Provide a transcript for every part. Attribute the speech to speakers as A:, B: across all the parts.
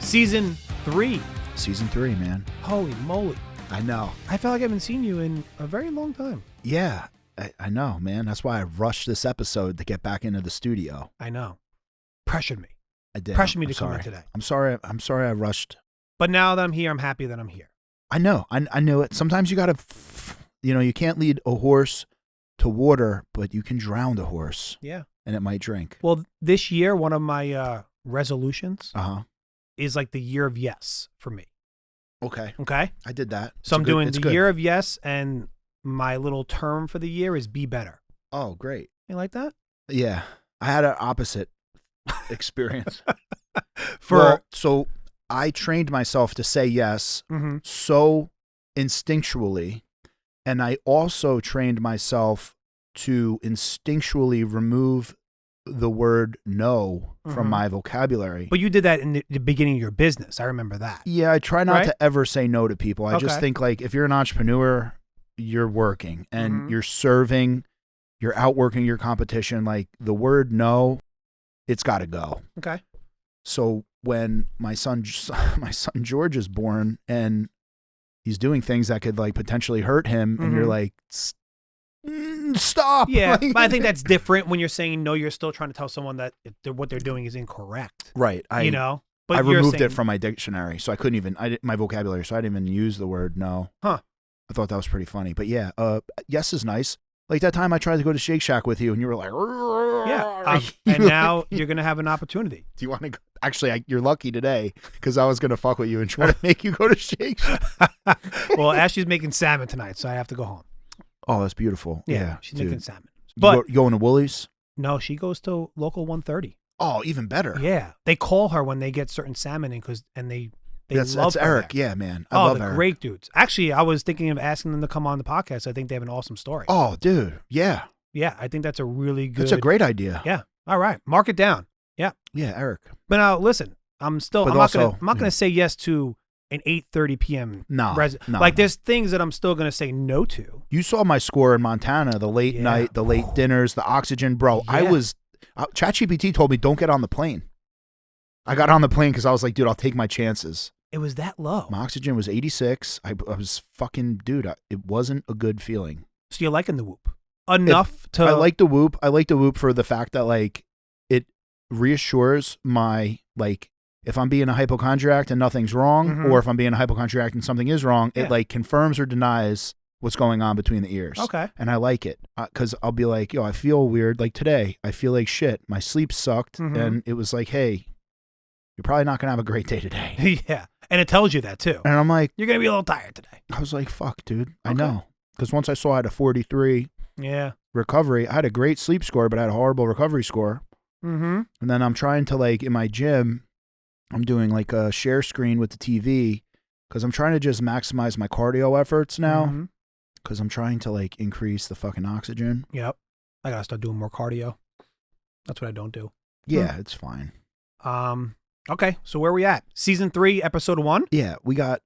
A: Season 3.
B: Season 3, man.
A: Holy moly.
B: I know.
A: I feel like I haven't seen you in a very long time.
B: Yeah, I know, man. That's why I rushed this episode to get back into the studio.
A: I know. Pressured me.
B: I did.
A: Pressured me
B: I'm
A: to come
B: sorry.
A: in today.
B: I'm sorry I rushed.
A: But now that I'm here, I'm happy that I'm here.
B: I know. I knew it. Sometimes you got to, you can't lead a horse to water, but you can drown the horse.
A: Yeah.
B: And it might drink.
A: Well, this year, one of my resolutions is like the year of yes for me.
B: Okay.
A: Okay?
B: I did that.
A: So I'm doing the year of yes, and my little term for the year is be better.
B: Oh, great.
A: You like that?
B: Yeah. I had an opposite experience.
A: For
B: so I trained myself to say yes so instinctually, and I also trained myself to instinctually remove the word no from my vocabulary.
A: But you did that in the beginning of your business. I remember that.
B: Yeah, I try not to ever say no to people. I just
A: Okay.
B: think, like, if you're an entrepreneur, you're working and you're serving, you're outworking your competition. Like, the word no, it's got to go.
A: Okay.
B: So when my son George is born and he's doing things that could, like, potentially hurt him, and you're like, stop.
A: Yeah,
B: Like,
A: but I think that's different when you're saying no. You're still trying to tell someone that what they're doing is incorrect.
B: right.
A: But
B: I
A: you're
B: removed
A: saying,
B: it from my dictionary, so I couldn't even my vocabulary, so I didn't even use the word no.
A: Huh.
B: I thought that was pretty funny. But yeah, yes is nice. Like that time I tried to go to Shake Shack with you, and you were like,
A: Yeah, and now you're gonna have an opportunity.
B: do you want to go? Actually, you're lucky today because I was going to fuck with you and try to make you go to Shake Shack.
A: Well, Ashley's making salmon tonight, so I have to go home.
B: Oh, that's beautiful. Yeah,
A: she's
B: dude.
A: making salmon. But
B: you going to Woolies?
A: no, she goes to local 130.
B: Oh, even better.
A: Yeah, they call her when they get certain salmon in and they
B: That's
A: love her
B: Eric.
A: there.
B: Yeah, man. I love
A: they're
B: Eric.
A: great dudes. Actually, I was thinking of asking them to come on the podcast. I think they have an awesome story.
B: Oh, dude. Yeah.
A: Yeah, I think that's a really good.
B: That's a great idea.
A: Yeah. All right, mark it down. Yeah.
B: Yeah, Eric.
A: But now listen, I'm not gonna say yes to an 8:30 p.m.
B: No,
A: like there's things that I'm still gonna say no to.
B: You saw my score in Montana, the late night, the late dinners, the oxygen, bro.
A: Yeah.
B: I was ChatGPT told me don't get on the plane. I got on the plane because I was like, dude, I'll take my chances.
A: It was that low.
B: My oxygen was 86. I was fucking, dude, it wasn't a good feeling.
A: So you're liking the whoop enough to?
B: I like the whoop. I like the whoop for the fact that, like, it reassures my, like, if I'm being a hypochondriac and nothing's wrong, or if I'm being a hypochondriac and something is wrong, it like confirms or denies what's going on between the ears.
A: Okay.
B: And I like it because I'll be like, yo, I feel weird. Like today, I feel like shit. My sleep sucked. And it was like, hey, you're probably not going to have a great day today.
A: Yeah. And it tells you that too.
B: And I'm like,
A: you're going to be a little tired today.
B: I was like, fuck, dude. I know. Because once I saw I had a 43 recovery, I had a great sleep score, but I had a horrible recovery score. And then I'm trying to, like, in my gym, I'm doing like a share screen with the TV because I'm trying to just maximize my cardio efforts now because I'm trying to, like, increase the fucking oxygen.
A: Yep. I got to start doing more cardio. That's what I don't do.
B: Yeah, it's fine.
A: Okay, so where are we at? Season 3, episode 1?
B: Yeah,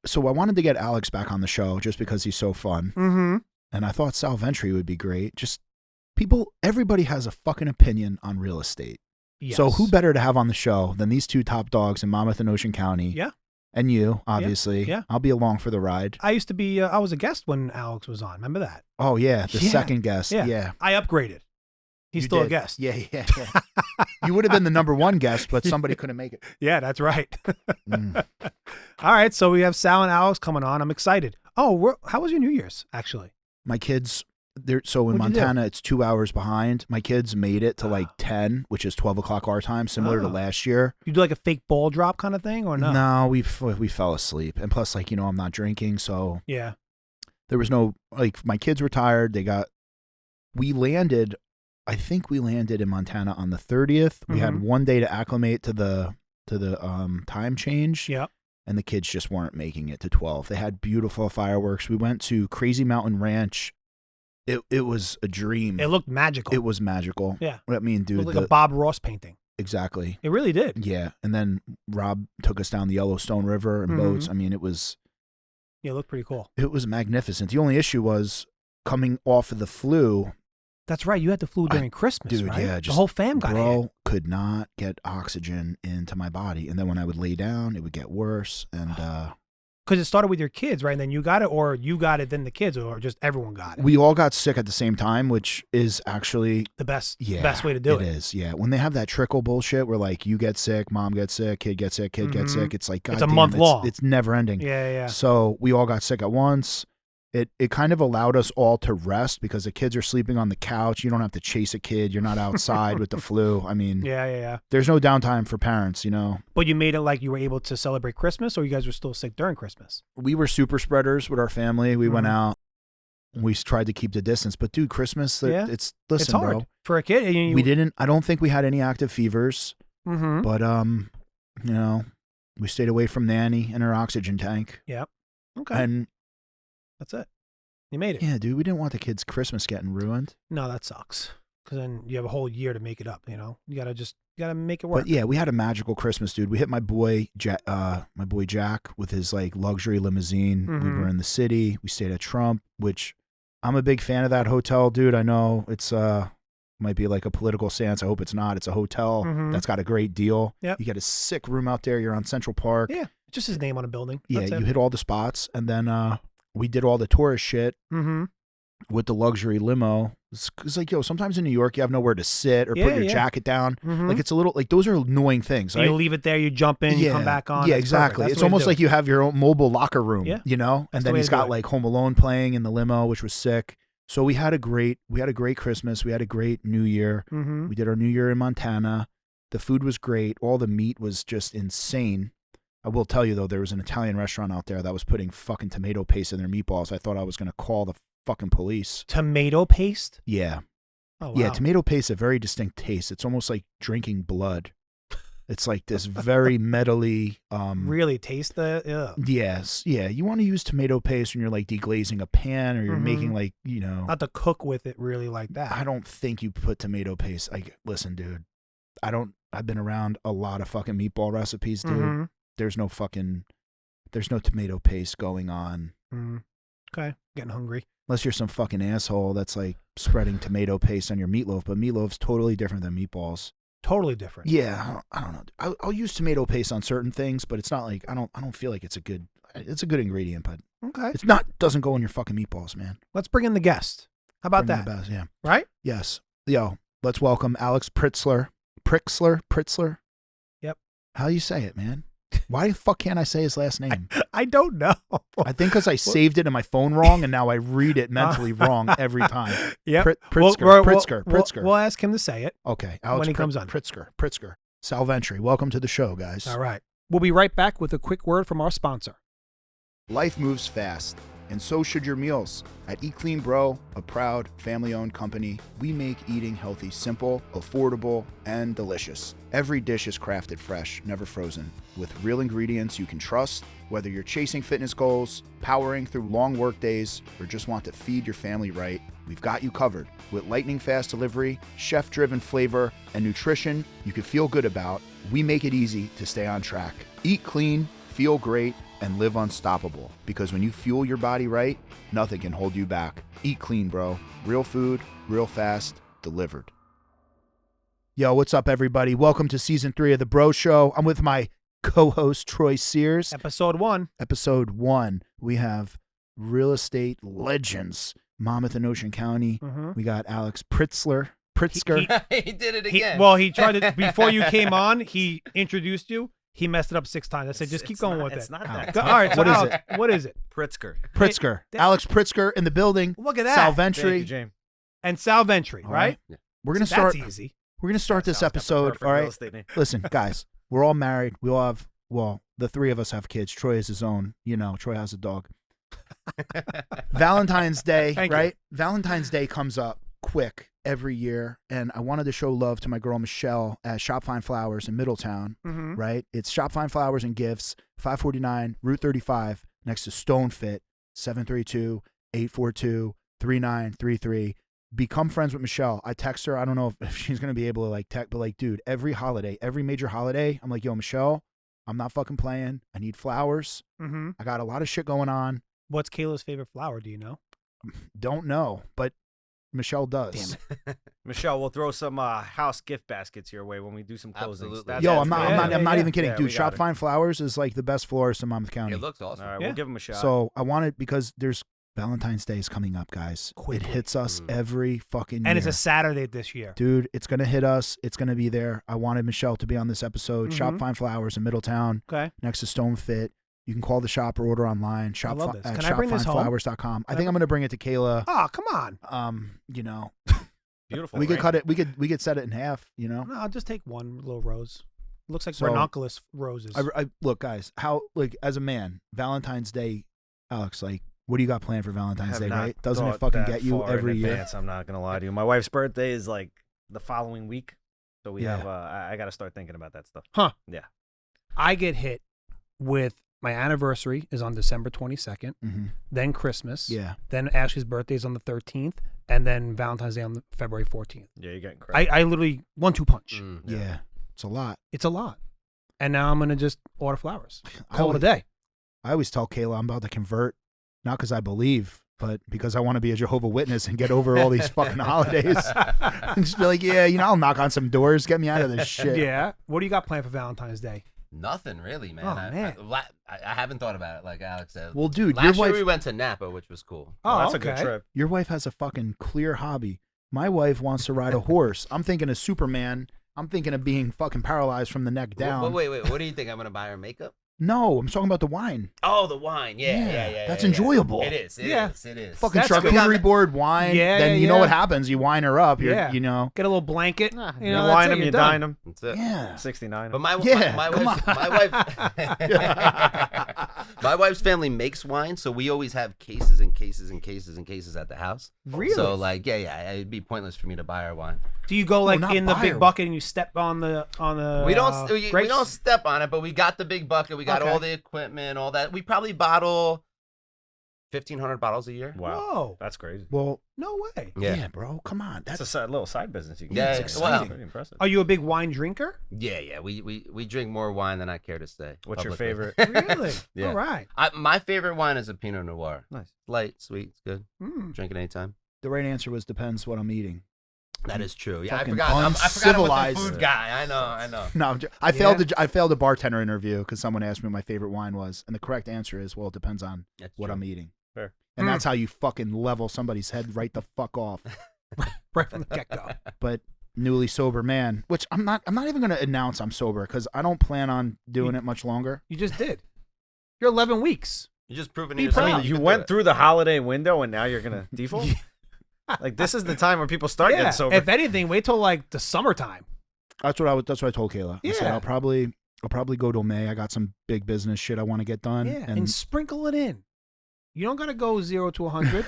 B: so I wanted to get Alex back on the show just because he's so fun. And I thought Sal Ventre would be great. Just everybody has a fucking opinion on real estate.
A: Yes.
B: So who better to have on the show than these two top dogs in Monmouth and Ocean County?
A: Yeah.
B: And you, obviously.
A: Yeah.
B: I'll be along for the ride.
A: I used to be, I was a guest when Alex was on. Remember that?
B: Oh, yeah. The second guest. Yeah.
A: I upgraded. He's still a guest.
B: Yeah. You would have been the number one guest, but somebody couldn't make it.
A: Yeah, that's right. All right. So we have Sal and Alex coming on. I'm excited. Oh, how was your New Year's, actually?
B: My kids, so in Montana, it's 2 hours behind. My kids made it to like 10, which is 12 o'clock our time, similar to last year.
A: You do like a fake ball drop kind of thing or no?
B: No, we fell asleep. And plus, like, I'm not drinking. So
A: yeah,
B: there was no, like, my kids were tired. I think we landed in Montana on the 30th. We had 1 day to acclimate to the time change.
A: Yeah.
B: And the kids just weren't making it to 12. They had beautiful fireworks. We went to Crazy Mountain Ranch. It was a dream.
A: It looked magical.
B: It was magical.
A: Yeah.
B: I mean, dude.
A: It looked like a Bob Ross painting.
B: Exactly.
A: It really did.
B: Yeah. And then Rob took us down the Yellowstone River in boats. I mean, it was...
A: Yeah, it looked pretty cool.
B: It was magnificent. The only issue was coming off of the flu,
A: That's right. You had the flu during Christmas,
B: dude,
A: right?
B: Yeah,
A: the whole fam got it.
B: Could not get oxygen into my body. And then when I would lay down, it would get worse. And
A: because it started with your kids, right? And then you got it, or you got it, then the kids, or just everyone got it?
B: We all got sick at the same time, which is actually
A: the best way to do it.
B: It is, yeah. When they have that trickle bullshit where like you get sick, mom gets sick, kid gets sick, kid gets sick, it's like, God
A: it's a
B: damn,
A: month long.
B: It's never ending.
A: Yeah.
B: So we all got sick at once. It kind of allowed us all to rest because the kids are sleeping on the couch. You don't have to chase a kid. You're not outside with the flu. I mean,
A: yeah. There's
B: no downtime for parents,
A: But you made it like you were able to celebrate Christmas, or you guys were still sick during Christmas?
B: We were super spreaders with our family. We went out. We tried to keep the distance. But dude, Christmas, it's
A: hard
B: bro.
A: For a kid.
B: We didn't. I don't think we had any active fevers. But we stayed away from Nanny and her oxygen tank.
A: Yep. Okay.
B: And
A: that's it. You made it.
B: Yeah, dude. We didn't want the kids' Christmas getting ruined.
A: No, that sucks. Because then you have a whole year to make it up. You gotta make it work.
B: But yeah, we had a magical Christmas, dude. We hit my boy Jack with his like luxury limousine. We were in the city. We stayed at Trump, which I'm a big fan of that hotel, dude. I know it's might be like a political stance. I hope it's not. It's a hotel that's got a great deal.
A: Yep.
B: You get a sick room out there. You're on Central Park.
A: Yeah, just his name on a building.
B: Yeah, you hit all the spots, and then we did all the tourist shit with the luxury limo. It's like, sometimes in New York, you have nowhere to sit or put your jacket down. Like, it's a little, like, those are annoying things, right?
A: You leave it there, you jump in, you come back on.
B: Yeah, exactly. It's almost like you have your own mobile locker room, And then he's got, like, Home Alone playing in the limo, which was sick. So we had a great Christmas. We had a great New Year. We did our New Year in Montana. The food was great. All the meat was just insane. I will tell you, though, there was an Italian restaurant out there that was putting fucking tomato paste in their meatballs. I thought I was going to call the fucking police.
A: Tomato paste?
B: Yeah.
A: Oh, wow.
B: Yeah, tomato paste, a very distinct taste. It's almost like drinking blood. It's like this very metally.
A: Really taste the.
B: Yes. Yeah. You want to use tomato paste when you're like deglazing a pan or you're making like,
A: Not to cook with it really like that.
B: I don't think you put tomato paste. Listen, dude. I've been around a lot of fucking meatball recipes, dude. There's no tomato paste going on.
A: Okay. Getting hungry.
B: Unless you're some fucking asshole that's like spreading tomato paste on your meatloaf, but meatloaf's totally different than meatballs.
A: Totally different.
B: Yeah, I don't know. I'll use tomato paste on certain things, but it's not like I don't feel like it's a good ingredient, but it's not doesn't go in your fucking meatballs, man.
A: Let's bring in the guest. How about that?
B: Best, yeah.
A: Right?
B: Yes. Yo, let's welcome Alex Pritsker. Pritsker?
A: Yep.
B: How you say it, man? Why the fuck can't I say his last name?
A: I don't know.
B: I think because I saved it in my phone wrong, and now I read it mentally wrong every time.
A: Yeah.
B: Pritsker.
A: We'll ask him to say it.
B: Okay. Alex
A: when he comes on.
B: Pritsker. Sal Ventre. Welcome to the show, guys.
A: All right. We'll be right back with a quick word from our sponsor.
B: Life moves fast, and so should your meals. At Eat Clean Bro, a proud family-owned company, we make eating healthy simple, affordable, and delicious. Every dish is crafted fresh, never frozen, with real ingredients you can trust. Whether you're chasing fitness goals, powering through long work days, or just want to feed your family right, we've got you covered. With lightning-fast delivery, chef-driven flavor, and nutrition you can feel good about, we make it easy to stay on track. Eat clean, feel great, and live unstoppable. Because when you fuel your body right, nothing can hold you back. Eat clean, bro. Real food, real fast, delivered. Yo, what's up, everybody? Welcome to Season 3 of The Bro Show. I'm with my co-host, Troy Sears.
A: Episode 1.
B: We have real estate legends, Monmouth and Ocean County. We got Alex Pritsker.
C: He did it again.
A: He tried to, before you came on, he introduced you. He messed it up 6 times. I said, just keep going with it.
C: It's not that.
A: All right, so what is it?
C: Pritsker.
B: Alex Pritsker in the building.
A: Look at that.
B: Sal Ventre.
C: Thank you, James.
A: And Sal Ventre, right?
C: Yeah.
B: We're going to start.
A: That's easy.
B: We're going to start this episode. All right. Listen, guys, we're all married. We all have, the 3 of us have kids. Troy has his own. Troy has a dog. Valentine's Day, right? Valentine's Day comes up quick every year, and I wanted to show love to my girl Michelle at Shop Fine Flowers in Middletown, right? It's Shop Fine Flowers and Gifts, 549 Route 35, next to Stone Fit, 732-842-3933. Become friends with Michelle. I text her. I don't know if she's going to be able to text, but dude, every major holiday, I'm like, yo, Michelle, I'm not fucking playing. I need flowers. I got a lot of shit going on.
A: What's Kayla's favorite flower? Do you know?
B: Don't know, but Michelle does.
A: Damn
C: Michelle, we'll throw some house gift baskets your way when we do some closings.
D: Absolutely.
C: That's
B: Yo,
C: it.
B: I'm not even kidding,
C: Yeah,
B: dude.
C: we got
B: Shop
C: it.
B: Fine Flowers is like the best florist in Monmouth County.
D: It looks awesome.
C: All right,
A: Yeah.
C: we'll give them a shot.
B: So I want it because there's Valentine's Day is coming up, guys.
A: Quickly.
B: It hits us every fucking year.
A: And it's a Saturday this year.
B: Dude, it's gonna hit us. It's gonna be there. I wanted Michelle to be on this episode. Shop Fine Flowers in Middletown,
A: Okay.
B: next to Stone Fit. You can call the shop or order online. Shop
A: love this.
B: at
A: Can I bring this home?
B: shopfineflowers.com. I think I'm gonna bring it to Kayla.
A: Oh, come on.
B: You know,
C: Beautiful.
B: we could
C: right?
B: cut it. We could set it in half. You know.
A: No, I'll just take one little rose. Looks like
B: So-
A: ranunculus roses.
B: I look, guys. How like as a man, Valentine's Day, Alex. Like, what do you got planned for Valentine's
C: Have
B: Day?
C: not
B: Right? Doesn't it
C: thought
B: fucking
C: that
B: get you
C: far in
B: every year?
C: advance, I'm not gonna lie to you. My wife's birthday is like the following week, so we
B: Yeah.
C: have. I got to start thinking about that stuff.
A: Huh.
C: Yeah.
A: I get hit with my anniversary is on December 22nd,
B: Mm-hmm.
A: then Christmas,
B: Yeah.
A: then Ashley's birthday is on the 13th, and then Valentine's Day on the February 14th.
C: Yeah, you're getting crazy.
A: I literally 1-2 punch.
B: Yeah. It's a lot.
A: It's a lot. And now I'm going to just order flowers.
B: I
A: Call it a
B: always-
A: day.
B: I always tell Kayla I'm about to convert, not because I believe, but because I want to be a Jehovah's Witness and get over all these fucking holidays. And just be like, yeah, I'll knock on some doors, get me out of this shit.
A: Yeah. What do you got planned for Valentine's Day?
D: Nothing really, man.
A: Oh, man.
D: I haven't thought about it like Alex said.
B: Well, dude,
D: Last year
B: your
D: we
B: wife,
D: went to Napa, which was cool.
A: Oh,
C: that's
A: okay.
C: a good trip.
B: your wife has a fucking clear hobby. My wife wants to ride a horse. I'm thinking of Superman. I'm thinking of being fucking paralyzed from the neck down.
D: Wait. What do you think? I'm gonna buy her makeup?
B: No, I'm talking about the wine.
D: Oh, the wine. Yeah.
B: That's
D: yeah.
B: enjoyable.
D: It is. It
A: Yeah.
D: is.
B: Fucking
A: That's good.
B: charcuterie board wine.
A: Yeah,
B: Then you
A: yeah.
B: know what happens. You wine her up.
A: Yeah.
B: You know.
A: Get a little blanket.
C: You
A: that's
C: wine
A: it,
C: them,
A: you're
C: you
A: done.
C: dine them.
D: That's it.
B: Yeah.
C: 69.
D: But my
B: Yeah,
D: my
B: come
D: wife, my wife's family makes wine, so we always have cases and cases and cases and cases at the house.
A: Really?
D: So like, yeah, it'd be pointless for me to buy her wine.
A: Do you go like
B: not
A: in the
B: buy
A: big
B: her.
A: bucket and you step on the
D: We don't we
A: grapes?
D: don't step on it, but we got the big bucket. We got
A: Okay.
D: all the equipment, all that. We probably bottle 1,500 bottles a year.
C: Wow,
A: Whoa.
C: that's crazy.
B: Well,
A: No way.
B: yeah, bro. Come on.
C: That's
B: That's
C: a little side business you can
D: Yeah,
C: get.
D: it's
C: That's
D: exciting.
C: pretty impressive.
A: Are you a big wine drinker?
D: Yeah. We drink more wine than I care to say.
C: What's your
D: publicly.
C: favorite?
A: Really?
D: Yeah.
A: All right.
D: My favorite wine is a Pinot Noir.
C: Nice.
D: Light, sweet, it's good.
A: Mm.
D: Drink it anytime.
B: the right answer was depends what I'm eating.
D: That is true. Yeah, I
B: Fucking
D: forgot. I forgot I'm
B: uncivilized.
D: the food guy. I know.
B: No, I failed a bartender interview because someone asked me what my favorite wine was, and the correct answer is, well, it depends on
D: That's
B: what
D: true.
B: I'm eating.
C: Fair.
B: And that's how you fucking level somebody's head right the fuck off.
A: Right from the get-go.
B: But newly sober man, which I'm not even gonna announce I'm sober because I don't plan on doing it much longer.
A: You just did. You're 11 weeks.
D: You're just proving
A: Be
D: to yourself.
A: proud.
C: You
D: can
C: went
D: do
C: through the holiday window and now you're gonna default? Like this is the time when people start
A: Yeah.
C: getting sober.
A: If anything, wait till like the summertime.
B: That's what I told Kayla. I said
A: Yeah.
B: I'll probably go till May. I got some big business shit I want to get done.
A: Yeah. And sprinkle it in. You don't gotta go 0 to 100.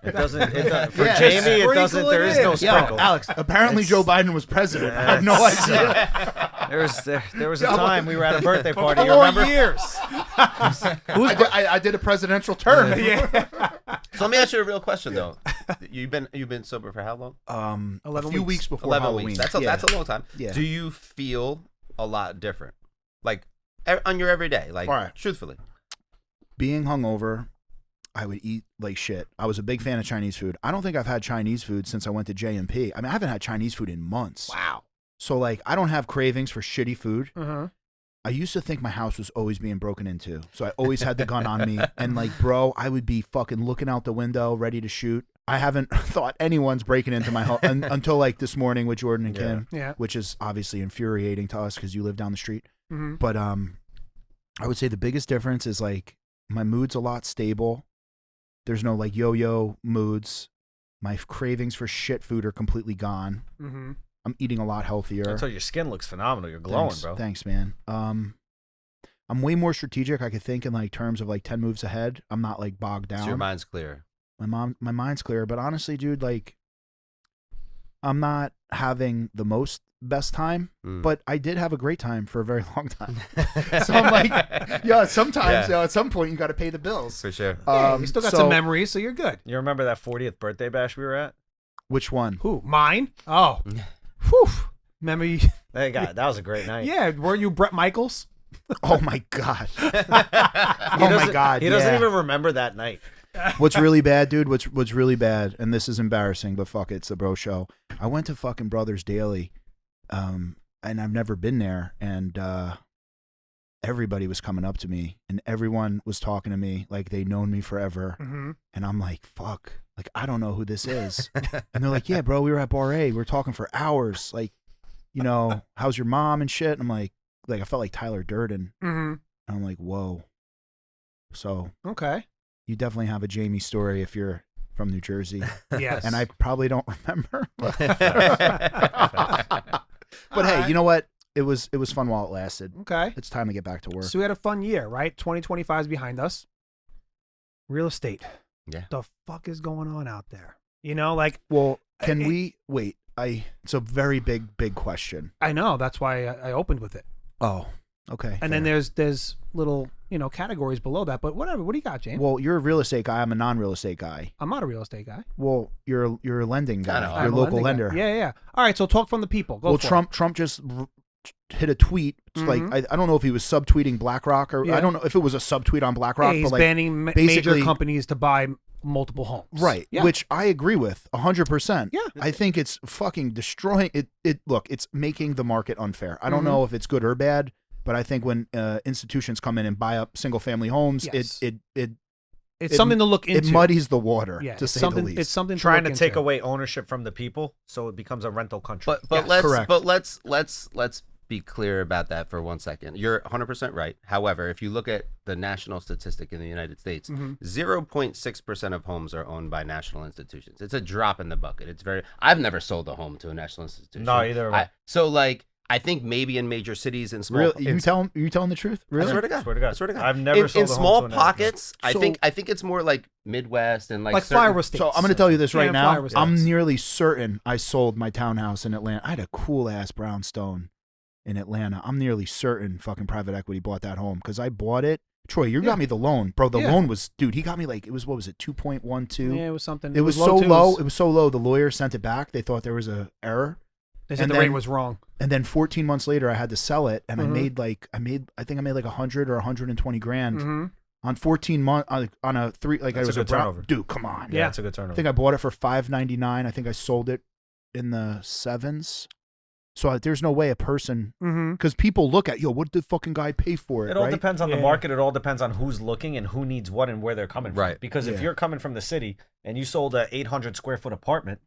C: It doesn't. For
B: Yeah.
C: Jamie, it
A: Sprinkle
C: doesn't. There
A: it
C: is no
A: in.
C: sprinkle.
B: Alex, apparently Joe Biden was president. I had no idea.
C: There was a time we were at a birthday party. You
A: 4
C: remember?
A: years.
B: I did a presidential term.
A: Yeah.
D: So let me ask you a real question though. You've been sober for how long?
A: 11
B: a few
A: weeks.
B: weeks before
D: 11
B: Halloween.
D: weeks. That's a long time.
B: Yeah.
D: Do you feel a lot different, like on your everyday, like
B: All right.
D: truthfully?
B: Being hungover, I would eat like shit. I was a big fan of Chinese food. I don't think I've had Chinese food since I went to J&P. I mean, I haven't had Chinese food in months.
A: Wow.
B: So like, I don't have cravings for shitty food.
A: Uh-huh.
B: I used to think my house was always being broken into. So I always had the gun on me. And like, bro, I would be fucking looking out the window, ready to shoot. I haven't thought anyone's breaking into my house until like this morning with Jordan and Kim,
A: Yeah.
B: which is obviously infuriating to us because you live down the street.
A: Mm-hmm.
B: But I would say the biggest difference is like my mood's a lot stable. There's no like yo-yo moods. My cravings for shit food are completely gone.
A: Mm-hmm.
B: I'm eating a lot healthier.
C: Until your skin looks phenomenal. You're glowing,
B: Thanks,
C: bro.
B: Thanks, man. I'm way more strategic. I could think in like terms of like 10 moves ahead. I'm not like bogged down.
D: So your mind's clear.
B: My mind's clear. But honestly, dude, like I'm not having the best time, but I did have a great time for a very long time. So I'm like, yeah, sometimes at some point you got to pay the bills.
D: For sure.
A: You still got some memories, so you're good.
C: You remember that 40th birthday bash we were at?
B: Which one?
A: Who? Mine? Oh. Whew. Remember you?
C: Hey, God, that was a great night.
A: Yeah. Weren't you Brett Michaels?
B: Oh my god.
C: He
B: Oh my
C: doesn't-
B: god.
C: He doesn't
B: yeah.
C: even remember that night.
B: What's really bad, dude? What's really bad, and this is embarrassing, but fuck it, it's the bro show. I went to fucking Brothers Daily, and I've never been there, and everybody was coming up to me, and everyone was talking to me like they'd known me forever, and I'm like, fuck, like I don't know who this is, and they're like, yeah, bro, we were at Bar A, we were talking for hours, like, you know, how's your mom and shit, and I'm like I felt like Tyler Durden, and I'm like, whoa, so
A: okay.
B: You definitely have a Jamie story if you're from New Jersey.
A: Yes.
B: And I probably don't remember. But
A: All
B: hey,
A: right.
B: you know what? It was fun while it lasted.
A: Okay.
B: It's time to get back to work.
A: So we had a fun year, right? 2025 is behind us. Real estate.
D: Yeah.
A: The fuck is going on out there? You know, like.
B: Well, can we wait? It's a very big question.
A: I know. That's why I opened with it.
B: Oh, okay.
A: And then there's little, you know, categories below that. But whatever. What do you got, James?
B: Well, you're a real estate guy. I'm a non-real estate guy.
A: I'm not a real estate guy.
B: Well, you're a lending guy.
D: I know.
B: You're
A: I'm
B: a local
A: lending guy.
B: lender.
A: Yeah. All right. So talk from the people. Go
B: Well,
A: for it.
B: Trump just hit a tweet. It's like I don't know if he was subtweeting BlackRock or I don't know if it was a subtweet on BlackRock.
A: Yeah, he's
B: but like,
A: banning major
B: basically-
A: companies to buy multiple homes.
B: Right,
A: Yeah.
B: which I agree with 100%.
A: Yeah.
B: I think it's fucking destroying it. Look, it's making the market unfair. I don't know if it's good or bad, but I think when institutions come in and buy up single family homes,
A: Yes.
B: it's
A: It's something to look into.
B: It muddies the water,
A: Yeah,
B: to
A: it's
B: say
A: something.
B: the least.
A: It's something
C: Trying
A: to
C: to
A: look
C: take
A: into.
C: away ownership from the people, so it becomes a rental country.
D: But
B: Correct.
D: let's be clear about that for 1 second. You're 100% right. However, if you look at the national statistic in the United States, 0.6% of homes are owned by national institutions. It's a drop in the bucket. I've never sold a home to a national institution.
C: No, either way.
D: So like I think maybe in major cities and small
B: Really, you telling the truth? Really?
D: I swear to God.
C: Swear to God.
D: I swear to God.
C: I've never sold
D: in
C: a home
D: small
C: to an
D: pockets. I
B: So-
D: think it's more like Midwest and like
A: like
D: certain,
A: flyover states.
B: So I'm going to tell you this
A: Yeah,
B: right now.
A: flyover
B: I'm
A: states.
B: nearly certain I sold my townhouse in Atlanta. I had a cool ass brownstone in Atlanta. I'm nearly certain fucking private equity bought that home because I bought it. Troy, you got me the loan, bro. The loan was, dude. He got me like it was what was it, 2.12?
A: Yeah, it was something.
B: It was so
A: twos.
B: low. It was so low. The lawyer sent it back. They thought there was a error.
A: They said
B: and
A: the
B: then-
A: rate was wrong.
B: And then 14 months later, I had to sell it, and
A: Mhm.
B: I think I made like 100 or 120 grand
A: Mhm.
B: on 14 months on a three. Like
C: That's
B: I was
C: a good turnover.
B: dude. Come on.
C: Yeah,
A: Yeah.
C: it's a good
B: I
C: turnover.
B: think I bought it for $5.99. I think I sold it in the sevens. So there's no way a person,
A: Mm-hmm.
B: because people look at, what did the fucking guy pay for it?
C: It all
B: right?
C: depends on the
A: Yeah.
C: market. It all depends on who's looking and who needs what and where they're coming from.
D: Right.
C: Because if
B: Yeah.
C: you're coming from the city and you sold a 800 square foot apartment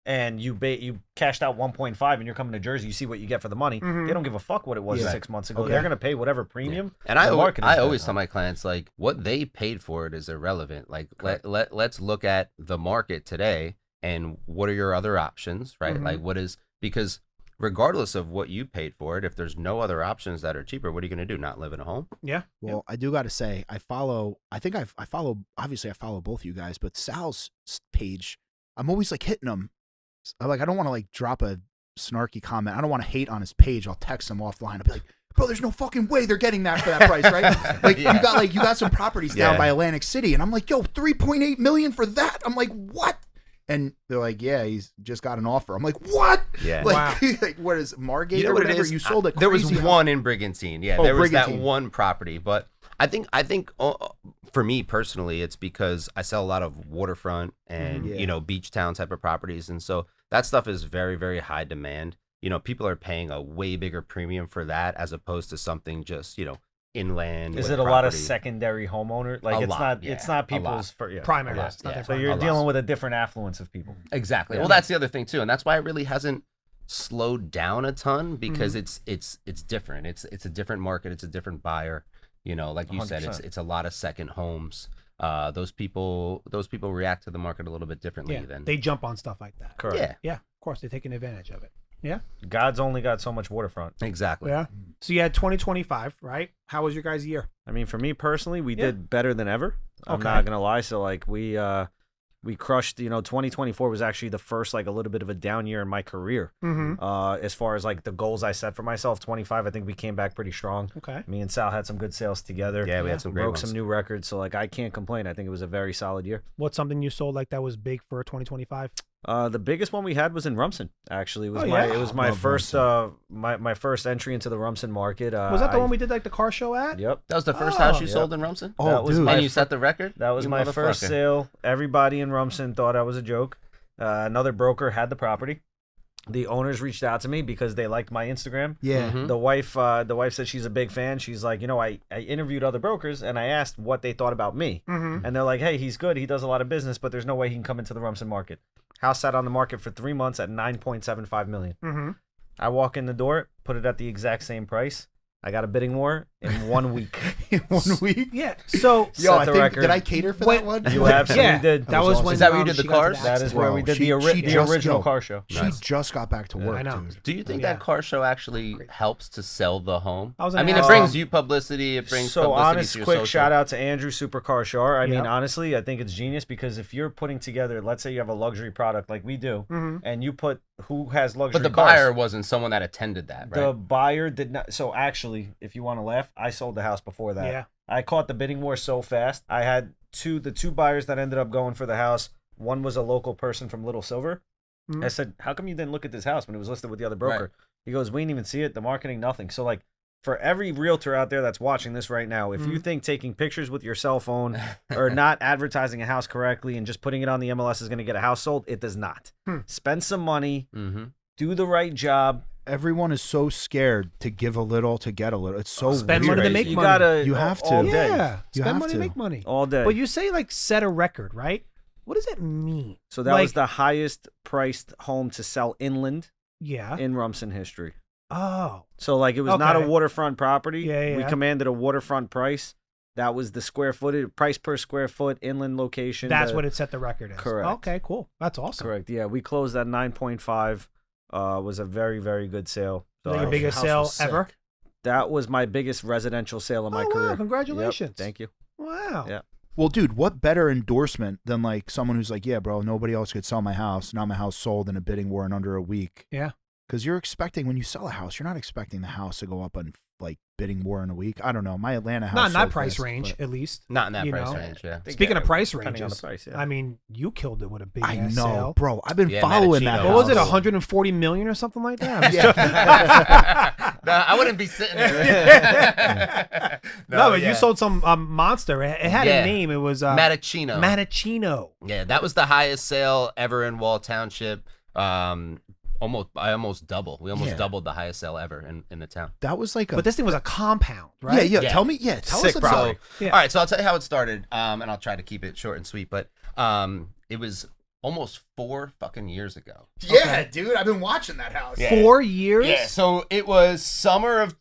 C: and you cashed out 1.5 and you're coming to Jersey, you see what you get for the money.
A: Mhm.
C: They don't give a fuck what it was
B: Yeah.
C: 6 months ago.
B: Okay.
C: They're going to pay whatever premium.
D: And
C: the
D: I
C: market is
D: always
C: good.
D: tell my clients like what they paid for it is irrelevant. Like let's look at the market today and what are your other options, right?
A: Mhm.
D: Like because regardless of what you paid for it, if there's no other options that are cheaper, what are you going to do? Not live in a home?
A: Yeah.
B: Well, I do got to say, I follow both you guys, but Sal's page, I'm always like hitting him. I don't want to like drop a snarky comment. I don't want to hate on his page. I'll text him offline. I'll be like, bro, there's no fucking way they're getting that for that price, right? Like
D: Yeah.
B: you got some properties down
D: Yeah.
B: by Atlantic City, and I'm like, yo, 3.8 million for that. I'm like, what? And they're like, yeah, he's just got an offer. I'm like, what?
D: Yeah.
B: Like,
A: Wow.
B: like what is it, Margate
D: You know
B: or
D: what
B: whatever?
D: it is?
B: You sold it.
D: There was one in Brigantine. Yeah,
B: Oh,
D: there was that
B: Brigantine.
D: one property. But I think for me personally, it's because I sell a lot of waterfront and
B: Mhm. Yeah.
D: beach town type of properties, and so that stuff is very, very high demand. People are paying a way bigger premium for that as opposed to something just inland.
C: Is
D: with
C: it a lot of
D: property.
C: secondary homeowner? Like
D: A
C: it's
D: lot,
C: not
D: yeah,
C: it's not
D: a lot.
C: people's
A: Primary.
D: Yeah,
A: It's not
D: yeah.
A: their
C: So
A: primary.
C: you're
D: A lot.
C: dealing with a different affluence of people.
D: Exactly.
C: Yeah.
D: Well, that's the other thing too, and that's why it really hasn't slowed down a ton because it's different. It's a different market. It's a different buyer. Like you said,
C: 100%.
D: it's a lot of second homes. Those people react to the market a little bit differently
A: Yeah.
D: than
A: They jump on stuff like that.
C: Correct.
D: yeah,
A: Yeah. Of course, they're taking advantage of it. Yeah.
C: God's only got so much waterfront.
D: exactly.
A: Yeah. So you had 2025, right? How was your guys' year?
C: I mean, for me personally, we
A: Yeah.
C: did better than ever. I'm
A: Okay.
C: not gonna lie. So like we crushed. 2024 was actually the first like a little bit of a down year in my career.
A: Mm-hmm.
C: As far as like the goals I set for myself, 25, I think we came back pretty strong.
A: Okay.
C: Me and Sal had some good sales together.
D: Yeah, we had some great
C: broke
D: ones.
C: some new records. So like I can't complain. I think it was a very solid year.
A: What's something you sold like that was big for 2025?
C: The biggest one we had was in Rumson. Actually, it was
A: yeah?
C: it was my
B: Love
C: first my first entry into the Rumson market.
A: Was that the one we did like the car show at?
C: Yep.
D: That was the first house you
C: Yep.
D: sold in Rumson?
B: Oh,
C: That was
B: dude.
C: my
D: And you set the record?
C: That was
D: You
C: my first
D: motherfucker.
C: sale. Everybody in Rumson thought I was a joke. Another broker had the property. The owners reached out to me because they liked my Instagram.
B: Yeah.
D: Mhm.
C: The wife said she's a big fan. She's like, I interviewed other brokers and I asked what they thought about me.
A: Mm-hmm.
C: And they're like, hey, he's good. He does a lot of business, but there's no way he can come into the Rumson market. House sat on the market for 3 months at $9.75 million.
A: Mm-hmm.
C: I walk in the door, put it at the exact same price. I got a bidding war in 1 week.
B: In 1 week.
A: Yeah. So
C: Set
B: Yo, I
C: the
B: think
C: record.
B: did I cater for
A: When-
B: that one?
C: You absolutely
A: yeah,
C: did.
A: that was
C: awesome.
A: when
D: Is that where you did
A: she
D: the
A: got to
D: cars?
C: That is
A: accident.
C: where we
B: Bro,
C: did
B: she
C: the
B: just-
C: original
B: yo,
C: car show.
B: She
D: Nice.
B: just got back to work,
A: I know.
B: dude.
D: Do you think
A: Yeah.
D: that car show actually helps to sell the home?
A: I was
D: I
A: gonna
D: mean, it
A: ask-
D: brings you publicity. It brings
C: So
D: publicity
C: honest,
D: to your
C: quick
D: social.
C: shout out to Andrew Supercar Shar. I mean,
A: Yep.
C: honestly, I think it's genius because if you're putting together, let's say you have a luxury product like we do,
A: Mm-hmm.
C: and you put who has luxury
D: But the
C: cars.
D: buyer wasn't someone that attended that, right?
C: The buyer did not. So actually, if you want to laugh, I sold the house before that.
A: Yeah.
C: I caught the bidding war so fast. I had the two buyers that ended up going for the house. One was a local person from Little Silver.
A: Mhm.
C: I said, "How come you didn't look at this house when it was listed with the other broker?"
D: Right.
C: He goes, "We didn't even see it. The marketing, nothing." So like, for every realtor out there that's watching this right now, if you
A: Mhm.
C: think taking pictures with your cell phone or not advertising a house correctly and just putting it on the MLS is going to get a house sold, it does not.
A: Hmm.
C: Spend some money,
D: Mm-hmm.
C: do the right job.
B: Everyone is so scared to give a little to get a little. It's so
A: Spend
B: weird.
A: money to make
C: you
A: money.
C: gotta
B: You have
C: all
B: to.
C: day.
A: Yeah.
B: You
A: Spend
B: have
A: money
B: to.
A: to make money.
C: All day.
A: But you say like set a record, right? What does that mean?
C: So that
A: Like-
C: was the highest priced home to sell inland
A: Yeah.
C: in Rumson history.
A: Oh.
C: So like it was not a
A: Okay.
C: waterfront property.
A: Yeah,
C: We
A: yeah.
C: commanded a waterfront price. That was the square footage price per square foot inland location.
A: That's what it set the record as.
C: Correct.
A: Okay, cool. That's awesome.
C: Correct. Yeah, we closed at 9.5. Was a very very good sale.
A: Is that
C: So
A: your biggest
B: house
A: sale
B: was sick.
A: ever?
C: that was my biggest residential sale in my
A: Oh,
C: career.
A: wow. Congratulations.
C: Yep, thank you.
A: Wow.
C: Yeah.
B: Well, dude, what better endorsement than like someone who's like, yeah, bro, nobody else could sell my house. Now my house sold in a bidding war in under a week.
A: Yeah.
B: Because you're expecting when you sell a house, you're not expecting the house to go up on like bidding war in a week. I don't know. My Atlanta house.
A: Not in that
B: sold
A: price
B: fast,
A: range,
B: but-
A: at least.
D: Not in that
A: You
D: price
A: know?
D: range, yeah.
A: Speaking of price
C: depending on the
A: ranges,
C: price, yeah.
A: I mean, you killed it with a big
B: I
A: ass
B: know,
A: sale.
B: bro. I've been
D: Yeah,
B: following
D: Medicino
B: that.
A: What was it,
B: house.
A: 140 million or something like that? I'm just
B: Yeah.
D: No, I wouldn't be sitting there.
A: No, but
D: yeah.
A: you sold some monster. It had
D: Yeah.
A: a name. It was
D: Matachino.
A: Matachino.
D: Yeah, that was the highest sale ever in Wall Township. Almost double. We almost
B: Yeah.
D: doubled the highest sale ever in the town.
B: That was like a.
A: But this thing was a compound, right?
B: Yeah.
D: Yeah.
B: Tell me. Yeah. Tell
C: Sick
B: us
C: property.
B: about.
A: Yeah.
D: All right, so I'll tell you how it started, and I'll try to keep it short and sweet. But it was almost 4 fucking years ago.
B: Yeah, dude. I've been watching that house.
D: Yeah.
A: 4 years?
D: Yeah, so it was summer of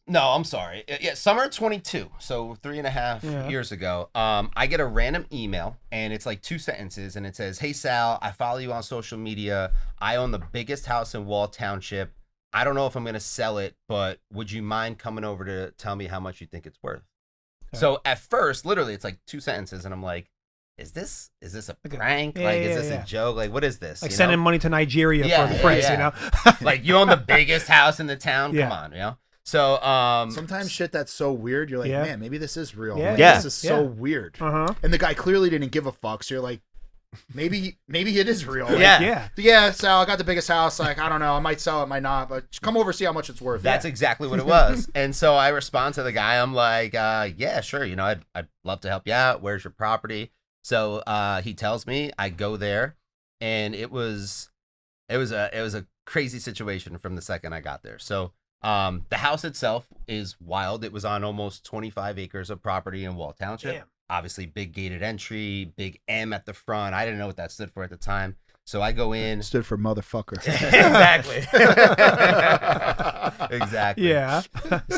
D: summer of 22, so 3.5
A: Yeah.
D: years ago. I get a random email and it's like 2 sentences and it says, "Hey Sal, I follow you on social media. I own the biggest house in Wall Township. I don't know if I'm gonna sell it, but would you mind coming over to tell me how much you think it's worth?"
A: Okay.
D: So at first, literally, it's like 2 sentences, and I'm like, "Is this a
A: Okay.
D: prank?
A: Yeah,
D: like,
A: yeah,
D: is this
A: yeah.
D: a joke? Like, what is this?"
A: Like
D: you
A: sending
D: know?
A: money to Nigeria
D: Yeah,
A: for the
D: yeah,
A: prince,
D: yeah.
A: you know?
D: Like, you own the biggest house in the town.
A: Yeah.
D: Come on, you know. So
B: Sometimes shit that's so weird, you're like,
A: Yeah.
B: man, maybe this is real.
A: Yeah.
B: Like,
C: Yeah.
B: This is so
A: Yeah.
B: weird.
A: Uh-huh.
B: And the guy clearly didn't give a fuck. So you're like, maybe it is real. Like,
D: Yeah.
A: Yeah.
B: Yeah, Sal, I got the biggest house. Like, I don't know. I might sell it, might not. But just come over, see how much it's worth.
D: That's exactly what it was. And so I respond to the guy. I'm like, yeah, sure. You know, I'd love to help you out. Where's your property? So he tells me. I go there, and it was a crazy situation from the second I got there. So the house itself is wild. It was on almost 25 acres of property in Wall Township.
A: Damn.
D: Obviously, big gated entry, big M at the front. I didn't know what that stood for at the time. So I go in.
B: Stood for motherfucker.
D: Exactly. Exactly.
A: Yeah.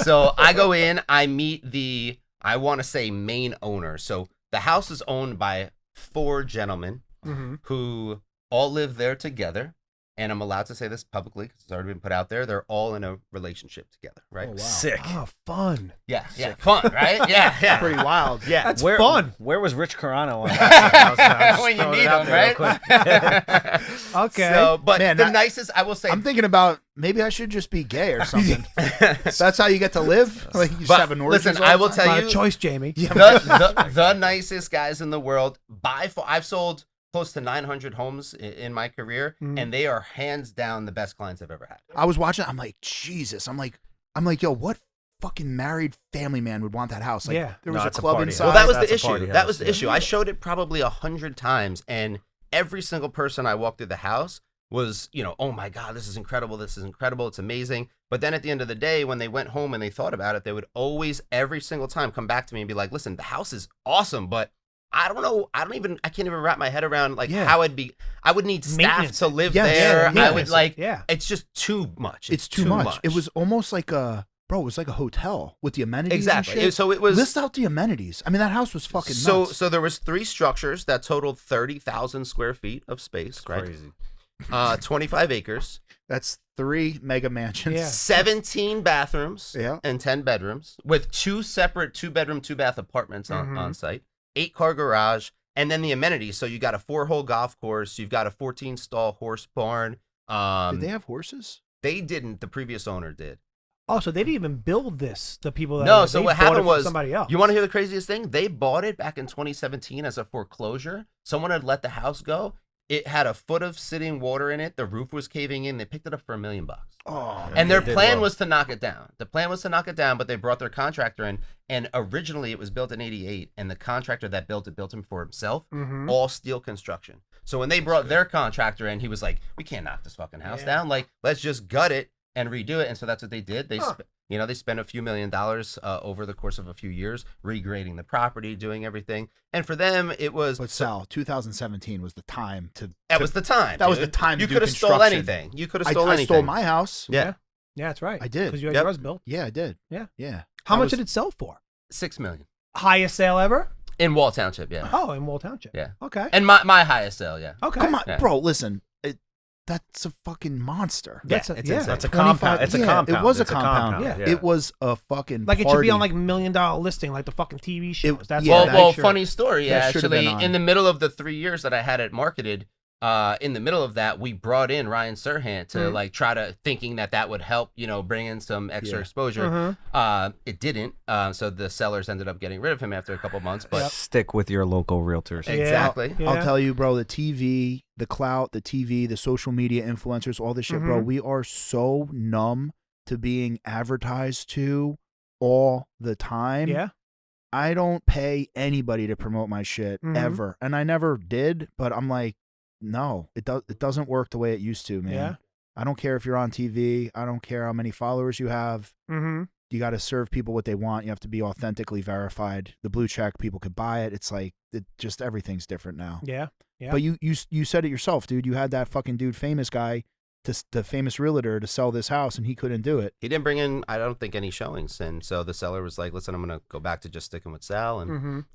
D: So I go in, I meet I want to say main owner. So the house is owned by 4 gentlemen
A: Mm-hmm.
D: who all live there together. And I'm allowed to say this publicly because it's already been put out there. They're all in a relationship together, right?
B: Oh, wow.
C: Sick.
A: Oh, fun.
D: Yeah, yeah. Fun, right? Yeah, yeah.
B: Pretty wild.
D: Yeah.
A: That's fun.
C: Where was Rich Carano on that?
D: When you
C: throwing it
D: need
C: out
D: them,
C: there real
D: right?
C: quick.
A: Okay.
D: So, but
B: Man,
D: the
B: that-
D: nicest, I will say,
B: I'm thinking about maybe I should just be gay or something. That's how you get to live? Like, you just
D: But
B: have an orgy.
D: listen, I will tell
A: Not
D: you,
A: a choice, Jamie.
D: the nicest guys in the world. By far, I've sold close to 900 homes in my career, and they are hands down the best clients I've ever had.
B: I was watching. I'm like, Jesus. I'm like, yo, what fucking married family man would want that house? Like, there was a club inside.
D: Well, that was the issue. That was the issue. I showed it probably 100 times, and every single person I walked through the house was, oh my God, this is incredible. This is incredible. It's amazing. But then at the end of the day, when they went home and they thought about it, they would always, every single time, come back to me and be like, listen, the house is awesome, but I don't know. I can't even wrap my head around how I would need staff to live there. I would it's just too much.
B: It's too much. It was almost like it was like a hotel with the amenities.
D: Exactly.
B: And shit.
D: So it was.
B: List out the amenities. I mean, that house was fucking nuts.
D: So there was 3 structures that totaled 30,000 square feet of space.
C: Crazy.
D: 25 acres.
B: That's 3 mega mansions.
A: Yeah.
D: 17 bathrooms. And 10 bedrooms with 2 separate 2-bedroom, 2-bath apartments on site. 8-car garage, and then the amenities. So you got a 4-hole golf course. You've got a 14-stall horse barn.
B: Did they have horses?
D: They didn't. The previous owner did.
A: Oh, so they didn't even build this. The people that
D: no. So what happened was
A: somebody else.
D: You want to hear the craziest thing? They bought it back in 2017 as a foreclosure. Someone had let the house go. It had a foot of sitting water in it. The roof was caving in. They picked it up for $1 million.
B: Oh,
D: and their plan was to knock it down. The plan was to knock it down, but they brought their contractor in. And originally it was built in '88, and the contractor that built him for himself, all steel construction. So when they brought their contractor in, he was like, "We can't knock this fucking house down. Like, let's just gut it and redo it." And so that's what they did. They they spent a few $1 million over the course of a few years, regrading the property, doing everything. And for them, it was.
B: But Sal, 2017 was the time to.
D: That was the time.
B: That was the time.
D: You could have stole anything. You could have stole anything.
B: I stole my house.
A: Yeah, that's right.
B: I did.
A: Because you had yours built.
B: Yeah, I did.
A: Yeah. How much did it sell for?
D: $6 million.
A: Highest sale ever?
D: In Wall Township, yeah.
A: Oh, in Wall Township.
D: Yeah.
A: Okay.
D: And my highest sale, yeah.
A: Okay.
B: Come on, bro. Listen. That's a fucking monster.
A: That's a
C: compound. It's a compound.
B: It was a compound.
A: Yeah.
B: It was a fucking
A: like
B: party.
A: It should be on like $1 million listing, like the fucking TV shows.
D: Funny story. Actually, in the middle of the 3 years that I had it marketed, in the middle of that, we brought in Ryan Serhant to try to thinking that would help, bring in some extra exposure. It didn't. So the sellers ended up getting rid of him after a couple months. But
C: stick with your local realtors.
D: Exactly.
B: I'll tell you, bro. The TV, the clout, the TV, the social media influencers, all this shit, bro. We are so numb to being advertised to all the time.
A: Yeah.
B: I don't pay anybody to promote my shit ever, and I never did. But I'm like, no, it doesn't work the way it used to, man.
A: Yeah.
B: I don't care if you're on TV. I don't care how many followers you have. You got to serve people what they want. You have to be authentically verified. The blue check, people could buy it. It's like just everything's different now.
A: Yeah.
B: But you said it yourself, dude. You had that fucking dude, famous guy, the famous realtor, to sell this house, and he couldn't do it.
D: He didn't bring in, I don't think, any showings, and so the seller was like, "Listen, I'm gonna go back to just sticking with Sal." And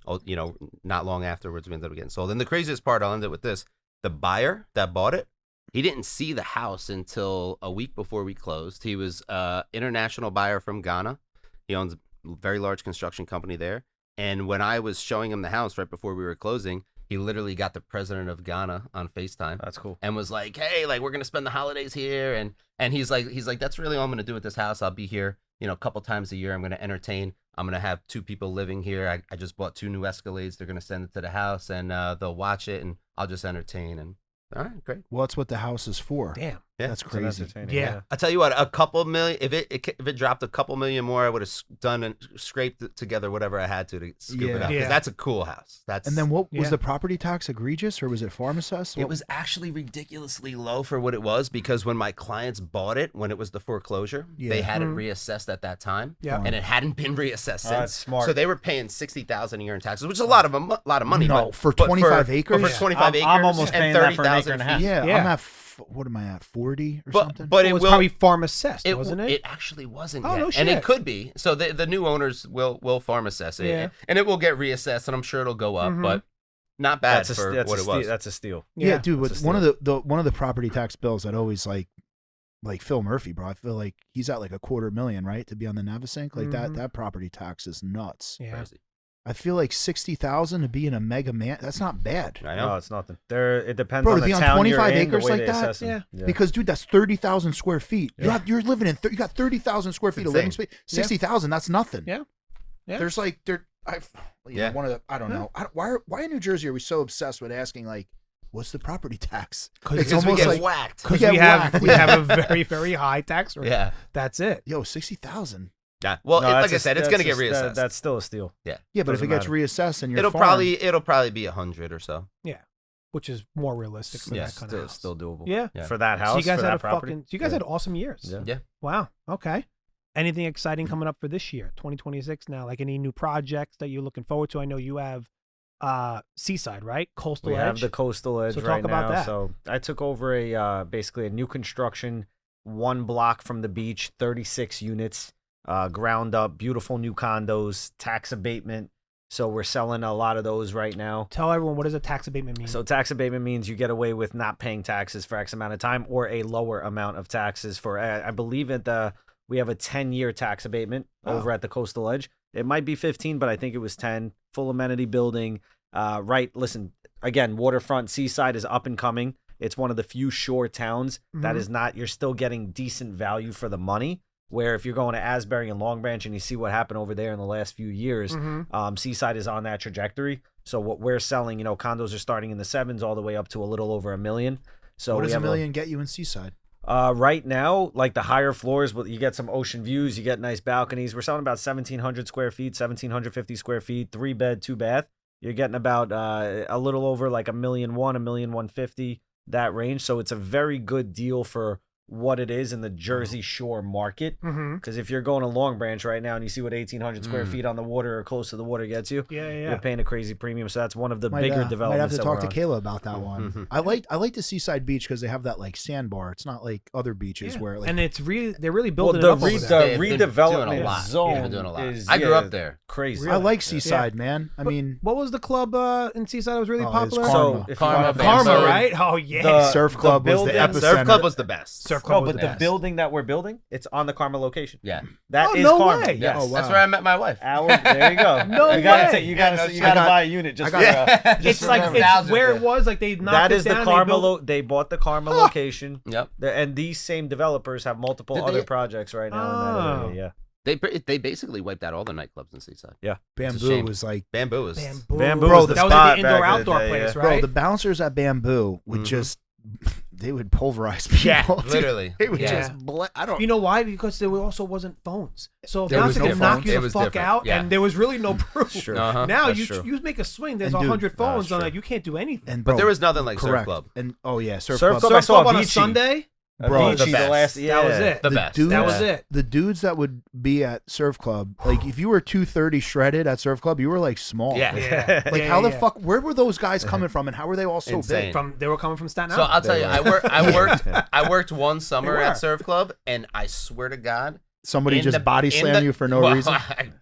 D: not long afterwards, we ended up getting sold. And the craziest part, I'll end it with this. The buyer that bought it, he didn't see the house until a week before we closed. He was an international buyer from Ghana. He owns a very large construction company there. And when I was showing him the house right before we were closing, he literally got the president of Ghana on FaceTime.
C: That's cool.
D: And was like, "Hey, we're going to spend the holidays here." And he's like, "That's really all I'm going to do with this house. I'll be here, a couple times a year. I'm going to entertain. I'm going to have 2 people living here. I just bought 2 new Escalades. They're going to send it to the house, and they'll watch it, and I'll just entertain." And all right, great.
B: Well, that's what the house is for.
A: Damn.
D: Yeah.
B: That's crazy.
A: Yeah.
D: I tell you what, a couple million. If it dropped a couple million more, I would have done and scraped it together whatever I had to scoop it up. Because that's a cool house.
B: And then what was the property tax egregious, or was it farm assessed?
D: It was actually ridiculously low for what it was, because when my clients bought it, when it was the foreclosure, they had it reassessed at that time.
A: Yeah.
D: And it hadn't been reassessed since.
C: That's smart.
D: So they were paying $60,000 a year in taxes, which is a lot of money.
B: No,
D: but,
B: for 25 acres.
D: For 25 acres,
C: I'm almost paying
D: and
C: that for an
D: 30,000
C: acre and a half.
D: feet.
B: Yeah, I'm at what am I at, 40 or something?
D: But
A: it was probably farm assessed, wasn't it?
D: It actually wasn't
A: Oh,
D: yet.
A: no
D: And
A: shit.
D: it could be. So the new owners will farm assess it.
A: Yeah.
D: And it will get reassessed, and I'm sure it'll go up, but not bad for what it was.
C: That's a steal.
B: Yeah, dude. But one of the property tax bills that always like Phil Murphy, bro. I feel like he's at like $250,000, right, to be on the Navasink. Like that property tax is nuts.
A: Yeah.
D: Crazy.
B: I feel like $60,000 to be in a mega man. That's not bad.
D: I know.
C: No, it's nothing. It depends
B: Bro,
C: on
B: to
C: the
B: be on
C: town
B: 25
C: you're in,
B: acres
C: the way
B: like
C: they
B: that?
C: assess them.
A: Yeah.
B: Because, dude, that's 30,000 square feet.
C: Yeah.
B: You're living in. You got 30,000 square feet of living space. 60,000. That's nothing.
A: Yeah. Yeah.
B: There's one of the. I don't know. Why in New Jersey are we so obsessed with asking like, what's the property tax?
A: Because
D: Because we get whacked.
A: Because
B: get
A: we have
B: whacked.
A: a very, very high tax rate.
D: Yeah.
A: That's it.
B: Yo, 60,000.
D: Yeah. Well,
C: No,
D: like I
C: that's
D: said, it's
C: that's
D: gonna get
C: just-
D: reassessed.
C: That's still a steal.
B: Yeah, but if
C: Doesn't
B: it gets
C: matter.
B: reassessed and your
D: it'll
B: farm,
D: probably be 100 or so.
A: Which is more realistic for
D: Yeah,
A: that kind of house.
C: Still doable.
A: Yeah.
D: Yeah.
C: For that house,
A: So you guys
C: for
A: had
C: that
A: a
C: property.
A: fucking. So you guys had awesome years.
C: Yeah.
D: Yeah.
A: Wow. Okay. Anything exciting coming up for this year, 2026 now? Like any new projects that you're looking forward to? I know you have Seaside, right? Coastal
C: We
A: Edge.
C: have the coastal edge
A: So talk
C: right
A: about
C: now.
A: that.
C: So I took over a basically a new construction, 1 block from the beach, 36 units, ground up, beautiful new condos, tax abatement. So we're selling a lot of those right now.
A: Tell everyone, what does a tax abatement mean?
C: So tax abatement means you get away with not paying taxes for X amount of time or a lower amount of taxes for, I believe we have a 10-year tax abatement over at the coastal edge. It might be 15, but I think it was 10. Full amenity building. Right. Listen, again, waterfront Seaside is up and coming. It's one of the few shore towns that is not, you're still getting decent value for the money. Where if you're going to Asbury and Long Branch and you see what happened over there in the last few years, Seaside is on that trajectory. So what we're selling, condos are starting in the 7s all the way up to a little over $1 million. So
B: what
C: we
B: does
C: have
B: $1 million get you in Seaside?
C: right now, like the higher floors, you get some ocean views, you get nice balconies. We're selling about 1,700 square feet, 1,750 square feet, 3-bed, 2-bath. You're getting about a little over like $1.1 million, $1.15 million, that range. So it's a very good deal for what it is in the Jersey Shore market. Because if you're going to Long Branch right now and you see what 1,800 square feet on the water or close to the water gets you, you're paying a crazy premium. So that's one of the bigger developments.
B: Might have to
C: that
B: talk
C: we're
B: to
C: on.
B: Kayla about that one. I like the Seaside Beach because they have that like sandbar. It's not like other beaches where like
A: and they're really building
C: the
A: it up over there.
C: the
D: They're doing a
C: redevelopment
D: lot.
C: zone
D: They're doing a lot.
C: is
D: I grew up there.
C: crazy.
B: I like Seaside, man. I mean,
A: What was the club in Seaside that was really
B: it's
A: popular?
B: Karma.
C: So if
D: Karma,
C: you want
A: Karma,
D: Bamboo.
A: right? Oh yeah.
C: The-
B: Surf Club was the
C: building-
B: epicenter.
D: Surf Club was the best.
A: Surf
C: No,
A: Club was
C: but
A: the
C: the
A: best.
C: building that we're building, it's on the Karma location.
D: Yeah.
C: That
A: Oh,
C: is
A: no
C: Karma.
A: way.
C: Yes.
B: Oh, wow.
D: That's where I met my wife.
C: There you go.
A: No
C: you gotta
A: way.
C: you
D: Yeah,
C: gotta
D: no,
C: you
D: I
C: gotta
B: got-
C: buy a unit just
B: I
C: for,
B: got-
A: It's
D: for
A: like it's
D: nostalgia.
A: where it was. Like they knocked
C: that
A: it
C: is the
A: down, they
C: Karma.
A: built-
C: They bought the Karma location.
D: Yep.
C: And these same developers have multiple
D: Did
C: other
D: they-
C: projects right now in that area.
D: They basically wiped out all the nightclubs in Seaside. It's a
B: Bamboo
D: shame.
B: was like,
D: Bamboo was.
C: Bamboo
B: Bro,
C: was the
A: that was
C: spot
A: like the indoor
C: back in the
A: outdoor
C: day,
A: place,
C: yeah.
A: right?
B: bro, the bouncers at Bamboo would just, they would pulverize people.
D: Yeah,
B: dude.
D: literally.
B: They would
A: Yeah.
B: just, I don't.
A: You know why? Because there also wasn't phones. So if
D: There was
A: bouncers
D: no
A: could knock
D: phones.
A: you
D: It
A: the
D: was
A: fuck
D: different.
A: out,
D: Yeah.
A: and there was really no proof.
C: Sure.
D: Uh-huh.
A: Now
C: That's
A: you
C: true.
A: you make a swing. There's
B: And dude,
A: 100 phones
C: that's
A: on
C: true.
A: it. You can't do anything.
B: And
D: But
B: bro,
D: there was nothing like Surf
B: correct.
D: Club.
B: And oh yeah, Surf
C: Surf
B: Club.
C: Club, I
A: Surf
C: saw
A: Club on a
C: Avicii.
A: Sunday.
B: Bro,
C: Avicii,
D: the
C: the
D: best.
C: last,
A: That was it.
D: The best.
B: Dudes,
A: That was it.
B: The dudes that would be at Surf Club, like if you were 230 shredded at Surf Club, you were like small.
D: Yeah.
A: Yeah.
B: Like
A: Yeah,
B: how the
A: yeah.
B: fuck? Where were those guys coming from, and how were they all so
D: Insane.
B: big?
A: They were coming from Staten
D: So
A: Island.
D: I'll tell you, I worked one
A: They
D: summer
A: were.
D: at Surf Club, and I swear to God,
B: Somebody
D: in
B: just
D: the-
B: body
D: in
B: slam
D: the-
B: you for no
D: well,
B: reason.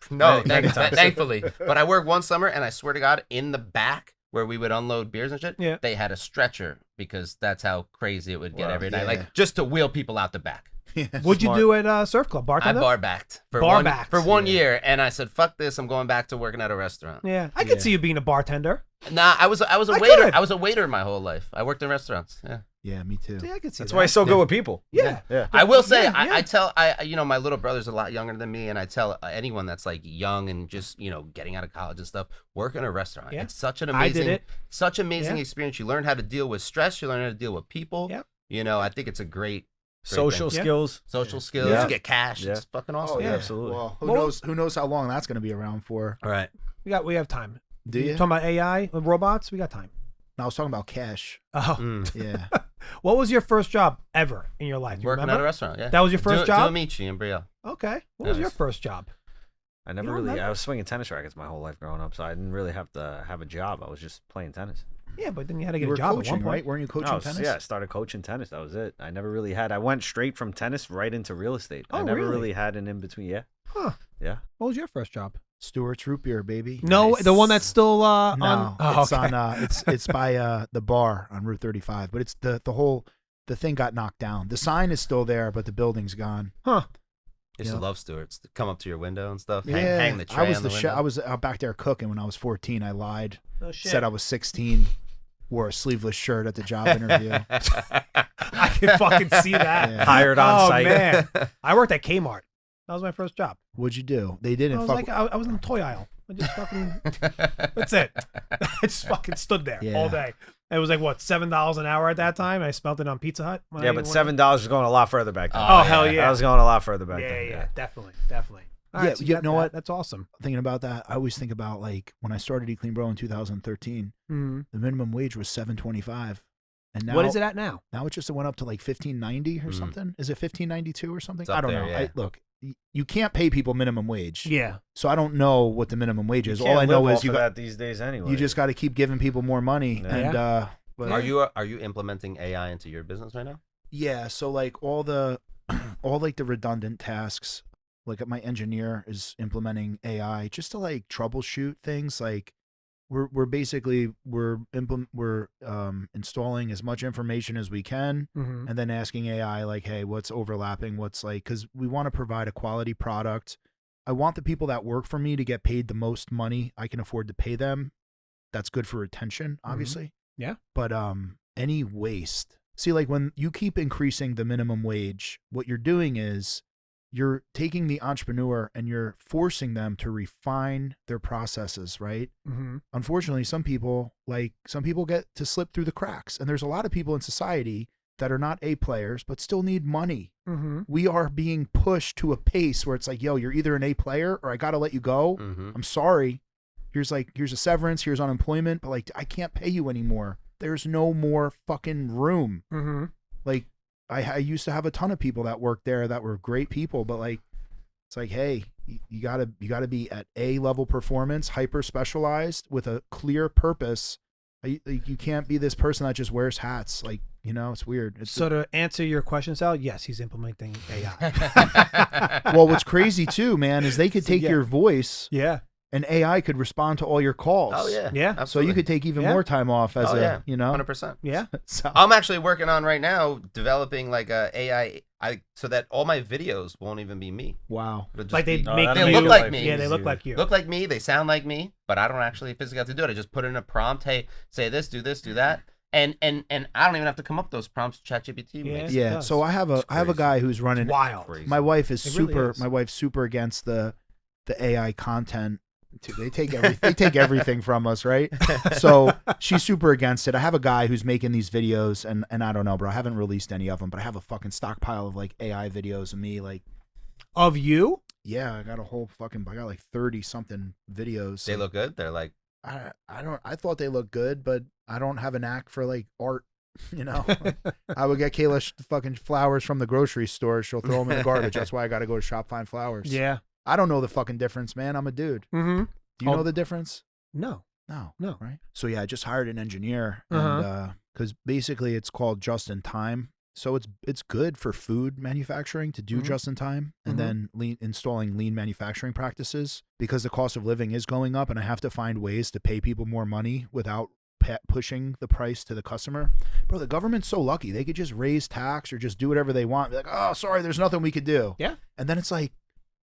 D: No,
C: Many times.
D: thankfully. But I worked one summer, and I swear to God, in the back where we would unload beers and shit,
A: Yeah.
D: they had a stretcher because that's how crazy it would get
C: Wow.
D: every night,
B: Yeah.
D: like just to wheel people out the back.
A: What'd you
B: Smart.
A: do at Surf Club?
D: I
A: Bartender?
D: bar backed for
A: Bar
D: one
A: backed.
D: for 1 year, and I said, "Fuck this! I'm going back to working at a restaurant."
A: Yeah, I could see you being a bartender.
D: Nah, I was a
A: I
D: waiter.
A: could.
D: I was a waiter my whole life. I worked in restaurants. Yeah.
B: Yeah, me too.
A: Yeah, I could see
C: That's
A: that.
C: why he's so good with people.
A: Yeah.
C: Yeah.
D: I will say,
A: Yeah,
D: I
A: yeah.
D: tell, my little brother's a lot younger than me, and I tell anyone that's like young and just, getting out of college and stuff, work in a restaurant.
A: Yeah.
D: It's such an
A: I did
D: amazing,
A: it.
D: such amazing
A: Yeah.
D: experience. You learn how to deal with stress. You learn how to deal with people.
A: Yep.
D: I think it's a great
C: Social
D: thing.
A: Yeah.
C: skills.
D: Social skills.
C: Yeah.
D: You get cash.
C: Yeah.
D: It's fucking awesome.
B: Oh
A: yeah.
B: yeah,
C: absolutely.
B: Well,
A: Well-
B: who knows how long that's going to be around for?
D: All right.
A: We have time.
B: Do you?
A: Talking about AI and robots? We got time.
B: No, I was talking about cash.
A: Oh,
B: Yeah.
A: what was your first job ever in your life? Do you
D: Working at a
A: remember?
D: restaurant. Yeah.
A: That was your first job?
D: Amici in Brielle.
A: Okay. What was your
D: Nice.
A: first job?
C: I never
A: You don't
C: really.
A: remember?
C: I was swinging tennis rackets my whole life growing up, so I didn't really have to have a job. I was just playing tennis.
A: Yeah, but then you had to
B: You
A: get
B: were
A: a job
B: coaching,
A: at one point.
B: right? Weren't you coaching
C: No,
B: tennis?
C: Yeah, I started coaching tennis. That was it. I never really had. I went straight from tennis right into real estate. I
A: Oh,
C: never
A: really?
C: really had an in between. Yeah.
A: Huh.
C: Yeah.
A: What was your first job?
B: Stewart's root beer, baby.
A: No,
D: Nice.
A: the one that's still on.
B: No,
A: Oh,
B: it's
A: okay.
B: on. It's by the bar on Route 35. But it's the thing got knocked down. The sign is still there, but the building's gone.
A: Huh.
D: Used to
B: Yeah.
D: love Stewart's. To come up to your window and stuff.
B: Yeah,
D: Hang the tray
B: I was
D: on
B: the
D: the
B: chef.
D: window.
B: I was out back there cooking when I was 14. I lied.
A: No shit.
B: Said I was 16. Wore a sleeveless shirt at the job interview.
A: I can fucking see that.
B: Yeah.
C: Hired on
A: Oh
C: site.
A: man, I worked at Kmart. That was my first job.
B: What'd you do? They
A: I
B: didn't
A: was
B: fuck.
A: like, I was in the toy aisle. I just fucking. That's it. I just fucking stood there
B: Yeah.
A: all day. It was like what, $7 an hour at that time. I smelled it on Pizza Hut.
C: Yeah, but $7 was going a lot further back then.
A: Oh, hell yeah.
C: That was going a lot further back
A: Yeah,
C: then.
A: yeah, definitely. All
B: Yeah,
A: right, so
B: you know what?
A: That's awesome.
B: Thinking about that, I always think about like when I started Eat Clean Bro in 2013, the minimum wage was $7.25, and now
A: What is it at now?
B: Now it just went up to like $15.90 or something. Is it $15.92 or something? I don't know.
D: Yeah.
B: Look, you can't pay people minimum wage.
A: Yeah.
B: So I don't know what the minimum wage is.
C: You
B: All I
C: can't
B: know
C: live
B: is
C: off
B: you
C: of
B: got
C: that these days anyway.
B: you just got to keep giving people more money.
C: Yeah.
B: And but
D: Are you implementing AI into your business right now?
B: yeah, so like all the like the redundant tasks, like my engineer is implementing AI just to like troubleshoot things. Like we're basically installing as much information as we can, and then asking AI like, hey, what's overlapping? What's like, because we want to provide a quality product. I want the people that work for me to get paid the most money I can afford to pay them. That's good for retention, obviously.
A: Yeah.
B: But any waste. See, like when you keep increasing the minimum wage, what you're doing is you're taking the entrepreneur and you're forcing them to refine their processes, right? Unfortunately, some people get to slip through the cracks. And there's a lot of people in society that are not A players, but still need money. We are being pushed to a pace where it's like, yo, you're either an A player or I got to let you go. I'm sorry. Here's a severance, here's unemployment, but like, I can't pay you anymore. There's no more fucking room. Like, I used to have a ton of people that worked there that were great people, but like, it's like, hey, you gotta be at A level performance, hyper specialized with a clear purpose. You can't be this person that just wears hats. Like, it's weird.
A: So to answer your question, Sal, yes, he's implementing AI.
B: Well, what's crazy too, man, is they could take your voice.
A: Yeah.
B: And AI could respond to all your calls.
D: Oh yeah,
A: yeah.
D: Absolutely.
B: So you could take even more time off as
D: 100%.
A: Yeah.
B: So
D: I'm actually working on right now developing like a AI, so that all my videos won't even be me.
B: Wow.
A: Like they make
D: they look like me.
A: Yeah, they look like you.
D: Look like me. They sound like me, but I don't actually physically have to do it. I just put in a prompt. Hey, say this, do that. And I don't even have to come up with those prompts. ChatGPT makes it.
B: Yeah. So I have a guy who's running.
A: It's wild.
D: Crazy.
B: My wife is
A: It really
B: super.
A: is.
B: My wife's super against the AI content. They take everything from us, right? So she's super against it. I have a guy who's making these videos, and I don't know, bro. I haven't released any of them, but I have a fucking stockpile of like AI videos of me, like.
A: Of you?
B: Yeah, I got like 30 something videos.
D: They look good. They're like.
B: I thought they looked good, but I don't have a knack for like art. I would get Kayla fucking flowers from the grocery store. She'll throw them in the garbage. That's why I got to go to Shop Find Flowers.
A: Yeah.
B: I don't know the fucking difference, man. I'm a dude. Do you know the difference?
A: No.
B: No.
A: No.
B: Right. So yeah, I just hired an engineer, and because basically it's called just in time. So it's good for food manufacturing to do just in time, and then installing lean manufacturing practices, because the cost of living is going up, and I have to find ways to pay people more money without pushing the price to the customer. Bro, the government's so lucky. They could just raise tax or just do whatever they want. Be like, oh, sorry, there's nothing we could do.
A: Yeah.
B: And then it's like,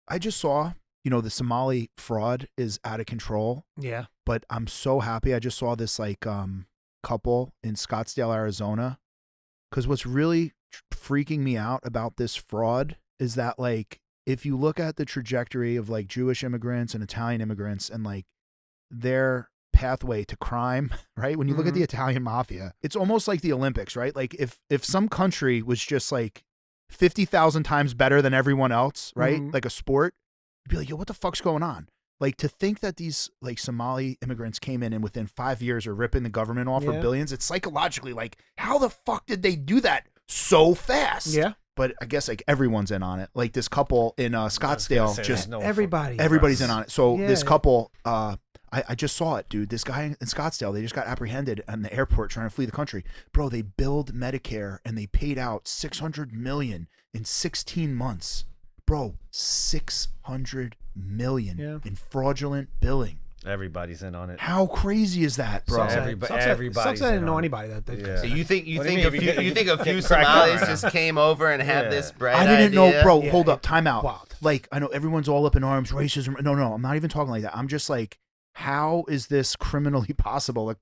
B: I just saw, the Somali fraud is out of control.
A: Yeah.
B: But I'm so happy. I just saw this like couple in Scottsdale, Arizona. Because what's really freaking me out about this fraud is that, like, if you look at the trajectory of like Jewish immigrants and Italian immigrants and like their pathway to crime, right? When you look at the Italian mafia, it's almost like the Olympics, right? Like if some country was just like 50,000 times better than everyone else, right? Like a sport, you'd be like, yo, what the fuck's going on? Like, to think that these like Somali immigrants came in and within 5 years are ripping the government off for billions, it's psychologically like, how the fuck did they do that so fast?
A: Yeah.
B: But I guess like everyone's in on it. Like this couple in Scottsdale, just everybody's in on it. So this couple, I just saw it, dude. This guy in Scottsdale, they just got apprehended in the airport trying to flee the country. Bro, they billed Medicare and they paid out $600 million in 16 months. Bro, $600 million in fraudulent billing.
C: Everybody's in on it.
B: How crazy is that, bro?
C: Everybody's.
A: Sucks I didn't know anybody that.
C: Yeah.
D: So you think
C: What do you mean?
D: a few Somalis just came over and had this bright
B: I didn't
D: idea?
B: know, bro.
A: Yeah,
B: Hold up, time out.
A: wild.
B: Like, I know everyone's all up in arms, racism. No, I'm not even talking like that. I'm just like, how is this criminally possible? Like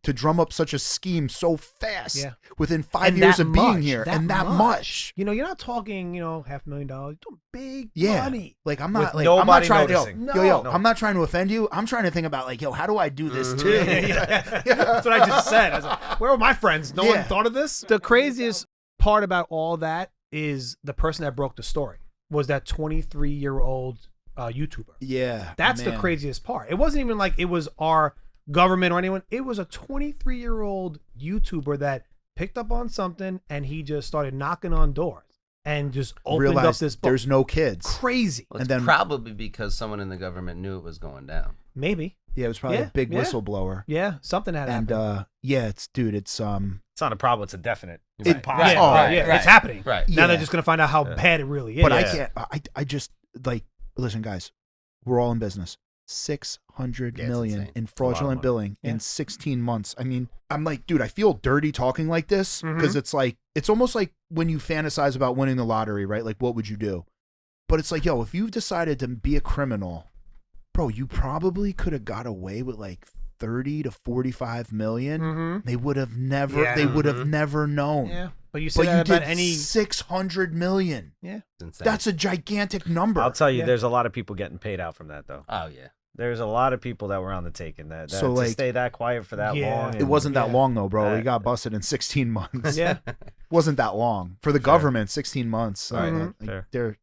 B: to drum up such a scheme so fast within 5 years of being here, and that much.
A: You know, you're not talking, you know, $500,000. You're doing big money.
B: Like I'm not
C: With
B: like I'm not trying
C: noticing.
B: to I'm not trying to offend you. I'm trying to think about like, yo, how do I do this too?
A: That's what I just said. I was like, where were my friends? No one thought of this. The craziest part about all that is the person that broke the story was that 23-year-old YouTuber.
B: Yeah.
A: That's the craziest part. It wasn't even like it was our government or anyone. It was a 23-year-old YouTuber that picked up on something and he just started knocking on doors and just opened up this book.
B: There's no kids.
A: Crazy.
D: Well, it's probably because someone in the government knew it was going down.
A: Maybe.
B: Yeah, it was probably a big whistleblower.
A: Yeah, something had happened.
B: And it's
C: It's not a problem. It's a definite.
A: It's happening.
D: Right.
A: Now they're just gonna find out how bad it really is.
B: But I can't. I just like listen, guys. We're all in business. $600 million in fraudulent billing in 16 months. I mean, I'm like, dude, I feel dirty talking like this because it's like it's almost like when you fantasize about winning the lottery, right? Like, what would you do? But it's like, yo, if you've decided to be a criminal, bro, you probably could have got away with like 30 to 45 million. They would have never. They would have never known.
A: Yeah. But you said that
B: you
A: about
B: did
A: any
B: 600 million.
A: Yeah.
B: That's a gigantic number.
C: I'll tell you, there's a lot of people getting paid out from that, though.
D: Oh, yeah.
C: There's a lot of people that were on the taking that
B: So,
C: to
B: like,
C: stay that quiet for that long.
B: It wasn't that long, though, bro. He got busted in 16 months.
A: Yeah.
B: Wasn't that long. For the government, 16 months. They're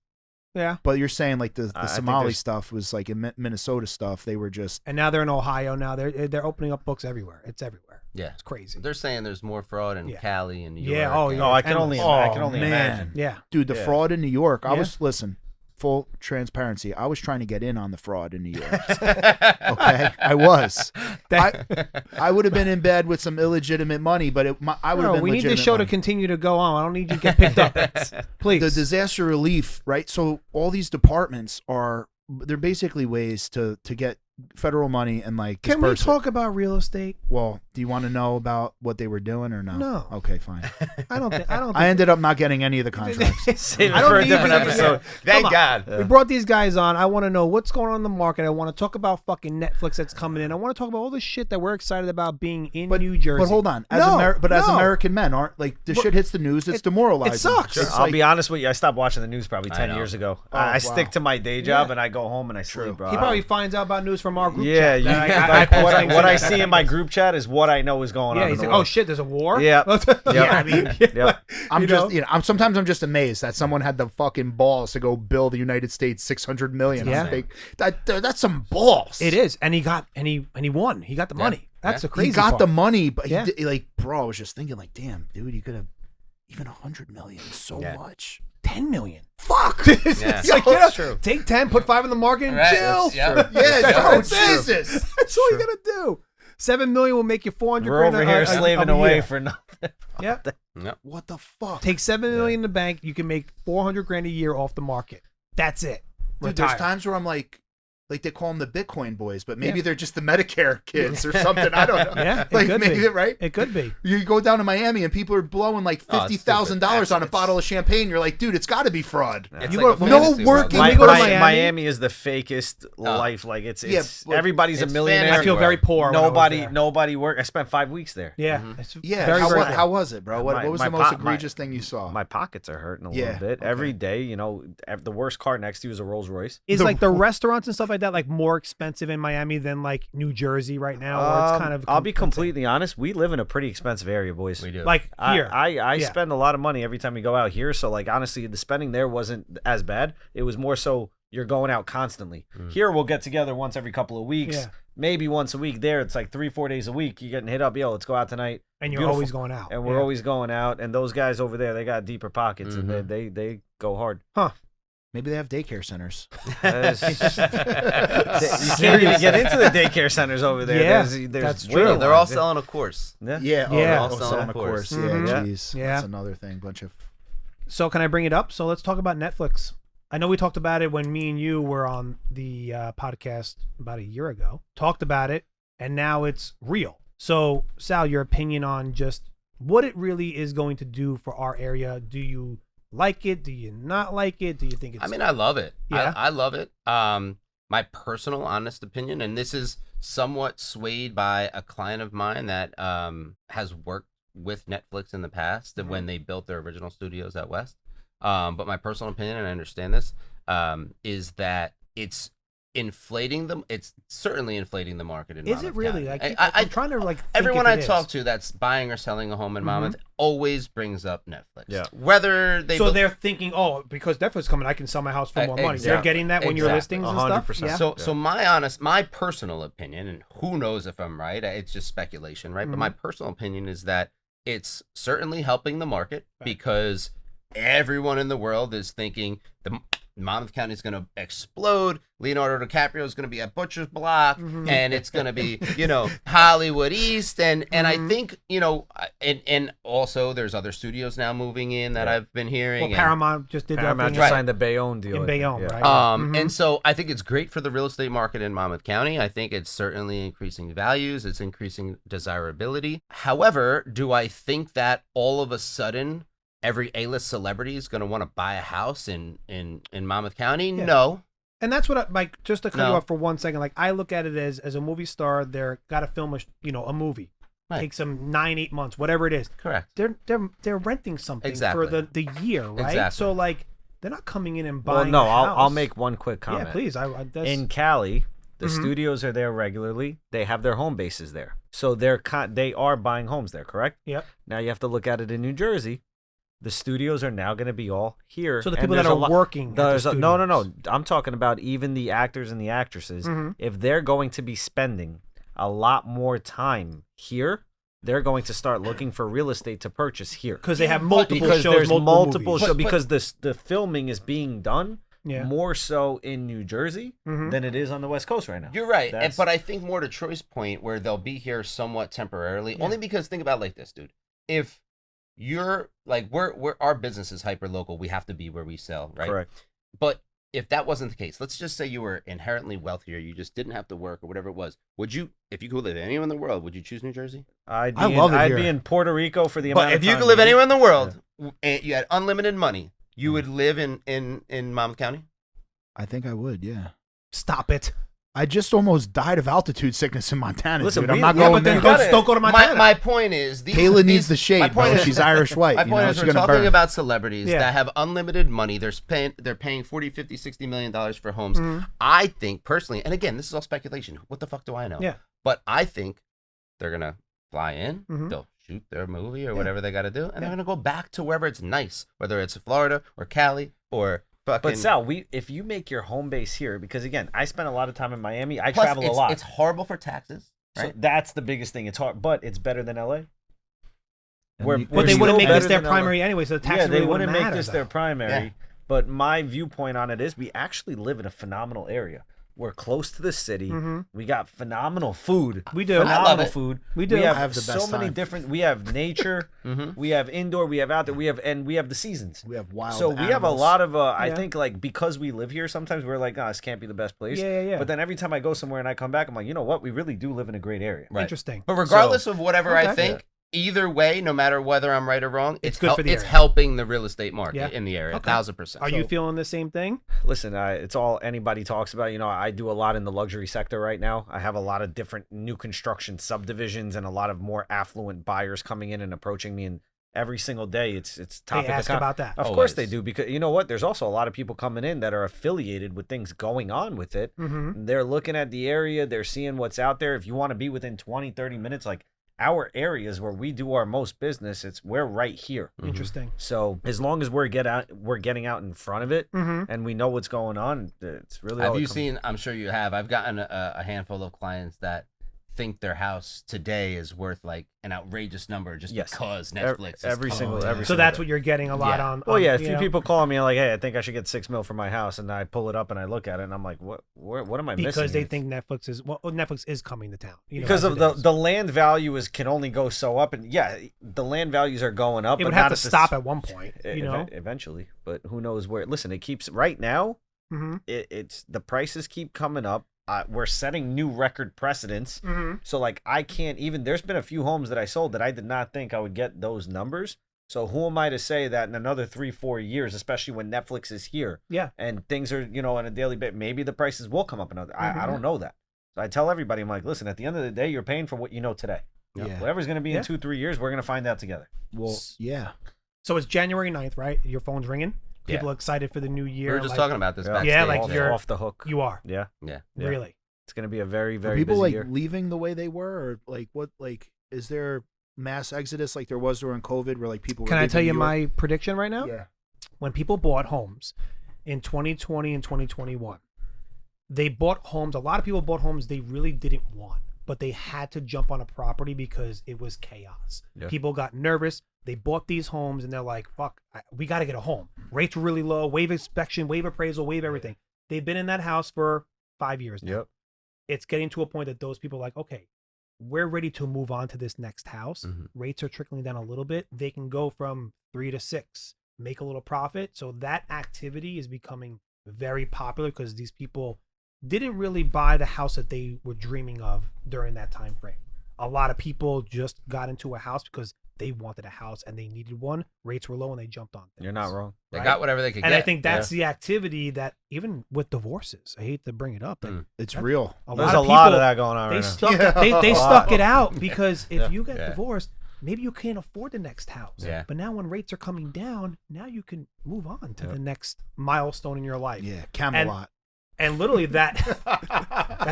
A: Yeah.
B: But you're saying like the Somali stuff was like in Minnesota stuff. They were just.
A: And now they're in Ohio. Now they're opening up books everywhere. It's everywhere.
D: Yeah.
A: It's crazy.
D: They're saying there's more fraud in Cali and New York.
A: Yeah. Oh, yeah.
C: I can only imagine.
A: Yeah.
B: Dude, the fraud in New York. I was full transparency. I was trying to get in on the fraud in New York. Okay, I was. I would have been in bed with some illegitimate money, but I would have been.
A: We need this show to continue to go on. I don't need you to get picked up. Please.
B: The disaster relief, right? So all these departments they're basically ways to get federal money and like
A: Can we
B: disperse
A: talk about real estate?
B: Well, do you want to know about what they were doing or no?
A: No.
B: Okay, fine.
A: I don't think
B: I ended up not getting any of the contracts.
C: Save it for a different episode.
D: Thank God.
A: We brought these guys on. I want to know what's going on in the market. I want to talk about fucking Netflix that's coming in. I want to talk about all the shit that we're excited about being in New Jersey.
B: But hold on. As American men, aren't like the shit hits the news, it's demoralizing.
A: It sucks.
C: Sure. I'll be honest with you. I stopped watching the news probably 10 years ago. I stick to my day job and I go home and I sleep, bro.
A: He probably finds out about news from our group
C: chat. What I see in my group chat is what I know is going on.
A: He's like, oh shit, there's a war.
C: Yeah.
A: I mean,
B: Sometimes I'm just amazed that someone had the fucking balls to go bill the United States $600 million.
A: Yeah.
B: That's some balls.
A: It is, and he won. He got the money. That's the crazy.
B: He got
A: part.
B: the money, but bro, I was just thinking, like, damn, dude, you could have even $100 million is so much.
A: 10 million.
B: Fuck.
A: It's like, true. Take 10, put 5 in the market, and chill. Jesus. That's all you gotta do. $7 million will make you $400.
C: We're over here slaving away for nothing.
A: Yep.
B: What the fuck?
A: Take $7 million in the bank. You can make $400,000 a year off the market. That's it.
B: Dude, there's times where I'm like they call them the Bitcoin boys, but maybe they're just the Medicare kids or something. I don't know.
A: Yeah, it
B: like
A: could
B: maybe
A: be.
B: Right?
A: It could be.
B: You go down to Miami and people are blowing like $50,000 on a bottle of champagne. You're like, dude, it's got to be fraud.
A: You go no work.
C: When
A: you go to Miami.
C: Miami is the fakest life. Like it's everybody's a millionaire.
A: I feel very poor.
C: Nobody work. I spent 5 weeks there.
A: Yeah.
B: How was it, bro? What was the most egregious thing you saw?
C: My pockets are hurting a little bit every day. You know, the worst car next to you is a Rolls Royce.
A: Is like the restaurants and stuff like that like more expensive in Miami than like New Jersey right now? Or it's kind of.
C: I'll be completely honest. We live in a pretty expensive area, boys.
D: We do.
A: Like here,
C: I spend a lot of money every time we go out here. So like honestly, the spending there wasn't as bad. It was more so you're going out constantly. Here we'll get together once every couple of weeks, maybe once a week. There it's like 3-4 days a week. You're getting hit up. Yo, let's go out tonight.
A: And you're always going out.
C: And we're always going out. And those guys over there, they got deeper pockets and they go hard.
A: Huh.
B: Maybe they have daycare centers.
C: You can't even get into the daycare centers over there.
A: Yeah,
C: there's
A: that's true.
D: Well, they're all selling a course.
B: They're all selling a course. Yeah, jeez.
A: Yeah.
B: That's another thing.
A: So can I bring it up? So let's talk about Netflix. I know we talked about it when me and you were on the podcast about a year ago. Talked about it, and now it's real. So, Sal, your opinion on just what it really is going to do for our area. Do you like it? Do you not like it? Do you think it's...
D: I mean, I love it.
A: Yeah.
D: I love it. My personal honest opinion, and this is somewhat swayed by a client of mine that has worked with Netflix in the past when they built their original studios out west. But my personal opinion, and I understand this, is that it's inflating them. It's certainly inflating the market in Monmouth
A: Is it really?
D: County.
A: I'm trying to think
D: everyone
A: if
D: I
A: it
D: talk
A: is.
D: to that's buying or selling a home in Monmouth always brings up Netflix.
C: Yeah.
D: Whether they
A: So they're thinking, oh, because Netflix coming, I can sell my house for more money. They're
D: Exactly.
A: getting that when you're listings and stuff.
C: 100%.
A: Yeah.
D: So my personal opinion, and who knows if I'm right, it's just speculation, right? But my personal opinion is that it's certainly helping the market because everyone in the world is thinking the Monmouth County is going to explode. Leonardo DiCaprio is going to be at Butcher's Block, and it's going to be, Hollywood East, and I think, and also there's other studios now moving in that I've been hearing.
A: Well, Paramount just did
C: Paramount
A: that
C: just
A: thing
C: signed the Bayonne deal.
A: in Bayonne, right?
D: And so I think it's great for the real estate market in Monmouth County. I think it's certainly increasing values. It's increasing desirability. However, do I think that all of a sudden every A-list celebrity is going to want to buy a house in Monmouth County?
A: Yeah.
D: No.
A: And that's what Mike, just to cut you
D: No.
A: off for 1 second, like I look at it as a movie star, they're got to film a movie.
D: Right.
A: Takes them 9-8 months, whatever it is.
D: Correct.
A: They're renting something
D: Exactly.
A: for the year, right?
D: Exactly.
A: So like they're not coming in and
C: Well,
A: buying
C: no,
A: a house.
C: I'll make one quick comment.
A: Yeah, please. That's,
C: In Cali, the studios are there regularly. They have their home bases there, so they are buying homes there. Correct?
A: Yep.
C: Now you have to look at it in New Jersey. The studios are now going to be all here.
A: So the
C: and
A: people that
C: there's a
A: are
C: lot-
A: working.
C: there's
A: at the
C: no.
A: studios.
C: I'm talking about even the actors and the actresses.
A: Mhm.
C: If they're going to be spending a lot more time here, they're going to start looking for real estate to purchase here.
A: Because they have multiple
C: Because
A: shows,
C: there's
A: multiple movies.
C: shows. Because the filming is being done
A: Yeah.
C: more so in New Jersey
A: Mhm.
C: than it is on the West Coast right now.
D: You're right.
C: That's-
D: But I think more to Troy's point where they'll be here somewhat temporarily, only because think about it like this, dude. If you're like, we're our business is hyper local. We have to be where we sell, right?
C: Correct.
D: But if that wasn't the case, let's just say you were inherently wealthier, you just didn't have to work or whatever it was. Would you, if you could live anywhere in the world, would you choose New Jersey?
C: I'd
B: I love it
C: I'd
B: here.
C: be in Puerto Rico for the amount
D: But
C: of
D: if you
C: time
D: could live
C: we-
D: anywhere in the world and you had unlimited money, you would live in Monmouth County?
B: I think I would, yeah.
A: Stop it.
B: I just almost died of altitude sickness in Montana.
C: Listen,
B: dude. I'm
C: we-
B: not
C: yeah,
B: going
A: but then
B: there.
A: don't go to Montana.
D: My point is,
B: Kayla needs the
D: my
B: shade,
D: point
B: bro.
D: is-
B: She's Irish white.
D: My point is,
B: she's
D: we're
B: gonna
D: talking
B: burn.
D: about celebrities
A: Yeah.
D: that have unlimited money. They're paying 40, 50, 60 million dollars for homes. I think personally, and again, this is all speculation. What the fuck do I know?
A: Yeah.
D: But I think they're gonna fly in.
A: Mhm.
D: They'll shoot their movie or whatever they got to do, and they're gonna go back to wherever it's nice, whether it's Florida or Cali or fucking.
C: But Sal, if you make your home base here, because again, I spent a lot of time in Miami. I
D: Plus,
C: travel a
D: it's-
C: lot.
D: It's horrible for taxes,
C: So
D: right?
C: that's the biggest thing. It's hard, but it's better than LA. We're
A: But they
C: still
A: wouldn't make
C: better
A: this their
C: than LA.
A: primary anyway, so the tax
C: Yeah,
A: really
C: they wouldn't make
A: matter,
C: this their
A: though.
C: primary.
D: Yeah.
C: But my viewpoint on it is we actually live in a phenomenal area. We're close to the city. We got phenomenal food.
A: We do.
C: Phenomenal
D: I love it.
C: food.
A: We do.
C: We have,
B: I have the
C: so
B: best
C: many
B: time.
C: different. We have nature. We have indoor. We have outdoor. We have the seasons.
B: We have wild
C: So we have a
B: animals.
C: lot of. I
A: Yeah.
C: think like because we live here, sometimes we're like, oh, this can't be the best place.
A: Yeah.
C: But then every time I go somewhere and I come back, I'm like, you know what? We really do live in a great area.
D: Right.
A: Interesting.
D: But regardless of whatever I
A: Okay.
D: think, either way, no matter whether I'm right or wrong,
A: It's good for the
D: it's
A: area.
D: helping the real estate market
A: Yeah.
D: in the area,
A: Okay.
D: 1,000%.
A: Are you feeling the same thing?
C: Listen, it's all anybody talks about. You know, I do a lot in the luxury sector right now. I have a lot of different new construction subdivisions and a lot of more affluent buyers coming in and approaching me. And every single day, it's topic
A: They ask about that.
C: Of course they do, because you know what? There's also a lot of people coming in that are affiliated with things going on with it.
A: Mm-hmm.
C: They're looking at the area. They're seeing what's out there. If you want to be within 20, 30 minutes, like our areas where we do our most business, we're right here.
A: Interesting.
C: So as long as we're getting out in front of it,
A: Mm-hmm.
C: and we know what's going on, it's really. all
D: Have
C: it
D: you
C: comes-
D: seen, I'm sure you have, I've gotten a handful of clients that think their house today is worth like an outrageous number just
C: Yes.
D: because
C: Ev-
D: Netflix is
C: every
D: coming.
C: single- every
A: So
C: single
A: that's
C: day.
A: what you're getting a lot
D: Yeah.
A: on.
C: Well, yeah, a
A: you
C: few
A: know,
C: people calling me like, "Hey, I think I should get $6 million for my house," and I pull it up and I look at it and I'm like, "What? What am I missing?"
A: because they
C: here?"
A: think Netflix is coming to town. You know,
C: because
A: as
C: of
A: it is.
C: the land value can only go so up, and yeah, the land values are going up.
A: It
C: but
A: would have
C: not
A: to
C: the
A: stop
C: s-
A: at one point. You know.
C: eventually, but who knows where? Listen, it keeps right now.
A: Mm-hmm.
C: It's the prices keep coming up. We're setting new record precedents.
A: Mm-hmm.
C: So like I can't even. There's been a few homes that I sold that I did not think I would get those numbers. So who am I to say that in another 3-4 years, especially when Netflix is here,
A: Yeah.
C: and things are on a daily basis, maybe the prices will come up another. I don't know that. So I tell everybody, I'm like, listen, at the end of the day, you're paying for what you know today.
B: Yeah.
C: Whatever's going to be in 2-3 years, we're going to find out together.
B: Well, yeah.
A: So it's January 9th, right? Your phone's ringing. People are excited for the new year.
D: We were just talking about this backstage.
A: Yeah, like you're
C: off the hook.
A: You are.
C: Yeah.
A: Really.
C: It's going to be a very, very
B: Are people
C: busy
B: like
C: year.
B: leaving the way they were, or like what? Like, is there mass exodus like there was during COVID, where like people? Were
A: Can I tell you
B: New York?
A: my prediction right now?
B: Yeah.
A: When people bought homes in 2020 and 2021, they bought homes. A lot of people bought homes they really didn't want, but they had to jump on a property because it was chaos.
C: Yeah.
A: People got nervous. They bought these homes and they're like, fuck, we got to get a home. Rates were really low, waive inspection, waive appraisal, waive everything. They've been in that house for 5 years now.
C: Yep.
A: It's getting to a point that those people are like, okay, we're ready to move on to this next house.
D: Mm-hmm.
A: Rates are trickling down a little bit. They can go from 3 to 6, make a little profit. So that activity is becoming very popular because these people didn't really buy the house that they were dreaming of during that time frame. A lot of people just got into a house because they wanted a house and they needed one. Rates were low and they jumped on things.
C: You're not wrong.
D: They
A: Right?
D: got whatever they could
A: And
D: get.
A: I think that's the activity that even with divorces, I hate to bring it up, but
B: It's real.
C: There's a lot of that going on
A: they
C: right now.
A: stuck it, they stuck it out because if you get
D: Yeah.
A: divorced, maybe you can't afford the next house.
D: Yeah.
A: But now when rates are coming down, now you can move on to the next milestone in your life.
B: Yeah, Camelot.
A: And literally that's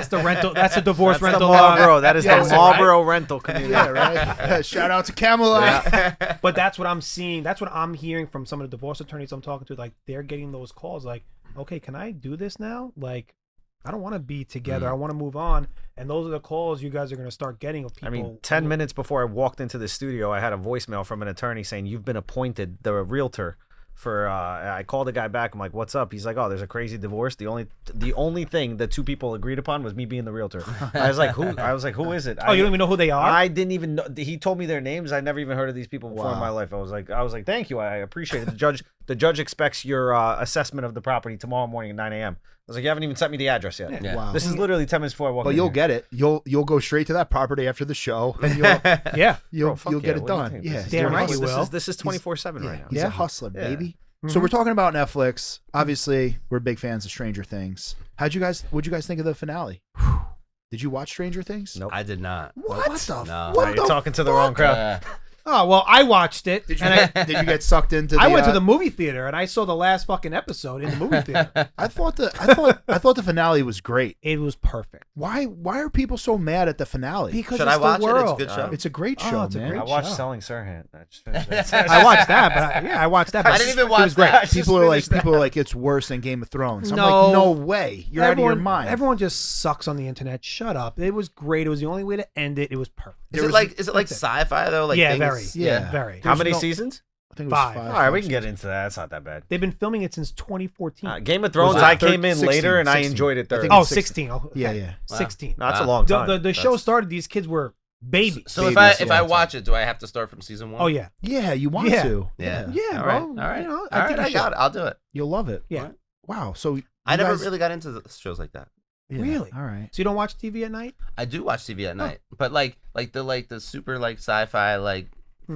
A: the rental. That's the divorce
C: That's
A: rental.
C: the Marlboro. That is
A: Yes,
C: the Marlboro rental community.
B: yeah, right. Shout out to Camelot.
A: But that's what I'm seeing. That's what I'm hearing from some of the divorce attorneys I'm talking to. Like they're getting those calls. Like, okay, can I do this now? Like, I don't want to be together. I want to move on. And those are the calls you guys are going to start getting of people.
C: I mean, 10 minutes before I walked into the studio, I had a voicemail from an attorney saying, you've been appointed the realtor for, I called the guy back. I'm like, what's up? He's like, oh, there's a crazy divorce. The only thing that 2 people agreed upon was me being the realtor. I was like, who is it?
A: Oh, you don't even know who they are?
C: I didn't even know. He told me their names. I never even heard of these people before in my life. I was like, thank you. I appreciate it. The judge expects your assessment of the property tomorrow morning at 9 a.m. I was like, you haven't even sent me the address yet.
D: Yeah.
B: Wow.
C: This is literally 10 minutes before I walk in.
B: But you'll
C: here.
B: get it. You'll go straight to that property after the show, and
A: Yeah.
B: you'll
C: fuck
B: get
C: yeah.
B: it
C: What do you
B: done.
C: think?
B: Yeah,
C: This is
A: Damn right
C: 24
A: you will.
C: This is 24/7 right now.
B: He's a hustler,
C: Yeah.
B: baby. So we're talking about Netflix. Obviously, we're big fans of Stranger Things. What'd you guys think of the finale? Did you watch Stranger Things?
C: Nope.
D: I did not.
B: What the?
D: No.
C: Now
B: What
C: you're
B: the
C: talking to the wrong crowd.
A: Oh, well, I watched it.
B: Did you
A: and
B: did you get sucked into?
A: I went to the movie theater and I saw the last fucking episode in the movie theater.
B: I thought the finale was great.
A: It was perfect.
B: Why are people so mad at the finale?
A: Because
D: Should
A: it's
D: I watch
A: the
D: it? It's a
A: world.
D: good show.
B: It's a great
A: Oh,
B: show,
A: it's a
B: man.
A: great
C: I watched
A: show.
C: Selling Sirhan. I just finished that.
A: I watched that, but I watched that. But
D: I didn't even
A: it
D: watch
A: was great.
D: that. I just
B: People are
D: finished
B: like it's worse than Game of Thrones. I'm
A: No.
B: like, no way. You're out of your mind.
A: Everyone just sucks on the internet. Shut up. It was great. It was the only way to end it. It was perfect.
D: Is it like sci-fi though? Like
A: Yeah,
D: things-
A: very.
B: Yeah.
A: Very.
C: How many
B: no-
C: seasons?
B: I think it was
A: 5.
B: five.
C: All right, we can get into that. That's not that bad.
A: They've been filming it since 2014.
C: Game of Thrones,
B: Was
C: I
B: that
C: came in
B: 16,
C: later and I
B: 16.
C: enjoyed it
B: I
C: thoroughly.
B: think
A: Oh,
B: was
A: 16. Oh,
B: Yeah,
A: okay.
B: yeah.
A: 16.
C: No, that's a
D: Wow.
C: long
A: The,
C: time.
A: the show started, these kids were babies.
D: So if
B: Babies,
D: I
B: yeah.
D: watch it, do I have to start from season 1?
A: Oh, yeah.
B: Yeah, you want
A: Yeah.
B: to.
D: Yeah.
A: Yeah,
D: All
A: bro.
D: right. All right.
A: You know,
D: All
A: I
D: right.
A: think
D: I
A: you
D: got
A: should.
D: it. I'll do it.
B: You'll love it.
A: Yeah.
B: Wow. So
D: I
B: you
D: never
B: guys-
D: really got into shows like that.
B: Yeah.
A: Really?
B: All right.
A: So you don't watch TV at night?
D: I do watch TV at night, but like the super like sci-fi like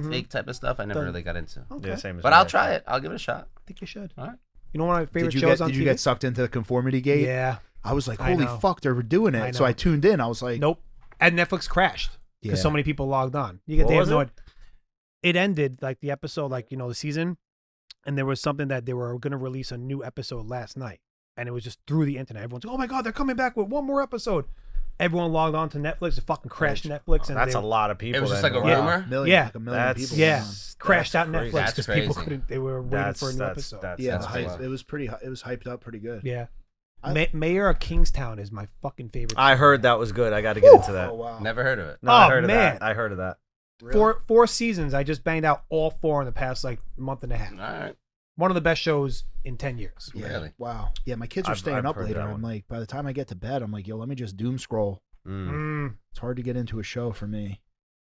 D: fake type of stuff, I never
A: The-
D: really got into.
A: Okay.
C: Yeah, same as
D: But
C: me,
D: I'll
C: actually.
D: try it. I'll give it a shot.
A: I think you should.
D: All right.
A: You know one of my favorite
B: Did
A: shows on
B: you
A: TV?
B: get sucked into the conformity gate?
A: Yeah.
B: I was like,
A: I
B: holy
A: know.
B: fuck, they're doing
A: I
B: it. So
A: know.
B: I tuned in. I was like,
A: Nope. And Netflix crashed because
B: Yeah.
A: so many people logged on. You get
C: What
A: they have
C: was
A: no.
C: it?
A: It ended like the episode, like the season, and there was something that they were going to release a new episode last night, and it was just through the internet. Everyone's like, "Oh my god, they're coming back with one more episode." Everyone logged on to Netflix. It fucking crashed Netflix, and
C: That's
A: they,
C: a lot of people.
D: It was just
C: then.
D: like a
A: Yeah.
D: rumor.
B: million,
A: Yeah.
B: like a million
C: That's-
B: people.
A: yeah,
B: were on.
A: crashed out
C: crazy.
A: Netflix
D: That's
A: because people
D: crazy.
A: couldn't. They were waiting for a new episode.
B: Yeah,
C: that's
B: the
C: crazy.
B: hype, it was pretty. It was hyped up pretty good.
A: Yeah.
B: I-
A: Mayor of Kingstown is my fucking favorite.
C: I heard that was good. I got to get into that.
B: Oh wow.
D: Never heard of it.
C: No, I
A: Oh,
C: heard
A: man.
C: of that. I heard of that.
B: Really?
A: Four seasons. I just banged out all 4 in the past like month and a half.
D: All right.
A: One of the best shows in 10 years.
B: Yeah.
D: Really?
B: Wow. Yeah, my kids are
C: I've
B: staying up
C: heard
B: later.
C: that
B: I'm
C: one.
B: like, by the time I get to bed, I'm like, yo, let me just doom scroll. It's hard to get into a show for me.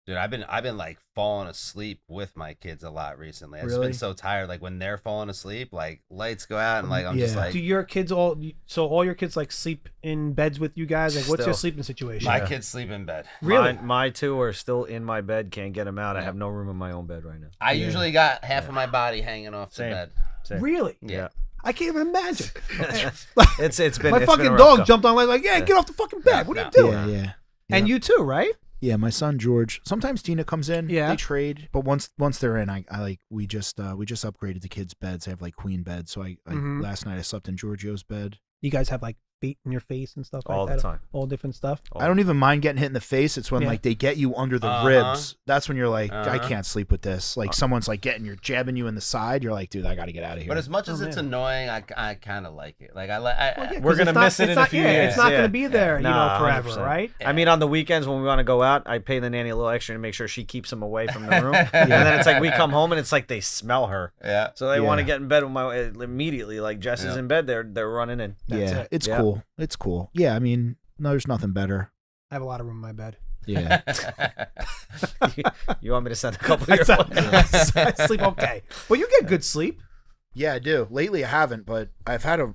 D: Dude, I've been like falling asleep with my kids a lot recently. I've just
B: Really?
D: been so tired. Like when they're falling asleep, like lights go out and like I'm just
B: Yeah.
D: like
A: Do your kids all? So all your kids like sleep in beds with you guys? Like, what's your
C: Still.
A: sleeping situation?
D: my kids sleep in bed.
A: Really?
C: My 2 are still in my bed. Can't get them out. I have no room in my own bed right now.
D: I usually got half of my body hanging off the
C: Same.
D: bed.
C: Same.
A: Really?
D: Yeah.
A: I can't even imagine.
C: It's been
A: my
C: it's
A: fucking
C: been a rough
A: dog
C: go.
A: jumped on like yeah, get off the fucking bed. What are you doing?
B: Yeah.
A: And you too, right?
B: Yeah, my son George. Sometimes Tina comes in.
A: Yeah.
B: They trade, but once they're in, I like we just upgraded the kids' beds. They have like queen beds. So I last night I slept in Giorgio's bed.
A: You guys have like feet in your face and stuff
C: All
A: like
C: the
A: that.
C: time.
A: All different stuff.
B: I don't even mind getting hit in the face. It's when like they get you under the ribs. That's when you're like, I can't sleep with this. Like someone's like jabbing you in the side. You're like, dude, I got to get out of here.
D: But as much as it's annoying, I kind of like it. Like
C: We're gonna miss it in a few years.
A: It's not gonna be there,
C: No,
A: forever,
C: 100%.
A: right?
C: I mean, on the weekends when we want to go out, I pay the nanny a little extra to make sure she keeps them away from the room. And then it's like we come home and it's like they smell her.
D: Yeah.
C: So they want to get in bed with my immediately. Like Jess is in bed, they're running in.
A: That's
B: it's cool. It's cool. Yeah, I mean, no, there's nothing better.
A: I have a lot of room in my bed.
B: Yeah.
C: You want me to send a couple of your
A: I sleep okay. Well, you get good sleep.
B: Yeah, I do. Lately, I haven't, but I've had a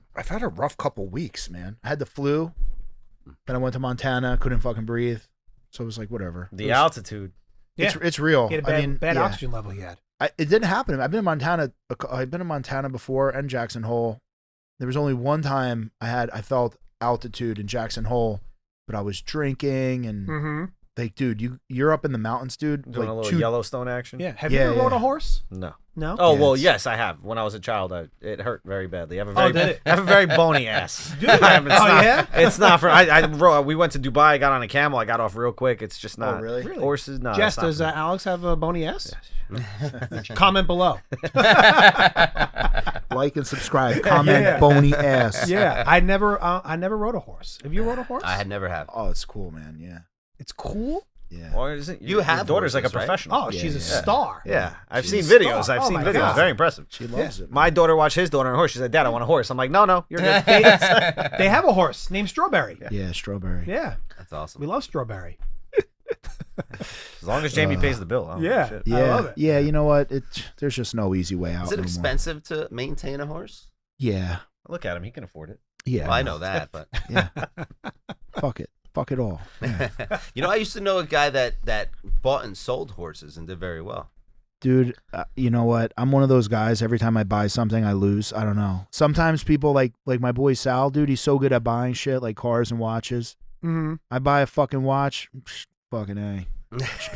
B: rough couple weeks, man. I had the flu, then I went to Montana, couldn't fucking breathe, so it was like whatever.
C: The altitude.
B: It's real.
A: He had a bad oxygen level he had.
B: It didn't happen. I've been in Montana. I've been in Montana before and Jackson Hole. There was only one time I felt altitude in Jackson Hole, but I was drinking and like, dude, you're up in the mountains, dude.
C: Doing
B: like
C: a little Yellowstone action.
A: Yeah. Have you ever rode a horse?
C: No.
A: No.
C: Oh
B: Yeah,
C: well,
B: it's-
C: yes, I have. When I was a child, it hurt very badly. I have a
A: Oh,
C: very,
A: did it?
C: I have a very bony ass.
A: Do you? Yeah?
C: It's not for. We went to Dubai. I got on a camel. I got off real quick. It's just not.
B: really?
C: Horses, no.
A: Jess,
C: it's not
A: does
C: for me.
A: Alex have a bony ass? Comment below.
B: Like and subscribe. Comment
A: Yeah.
B: bony ass.
A: Yeah, I never rode a horse. Have you rode a horse?
D: I had never have.
B: Oh, it's cool, man. Yeah.
A: It's cool.
B: Yeah.
C: Or is it,
D: You
C: your
D: have
C: daughter's like a
D: horses, right?
C: professional.
A: Oh, she's a star.
C: Yeah, I've
B: She's
C: seen
B: a
C: videos.
A: star.
C: I've
A: Oh
C: seen
A: my
C: videos.
A: God.
C: Very impressive.
B: She loves it.
C: My daughter watched his daughter on a horse. She said, "Dad, I want a horse." I'm like, "No, you're good."
A: They have a horse named Strawberry.
B: Yeah, strawberry.
A: Yeah,
D: That's awesome.
A: we love Strawberry.
C: As long as Jamie pays the bill. I don't give a shit.
B: Yeah.
A: I love it.
B: Yeah, you know what? There's just no easy way out.
D: Is it
B: anymore.
D: expensive to maintain a horse?
B: Yeah.
C: Look at him. He can afford it.
B: Yeah.
D: Well, I know that, but
B: Yeah. Fuck it. Fuck it all. Yeah.
D: you know, I used to know a guy that bought and sold horses and did very well.
B: Dude, you know what? I'm one of those guys. Every time I buy something, I lose. I don't know. Sometimes people like my boy Sal, dude. He's so good at buying shit like cars and watches.
A: Mm-hmm.
B: I buy a fucking watch. Fucking A.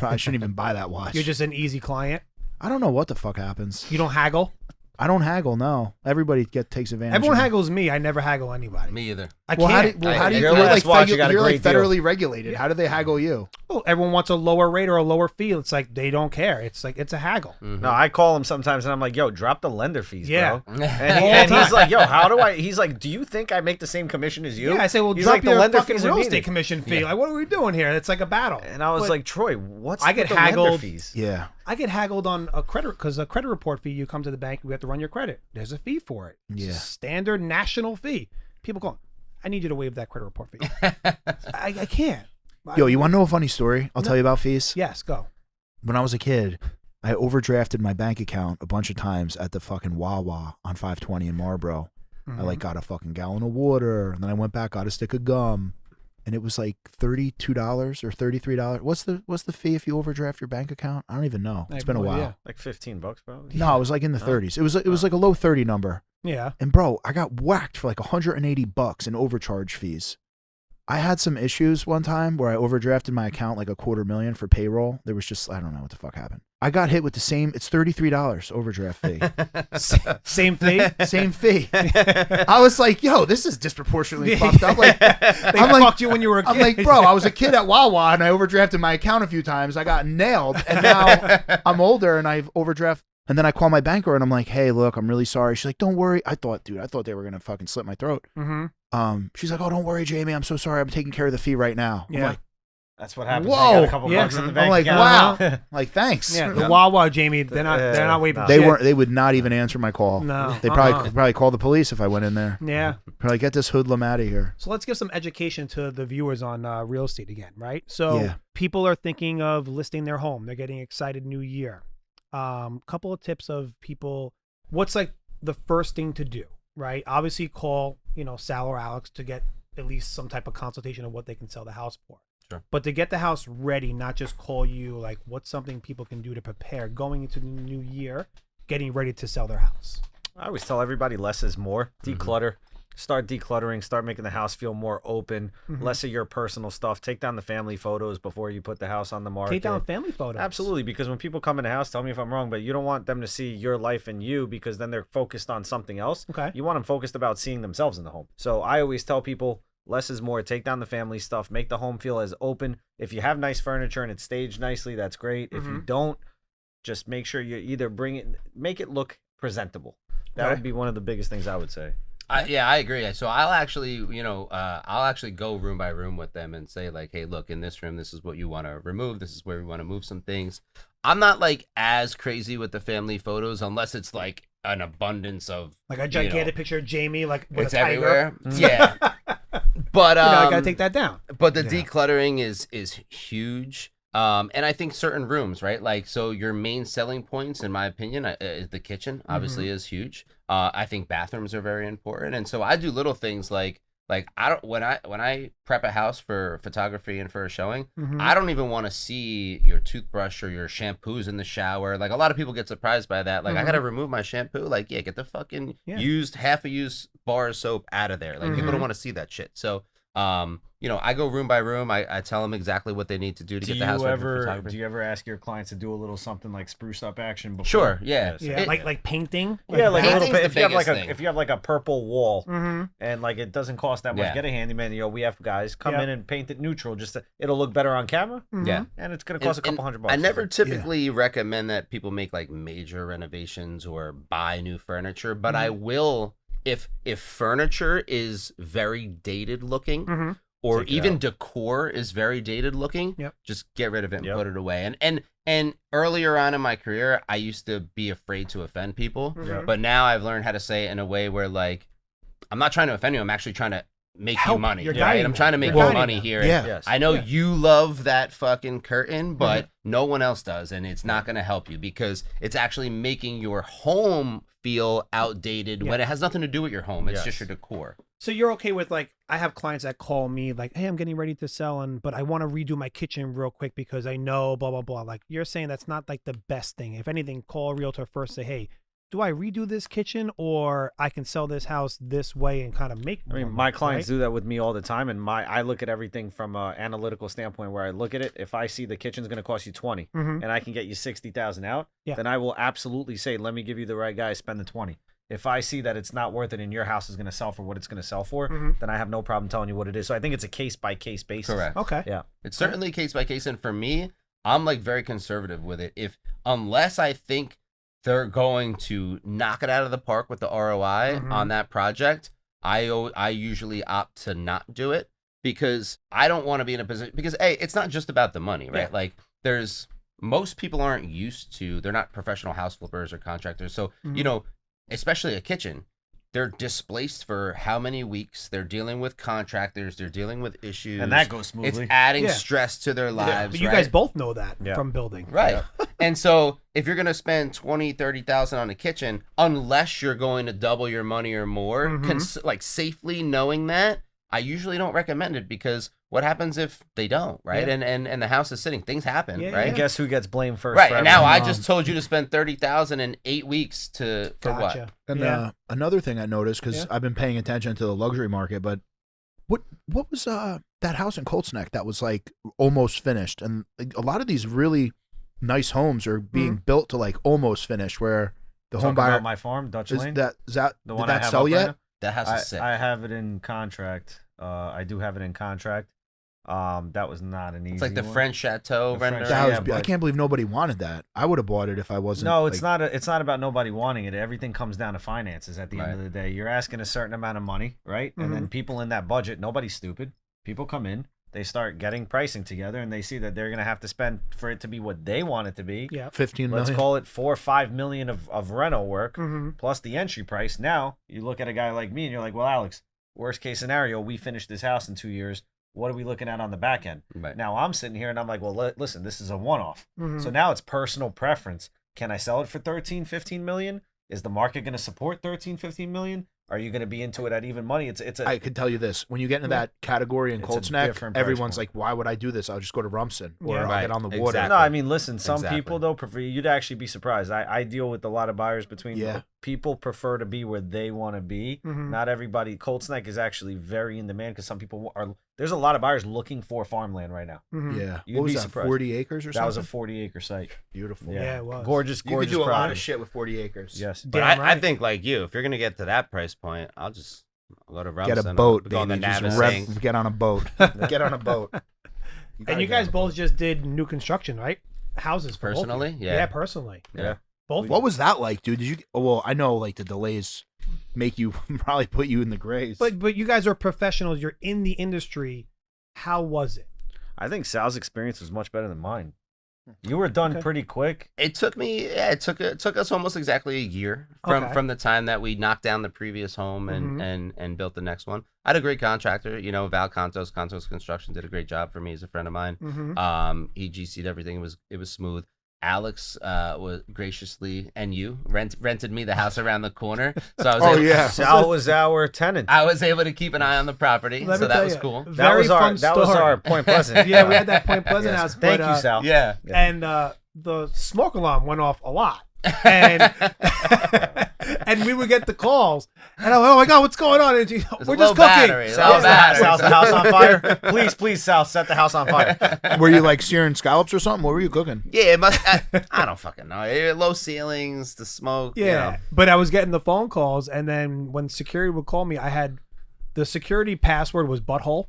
B: I shouldn't even buy that watch.
A: You're just an easy client.
B: I don't know what the fuck happens.
A: You don't haggle.
B: I don't haggle. No, everybody takes advantage.
A: Everyone
B: of me.
A: haggles me. I never haggle anybody.
D: Me either.
A: I
B: Well,
A: can't.
B: how do you?
C: Your
B: You're
C: last
B: like,
C: watch, you got a
B: you're like
C: great deal.
B: federally regulated. How do they haggle you?
A: Well, everyone wants a lower rate or a lower fee. It's like they don't care. It's like it's a haggle.
C: No, I call him sometimes and I'm like, "Yo, drop the lender fees,
A: Yeah.
C: bro." And he's like, "Yo, how do I?" He's like, "Do you think I make the same commission as you?"
A: Yeah, I say, well,
C: He's
A: drop
C: like,
A: your fucking
C: fees are
A: real
C: needed."
A: estate commission fee. Like, what are we doing here? It's like a battle.
C: And I was
A: But
C: like, Troy, what's
A: I get
C: with the lender
A: haggled.
C: fees?
B: Yeah.
A: I get haggled on a credit because a credit report fee. You come to the bank, we have to run your credit. There's a fee for it. It's a
B: Yeah.
A: standard national fee. People go, I need you to waive that credit report fee. I can't.
B: Yo, you want to know a funny story? I'll tell you about fees.
A: Yes, go.
B: When I was a kid, I overdrafted my bank account a bunch of times at the fucking Wawa on 520 in Marlboro. I like got a fucking gallon of water, and then I went back, got a stick of gum, and it was like $32 or $33. What's the fee if you overdraft your bank account? I don't even know. It's been a while.
C: Like $15 probably.
B: No, it was like in the 30s. It was like a low 30 number.
A: Yeah.
B: And bro, I got whacked for like $180 in overcharge fees. I had some issues one time where I overdrafted my account like $250,000 for payroll. There was just, I don't know what the fuck happened. I got hit with the same, it's $33 overdraft fee.
A: Same fee.
B: Same fee. I was like, yo, this is disproportionately fucked up. Like,
A: They
B: I'm like,
A: fucked you when you were a kid.
B: I'm like, bro, I was a kid at Wawa and I overdrafted my account a few times. I got nailed. And now I'm older and I've overdraft. And then I call my banker and I'm like, hey, look, I'm really sorry. She's like, don't worry. I thought they were going to fucking slit my throat.
A: Mm-hmm.
B: She's like, oh, don't worry, Jamie. I'm so sorry. I'm taking care of the fee right now. I'm
A: Yeah.
B: like,
C: That's what happens.
B: Whoa.
C: When you got a couple
A: Yeah.
C: bucks in the
A: I'm
C: bank.
B: I'm like,
C: account.
B: wow. Like, thanks.
A: Yeah, the Wawa, Jamie, they're not waving.
C: no.
B: They
A: shit.
B: weren't. They would not even answer my call.
A: No.
B: They probably call the police if I went in there.
A: Yeah.
B: Probably get this hoodlum out of here.
A: So let's give some education to the viewers on real estate again, right? So
B: Yeah.
A: people are thinking of listing their home. They're getting excited new year. Couple of tips of people. What's like the first thing to do, right? Obviously call, Sal or Alex to get at least some type of consultation of what they can sell the house for.
D: Sure.
A: But to get the house ready, not just call you, like what's something people can do to prepare going into the new year, getting ready to sell their house.
C: I always tell everybody less is more. Declutter. Start decluttering. Start making the house feel more open. Less of your personal stuff. Take down the family photos before you put the house on the market.
A: Take down family photos.
C: Absolutely, because when people come in the house, tell me if I'm wrong, but you don't want them to see your life and you, because then they're focused on something else.
A: Okay.
C: You want them focused about seeing themselves in the home. So I always tell people less is more. Take down the family stuff. Make the home feel as open. If you have nice furniture and it's staged nicely, that's great. If you don't, just make sure you either make it look presentable. That would be one of the biggest things I would say.
D: Yeah, I agree. So I'll actually, I'll actually go room by room with them and say like, hey, look, in this room, this is what you want to remove. This is where we want to move some things. I'm not like as crazy with the family photos unless it's like an abundance of
A: like a gigantic picture of Jamie, like with
D: it's
A: a tiger.
D: everywhere. Yeah, but
A: I gotta take that down.
D: But the decluttering is huge. And I think certain rooms, right? Like, so your main selling points, in my opinion, is the kitchen. Obviously, is huge. I think bathrooms are very important, and so I do little things like I don't when I prep a house for photography and for a showing, I don't even want to see your toothbrush or your shampoos in the shower. Like a lot of people get surprised by that. Like I gotta remove my shampoo. Like get the fucking half a used bar of soap out of there. Like people don't want to see that shit. So. I go room by room. I tell them exactly what they need to do to get the house ready for photography.
C: Do you ever ask your clients to do a little something like spruce up action before?
D: Sure, yeah.
A: Yeah, like painting.
C: Yeah, like a little bit.
D: Painting's
C: If you have like a purple wall and like it doesn't cost that much, get a handyman. We have guys come in and paint it neutral. It'll look better on camera.
D: Yeah,
C: and it's gonna cost a couple $100.
D: I never typically recommend that people make like major renovations or buy new furniture, but I will if furniture is very dated looking. Or even decor is very dated looking. Just get rid of it and put it away. And earlier on in my career, I used to be afraid to offend people. But now I've learned how to say it in a way where like I'm not trying to offend you. I'm actually trying to make you money. Right? I'm trying to make you money here.
B: Yeah.
D: I know you love that fucking curtain, but no one else does, and it's not going to help you because it's actually making your home feel outdated when it has nothing to do with your home. It's just your decor.
A: So you're okay with like, I have clients that call me like, hey, I'm getting ready to sell, but I want to redo my kitchen real quick because I know blah, blah, blah. Like you're saying that's not like the best thing. If anything, call a realtor first, say, hey, do I redo this kitchen or I can sell this house this way and kind of make
C: I mean, my clients do that with me all the time, and I look at everything from an analytical standpoint where I look at it. If I see the kitchen's going to cost you 20 and I can get you 60,000 out, then I will absolutely say, let me give you the right guy, spend the 20. If I see that it's not worth it and your house is going to sell for what it's going to sell for, then I have no problem telling you what it is. So I think it's a case-by-case basis.
D: Correct.
A: Okay.
C: Yeah.
D: It's certainly case-by-case, and for me, I'm like very conservative with it. Unless I think they're going to knock it out of the park with the ROI on that project, I usually opt to not do it because I don't want to be in a position, because it's not just about the money, right? Like most people aren't used to, they're not professional house flippers or contractors. So, especially a kitchen, they're displaced for how many weeks? They're dealing with contractors. They're dealing with issues.
C: And that goes smoothly.
D: It's adding stress to their lives.
A: But you guys both know that from building.
D: Right. And so if you're going to spend $20,000, $30,000 on a kitchen, unless you're going to double your money or more, like safely knowing that, I usually don't recommend it because what happens if they don't, right? And the house is sitting. Things happen, right?
C: And guess who gets blamed first?
D: Right. And now I just told you to spend $30,000 in 8 weeks for what?
B: And another thing I noticed, because I've been paying attention to the luxury market, but what was that house in Colts Neck that was like almost finished? And a lot of these really nice homes are being built to like almost finished, where the home buyer.
C: About my farm, Dutch Lane.
B: Is that
C: the one
B: did
C: I
B: that
C: have
B: sell yet?
C: Right,
D: that house is sick.
C: I have it in contract. I do have it in contract. That was not an easy.
D: It's like the
C: one.
D: French chateau render.
B: I can't believe nobody wanted that. I would have bought it if I wasn't.
C: No, it's not. It's not about nobody wanting it. Everything comes down to finances. At the end of the day, you're asking a certain amount of money, right? And then people in that budget, nobody's stupid. People come in, they start getting pricing together, and they see that they're gonna have to spend for it to be what they want it to be.
A: Yeah,
B: 15 million.
C: Let's call it $4 or $5 million of rental work plus the entry price. Now you look at a guy like me, and you're like, well, Alex, worst case scenario, we finish this house in 2 years. What are we looking at on the back end?
D: Right.
C: Now I'm sitting here and I'm like, well, listen, this is a one-off. So now it's personal preference. Can I sell it for 13, 15 million? Is the market going to support 13, 15 million? Are you going to be into it at even money?
B: I could tell you this: when you get into that category in
C: It's a
B: Colts Neck,
C: different price
B: everyone's
C: point.
B: like, "Why would I do this? I'll just go to Rumson or
A: Yeah.
B: I'll
D: Right,
B: get on the water."
D: exactly.
C: No, I mean, listen, some
D: Exactly.
C: people, though, prefer, you'd actually be surprised. I deal with a lot of buyers between people prefer to be where they want to be.
A: Mhm.
C: Not everybody. Colts Neck is actually very in demand because some people are, there's a lot of buyers looking for farmland right now.
A: Mhm.
B: Yeah,
C: You'd
B: what was
C: be
B: that?
C: surprised.
B: 40 acres or
C: That was a
B: something?
C: 40-acre site.
B: Beautiful.
A: Yeah, it was.
C: Gorgeous,
B: You could
C: gorgeous
B: do a lot
C: property.
B: of shit with 40 acres.
C: Yes.
D: But
A: Damn
D: I
A: right.
D: think like you, if you're gonna get to that price point, I'll go to Rumson.
B: Get a boat,
D: go on the
B: baby. Just
D: Navasink.
B: get on a boat. Get on a boat.
A: And you guys both just did new construction, right? Houses for both of you.
D: Personally? Yeah.
A: Yeah, personally.
C: Yeah.
A: Both.
B: What was that like, dude? Did you? Well, I know like the delays make you probably put you in the graves.
A: But you guys are professionals. You're in the industry. How was it?
C: I think Sal's experience was much better than mine. You were done
A: Okay.
C: pretty quick.
D: It took me. Yeah, it took us almost exactly a year
A: Okay.
D: from the time that we knocked down the previous home
A: Mhm.
D: and built the next one. I had a great contractor. You know, Val Contos Construction did a great job for me. He's a friend of mine.
A: Mm-hmm.
D: He GC'd everything. It was smooth. Alex was graciously rented me the house around the corner, so I was able,
B: yeah.
C: Sal was our tenant.
D: I was able to keep an eye on the property,
A: Let
D: so
A: me
D: that
A: tell
D: was
A: you,
D: cool.
C: That
A: Very
C: was
A: fun
C: that was
A: story.
C: our Point Pleasant.
A: Yeah, we had that Point Pleasant
C: Yes.
A: house.
C: Thank
A: but,
C: you, Sal.
D: Yeah.
A: And the smoke alarm went off a lot. And and we would get the calls. And I'm like, oh my God, what's going on? And
D: There's
A: we're
D: a
A: just
D: low
A: cooking.
D: battery,
C: Sal's
D: low battery.
C: the house on fire. Please, Sal, set the house on fire.
B: Were you like searing scallops or something? What were you cooking?
D: Yeah, it must. I don't fucking know. Low ceilings, the smoke.
A: Yeah.
D: You know.
A: But I was getting the phone calls. And then when security would call me, I had the security password was butthole.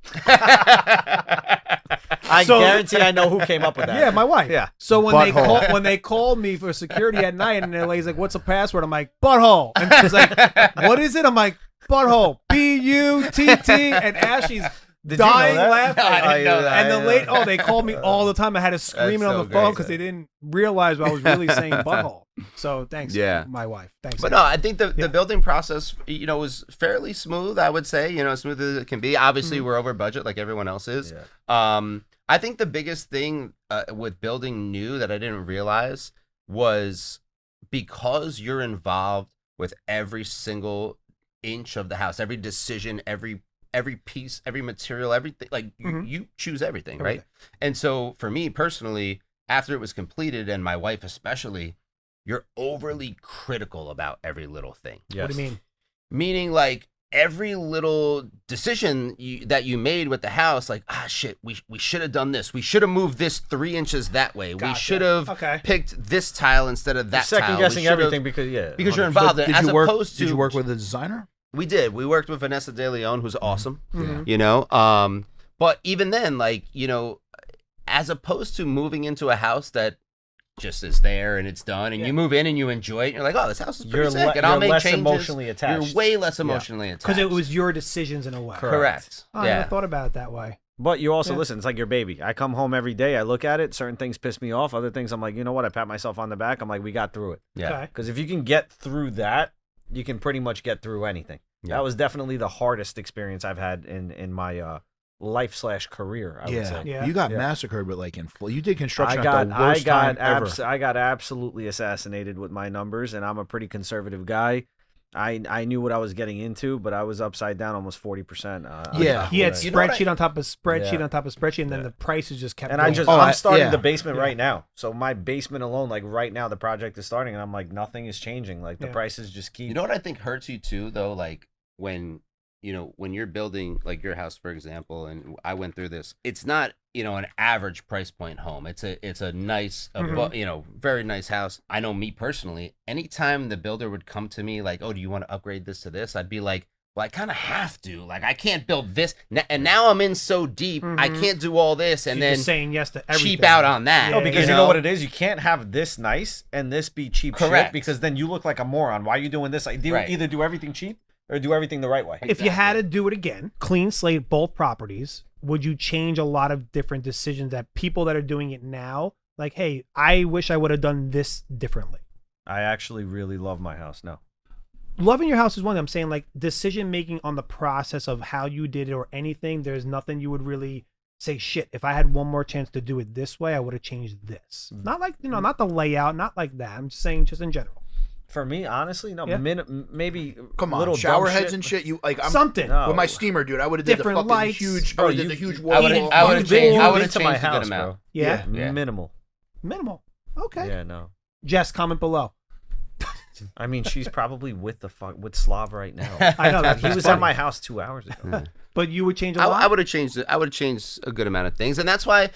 C: I
A: So-
C: guarantee I know who came up with that.
A: Yeah, my wife.
C: Yeah.
A: So when
B: Butthole.
A: when they called me for security at night, and the lady's like, "What's the password?" I'm like, "Butthole." And she's like, "What is it?" I'm like, "Butthole." BUTT. And Ashley's
C: Did you know
A: dying
C: that?
A: laughing.
D: No, I didn't know that.
A: And the late, they called me all the time. I had to scream it
D: That's
A: on
D: so
A: the phone
D: great.
A: because they didn't realize I was really saying butthole. So thanks,
D: Yeah.
A: my wife. Thanks.
D: But no, I think
A: Yeah.
D: the building process, was fairly smooth. I would say, as smooth as it can be. Obviously, we're over budget like everyone else is.
C: Yeah.
D: I think the biggest thing with building new that I didn't realize was because you're involved with every single inch of the house, every decision, every piece, every material, everything. Like you choose everything, right? And so for me personally, after it was completed, and my wife especially, you're overly critical about every little thing.
C: Yes.
A: What do you mean?
D: Meaning, like, every little decision that you made with the house, like, shit, we should have done this. We should have moved this 3 inches that way. We
A: Gotcha.
D: should have
A: Okay.
D: picked this tile instead of that tile.
C: Second
D: We
C: guessing
D: should've-
C: everything because
D: because you're involved in it.
B: Did
D: As
B: you work?
D: opposed to,
B: Did you work with a designer?
D: We did. We worked with Vanessa De Leon, who's awesome.
A: Mhm.
D: But even then, like, as opposed to moving into a house that just is there and it's done, and you move in and you enjoy it, and you're like, oh, this house is pretty sick, and I'll
C: you're
D: make
C: less
D: changes.
C: emotionally attached.
D: You're way less emotionally attached
A: Because it was your decisions in a way.
D: correct.
A: Oh, I
D: Yeah.
A: never thought about it that way.
C: But you also
A: Yeah.
C: listen. It's like your baby. I come home every day. I look at it. Certain things piss me off. Other things, I'm like, you know what? I pat myself on the back. I'm like, we got through it.
D: Yeah.
A: Okay.
C: Because if you can get through that, you can pretty much get through anything.
D: Yeah.
C: That was definitely the hardest experience I've had in my life/career. I would say.
A: Yeah.
B: You got
C: Yeah.
B: massacred with like you did construction at the worst time ever.
C: I got absolutely assassinated with my numbers, and I'm a pretty conservative guy. I knew what I was getting into, but I was upside down almost 40%.
B: Yeah.
A: He had
D: You know what
A: spreadsheet on top of spreadsheet
C: Yeah.
A: on top of spreadsheet, and then the prices just kept
C: and
A: going.
C: I just
B: Oh,
C: I'm starting
B: yeah.
C: the basement
A: Yeah.
C: right now. So my basement alone, like right now, the project is starting, and I'm like, nothing is changing. Like the
A: Yeah.
C: prices just keep.
D: You know what I think hurts you too, though? Like when you're building like your house, for example, and I went through this, it's not, an average price point home. It's a nice, very nice house. I know me personally, anytime the builder would come to me like, oh, do you want to upgrade this to this? I'd be like, well, I kind of have to. Like, I can't build this. And now I'm in so deep, I can't do all this and
A: She's
D: then
A: just saying yes to everything.
D: cheap out on that.
C: No, because
A: Yeah.
C: you know what it is. You can't have this nice and this be cheap
D: Correct.
C: shit, because then you look like a moron. Why are you doing this? Like,
D: Right.
C: either do everything cheap or do everything the right way.
A: If you had to do it again, clean slate, both properties, would you change a lot of different decisions that people that are doing it now, like, hey, I wish I would have done this differently?
C: I actually really love my house. No.
A: Loving your house is one thing. I'm saying, like, decision making on the process of how you did it or anything, there's nothing you would really say, shit, if I had one more chance to do it this way, I would have changed this. Not like, not the layout, not like that. I'm just saying just in general.
C: For me, honestly, no.
A: Yeah.
C: Maybe
B: Come on,
C: little
B: shower
C: dumb
B: heads
C: shit.
B: and shit. You like I'm,
A: Something.
C: No.
B: with my steamer, dude. I would have did the
A: Different
B: fucking
A: lights.
B: huge.
C: Bro,
B: I did
C: you-
B: the huge
C: I
B: wall.
C: would've-
B: wall.
C: I would've
B: Huge
C: changed-
B: wall.
C: I
D: would've
C: into my
D: changed a good
C: house,
D: amount.
C: bro.
A: Yeah.
B: Yeah.
C: Minimal.
A: Minimal. Okay.
C: Yeah, no.
A: Jess, comment below.
C: I mean, she's probably with Slav right now.
A: I know that
C: He was at my house 2 hours ago.
A: But you would change a lot.
D: I would have changed it. I would have changed a good amount of things, and that's why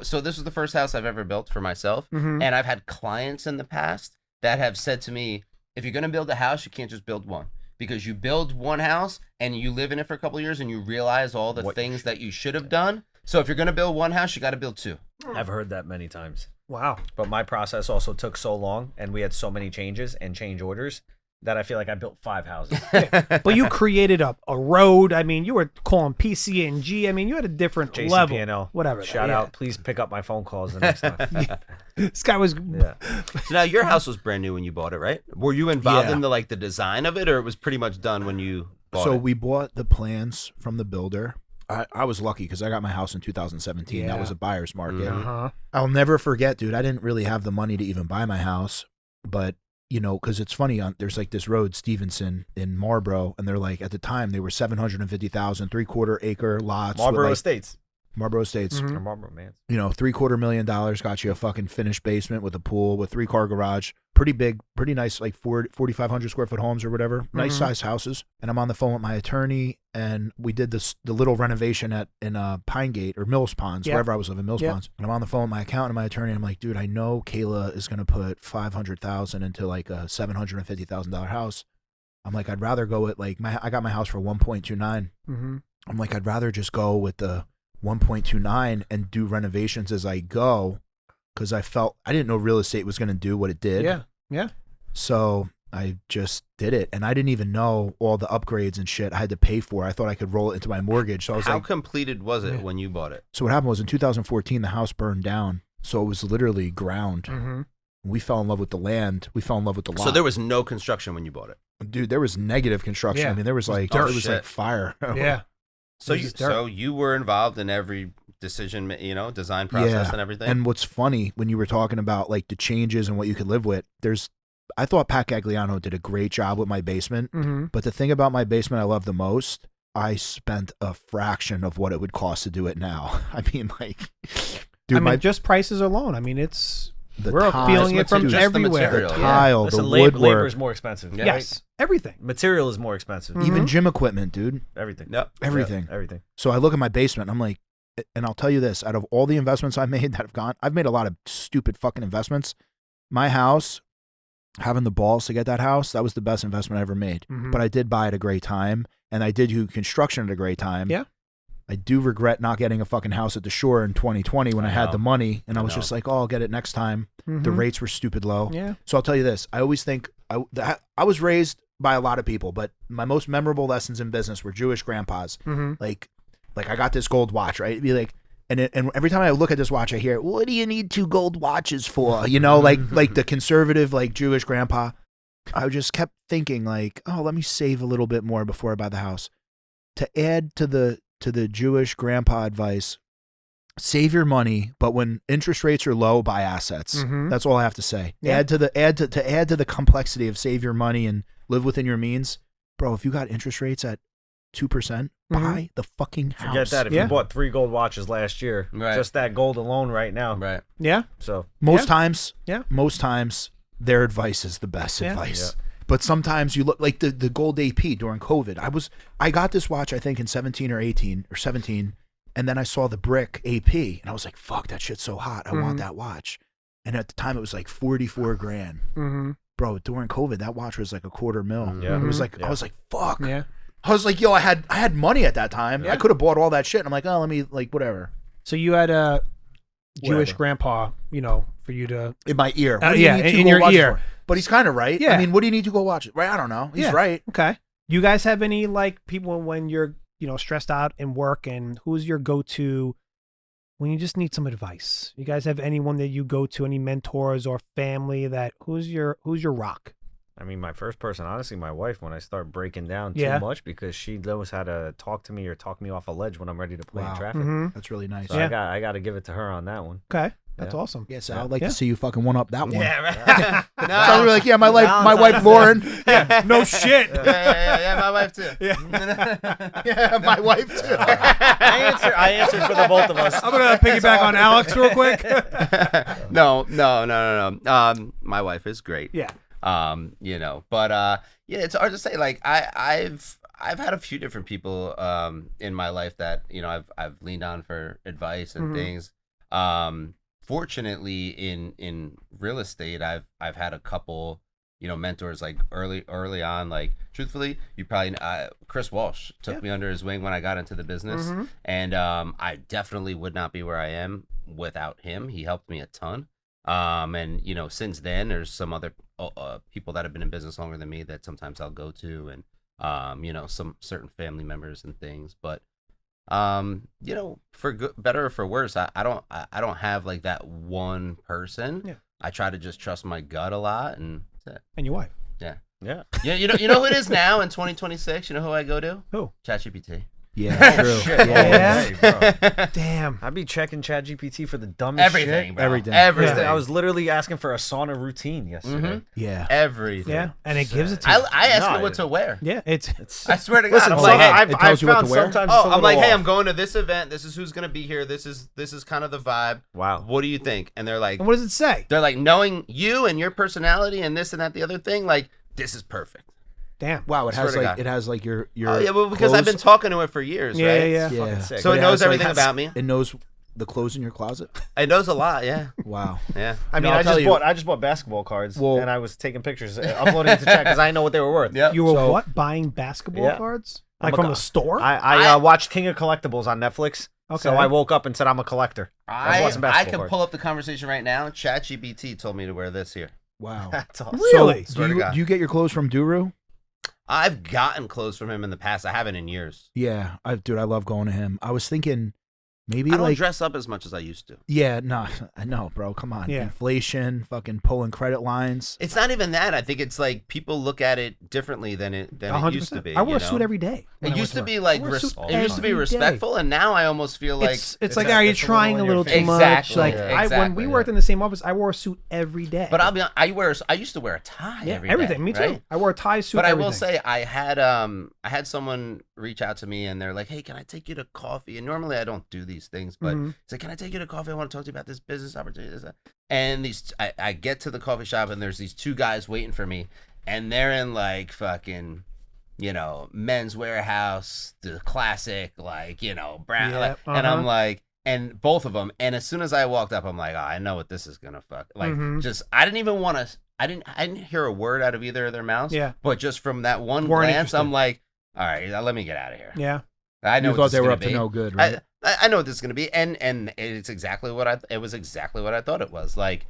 D: So this was the first house I've ever built for myself, and I've had clients in the past that have said to me, "If you're gonna build a house, you can't just build one, because you build one house and you live in it for a couple of years and you realize all the things that you should have done. So if you're gonna build one house, you got to build two."
C: I've heard that many times.
A: Wow.
C: But my process also took so long, and we had so many changes and change orders that I feel like I built 5 houses.
A: But you created a road. I mean, you were calling PCNG. I mean, you had a different level.
C: JCP&L.
A: Whatever.
C: Shout
A: yeah.
C: out. Please pick up my phone calls the next time.
A: This guy was.
C: Yeah.
D: So now your house was brand new when you bought it, right? Were you involved
B: Yeah.
D: in the design of it, or it was pretty much done when you bought
B: So
D: it?
B: we bought the plans from the builder. I was lucky because I got my house in 2017. That
A: Yeah.
B: was a buyer's market.
A: Uh-huh.
B: I'll never forget, dude. I didn't really have the money to even buy my house, but because it's funny. There's like this road, Stevenson in Marlboro, and they're like at the time they were 750,000 3/4 acre lots.
C: Marlboro
B: with, like,
C: Estates.
B: Marlboro Estates.
A: Mhm.
C: Or Marlboro Man.
B: $750,000 $250,000 got you a fucking finished basement with a pool with 3-car garage. Pretty big, pretty nice, like 4,500 square foot homes or whatever. Nice size houses. And I'm on the phone with my attorney, and we did the little renovation in Pine Gate or Mills Ponds,
A: Yeah.
B: wherever I was living, Mills
A: Yeah.
B: Ponds. And I'm on the phone with my accountant and my attorney. And I'm like, dude, I know Kayla is gonna put $500,000 into like a $750,000 house. I'm like, I'd rather go with I got my house for 1.29.
A: Mm-hmm.
B: I'm like, I'd rather just go with the 1.29 and do renovations as I go, because I didn't know real estate was going to do what it did.
A: Yeah. Yeah.
B: So I just did it, and I didn't even know all the upgrades and shit I had to pay for. I thought I could roll it into my mortgage. So I was
D: How
B: like,
D: completed was it when you bought it?
B: so what happened was in 2014 the house burned down, so it was literally ground.
A: Mm-hmm.
B: We fell in love with the land. We fell in love with the lot.
D: So there was no construction when you bought it.
B: Dude, there was negative construction.
A: Yeah.
B: I mean, there was like
D: dirt.
B: it was like
D: Shit.
B: fire.
A: Yeah.
D: So
A: This is dirt.
D: you were involved in every decision, design process
B: Yeah.
D: and everything.
B: And what's funny when you were talking about like the changes and what you could live with, I thought Pat Gagliano did a great job with my basement.
A: Mm-hmm.
B: But the thing about my basement I love the most, I spent a fraction of what it would cost to do it now. I mean, like, dude,
A: just prices alone. I mean,
B: the
A: we're
B: tile-
A: feeling it from
D: just the
A: everywhere.
D: material.
B: the
D: Yeah.
B: tile,
C: Listen,
B: the
C: labor
B: woodwork,
C: is more expensive.
D: Yeah.
A: Yes. Everything.
C: Material is more expensive.
A: Mhm.
B: even gym equipment, dude.
C: Everything.
D: Yep.
B: Everything.
C: Yeah, everything.
B: So I look at my basement and I'm like, and I'll tell you this, out of all the investments I made that have gone, I've made a lot of stupid fucking investments. My house, having the balls to get that house, that was the best investment I ever made.
A: Mhm.
B: But I did buy at a great time, and I did do construction at a great time.
A: Yeah.
B: I do regret not getting a fucking house at the shore in 2020 when I had
D: know.
B: the money, and I
D: I
B: was
D: know.
B: just like, oh, I'll get it next time. The
A: Mhm.
B: rates were stupid low.
A: Yeah.
B: So I'll tell you this. I always think I was raised by a lot of people, but my most memorable lessons in business were Jewish grandpas.
A: Mm-hmm.
B: Like I got this gold watch, right? It'd be like, and every time I look at this watch, I hear, what do you need 2 gold watches for? Like the conservative, like Jewish grandpa. I just kept thinking like, oh, let me save a little bit more before I buy the house. To add to the Jewish grandpa advice, save your money, but when interest rates are low, buy assets.
A: Mhm.
B: That's all I have to say.
A: Yeah.
B: Add to the complexity of save your money and live within your means, bro. If you got interest rates at 2%, buy the fucking house.
C: Forget that. If
A: Yeah.
C: you bought 3 gold watches last year,
D: Right.
C: just that gold alone right now.
D: Right.
A: Yeah.
C: So
B: Most
A: Yeah.
B: times, their advice is the best
A: Yeah.
B: advice. But sometimes you look like the gold AP during COVID. I got this watch, I think in 17 or 18 or 17. And then I saw the brick AP and I was like, fuck, that shit's so hot. I want that watch. And at the time it was like 44 grand.
A: Mm-hmm.
B: Bro, during COVID, that watch was like $250,000.
C: Yeah.
B: It was like,
C: Yeah.
B: I was like, fuck.
A: Yeah.
B: I was like, yo, I had money at that time.
A: Yeah.
B: I could have bought all that shit. And I'm like, oh, let me like whatever.
A: So you had a Jewish
B: Whatever.
A: grandpa, for you to.
B: In my ear. What do you
A: yeah,
B: need two
A: in
B: gold
A: your
B: watches
A: ear.
B: for? But he's kind of right.
A: Yeah.
B: I mean, what do you need to go watch it? Right? I don't know. He's
A: Yeah.
B: right.
A: Okay. You guys have any like people when you're stressed out in work, and who's your go-to when you just need some advice? You guys have anyone that you go to, any mentors or family that who's your rock?
C: I mean, my first person, honestly, my wife, when I start breaking down too
A: Yeah.
C: much, because she knows how to talk to me or talk me off a ledge when I'm ready to play in
B: Wow.
C: traffic.
B: That's really nice.
C: So
A: Yeah.
C: I got to give it to her on that one.
A: Okay, that's
C: Yeah.
A: awesome.
B: Yeah, so
C: Yeah.
B: I'd like
A: Yeah.
B: to see you fucking one up that one.
D: Yeah, right.
B: So I'll be like, yeah, my wife Lauren.
A: Yeah, no shit.
D: Yeah, my wife too.
B: Yeah, my wife too.
C: I answered for the both of us.
A: I'm gonna piggyback on Alex real quick.
D: No. My wife is great.
A: Yeah.
D: But yeah, it's hard to say. Like I've had a few different people in my life that I've leaned on for advice and things. Fortunately, in real estate, I've had a couple mentors like early on. Like truthfully, you probably Chris Walsh took me under his wing when I got into the business, and I definitely would not be where I am without him. He helped me a ton. And since then there's some other people that have been in business longer than me that sometimes I'll go to, and some certain family members and things. But for good, better or for worse, I don't have like that one person.
A: Yeah.
D: I try to just trust my gut a lot, and that's it.
A: And your wife.
C: Yeah.
D: Yeah, you know who it is now in 2026. You know who I go to?
A: Who?
D: ChatGPT.
B: Yeah, true.
C: Shit.
A: Yeah.
C: Hey, bro.
A: Damn.
C: I'd be checking ChatGPT for the dumbest
D: Everything,
C: shit.
D: bro.
B: Everything.
D: Everything.
C: I was literally asking for a sauna routine yesterday.
B: Yeah.
D: Everything.
A: Yeah, and it gives it to you.
D: I asked
C: No,
D: it what to wear.
A: Yeah, it's
C: It's
D: I swear to God,
C: listen.
D: I'm
B: Oh,
D: like,
B: yeah.
C: I've
B: It tells you what
C: found
B: to wear?
C: sometimes.
D: oh,
C: it's a
D: I'm like,
C: little
D: hey,
C: off.
D: I'm going to this event. This is who's gonna be here. This is kind of the vibe.
C: Wow.
D: What do you think? And they're like,
A: and what does it say?
D: knowing you and your personality and this and that, the other thing, like this is perfect.
A: Damn.
B: Wow, it
D: Swear
B: has
D: to
B: like
D: God.
B: it has like your
D: Oh yeah, well because I've been
B: clothes.
D: talking to it for years,
A: Yeah,
D: right?
A: yeah.
B: Yeah.
C: Fucking sick.
D: So
B: But
D: it knows
B: has, like,
D: everything about me.
B: It knows the clothes in your closet.
D: It knows a lot. Yeah,
B: Wow.
D: yeah.
C: I mean,
B: No, I'll tell you-
C: I just bought basketball cards,
B: Well-
C: and I was taking pictures, uploading it to chat because I know what they were worth.
D: Yep.
A: You were
B: So-
A: what? Buying basketball
C: Yeah.
A: cards?
C: I'm
A: Like
C: a
A: from
C: co-
A: the store?
C: I watched King of Collectibles on Netflix.
A: Okay.
C: So I woke up and said I'm a collector. I bought some
D: I
C: basketball
D: can
C: cards.
D: pull up the conversation right now. ChatGPT told me to wear this here.
B: Wow.
C: That's awesome.
A: Really?
B: So
D: Swear to God.
B: do you get your clothes from Duru?
D: I've gotten clothes from him in the past. I haven't in years.
B: Yeah, dude, I love going to him. I was thinking maybe
D: I don't
B: like
D: dress up as much as I used to.
B: yeah, no, I know, bro. Come on,
A: Yeah.
B: inflation, fucking pulling credit lines.
D: It's not even that. I think it's like people look at it differently than it used to be.
A: I wear a
D: you know?
A: suit every day. when
D: It
A: I
D: used to
A: went
D: be
A: work.
D: like
A: I wear a suit
D: it used to be
A: every day.
D: respectful, and now I almost feel like
A: It's like, are you
C: it's a
A: trying a
C: little
A: little
C: in
A: too
C: your
A: much?
D: face.
A: Like
D: Exactly,
A: when we worked
D: yeah.
A: in the same office, I wore a suit every day.
D: But I'll be honest, I used to wear a tie
A: yeah,
D: every
A: everything.
D: day,
A: Me too.
D: right?
A: I wore a tie suit.
D: But I
A: everything.
D: will say I had someone reach out to me and they're like, "Hey, can I take you to coffee?" And normally I don't do these things, but
A: Mhm.
D: it's like, "Can I take you to coffee? I want to talk to you about this business opportunity." This, that." And I get to the coffee shop and there's these two guys waiting for me, and they're in like fucking, Men's Warehouse, the classic, like brown,
A: Yeah,
D: like, and I'm
A: uh-huh.
D: like. And both of them, and as soon as I walked up, I'm like, oh, I know what this is gonna fuck. Like,
A: Mhm.
D: just I didn't even want to. I didn't hear a word out of either of their mouths.
A: Yeah.
D: But just from that one
A: Weren't
D: glance,
A: interested.
D: I'm like, all right, let me get out of here.
A: Yeah.
D: I know
B: You
D: what
B: thought
D: this
B: they
D: is
B: were
D: gonna
B: up to
D: be.
B: no good, right?
D: I know what this is gonna be, and it's exactly what it was exactly what I thought it was. Like,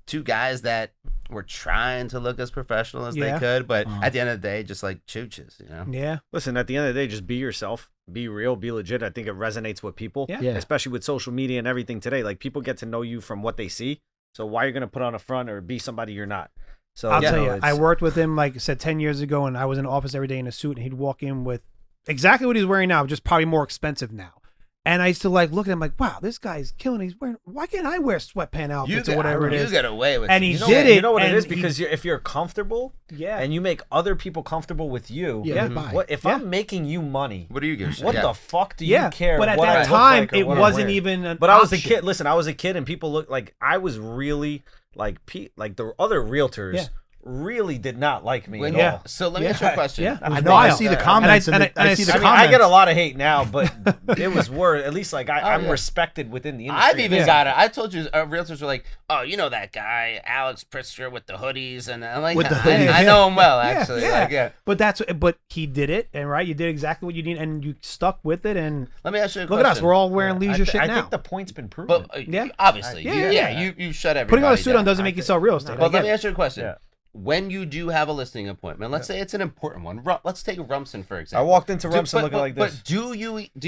D: two guys that were trying to look as professional as
A: Yeah.
D: they could, but
B: Uh-huh.
D: at the end of the day, just like chooches,
A: Yeah.
C: Listen, at the end of the day, just be yourself, be real, be legit. I think it resonates with people,
A: Yeah.
B: Yeah.
C: especially with social media and everything today. Like people get to know you from what they see. So why you're gonna put on a front or be somebody you're not? So
A: I'll
C: yeah,
A: tell
C: no,
A: you, I
C: it's-
A: worked with him, like I said, 10 years ago, and I was in the office every day in a suit, and he'd walk in with exactly what he's wearing now, just probably more expensive now. And I used to like look at him like, wow, this guy's killing. He's wearing. Why can't I wear sweatpant outfits or whatever it
D: You
A: is?
D: get away with
A: And
D: it.
A: he
C: You know,
A: did
C: you
A: it,
C: know what it
A: and
C: is
A: he-
C: because if you're comfortable
A: Yeah.
C: and you make other people comfortable with you,
B: Yeah, they buy.
C: what if
A: Yeah.
C: I'm making you money?
D: What do you give a shit?
C: What
D: Yeah.
C: the fuck do you
A: Yeah,
C: care?
A: but at
C: what I
A: that
C: look
A: time,
C: like or
A: it
C: what I'm
A: wasn't
C: wearing?
A: even an
C: But I was a
A: option.
C: kid. Listen, I was a kid, and people look like I was really like the other realtors
A: Yeah.
C: really did not like me
D: When
C: at
A: Yeah.
C: all.
D: So let me ask you a question.
A: Yeah. It was
B: I know. I
A: wild.
B: see the
D: And I-
B: comments,
A: and I- and
B: I see the
C: I mean,
B: comments.
C: I get a lot of hate now, but it was worse. At least like I'm
D: yeah.
C: respected within the industry.
D: I've even
A: Yeah.
D: got it. I told you, realtors were like, "Oh, you know that guy, Alex Pritsker with the hoodies," and I'm like,
B: With the
D: I
B: hoodies.
D: know him well,
A: Yeah,
D: actually.
A: yeah.
D: Like, yeah.
A: But he did it, and right, you did exactly what you need, and you stuck with it. And
D: Let me ask you a
A: look
D: question.
A: at us, we're all wearing leisure shit
C: I
A: now.
C: think the point's been proven.
D: But
A: Yeah.
D: obviously,
A: Yeah.
D: you shut everybody
A: Putting on a suit
D: down.
A: on doesn't make you sell real estate.
D: But
A: I
D: let
A: get
D: me
A: it.
D: ask you a question.
C: Yeah.
D: When you do have a listing appointment, let's say it's an important one. Let's take Rumson for
C: I
D: example.
C: walked into Rumson looking like this.
D: But do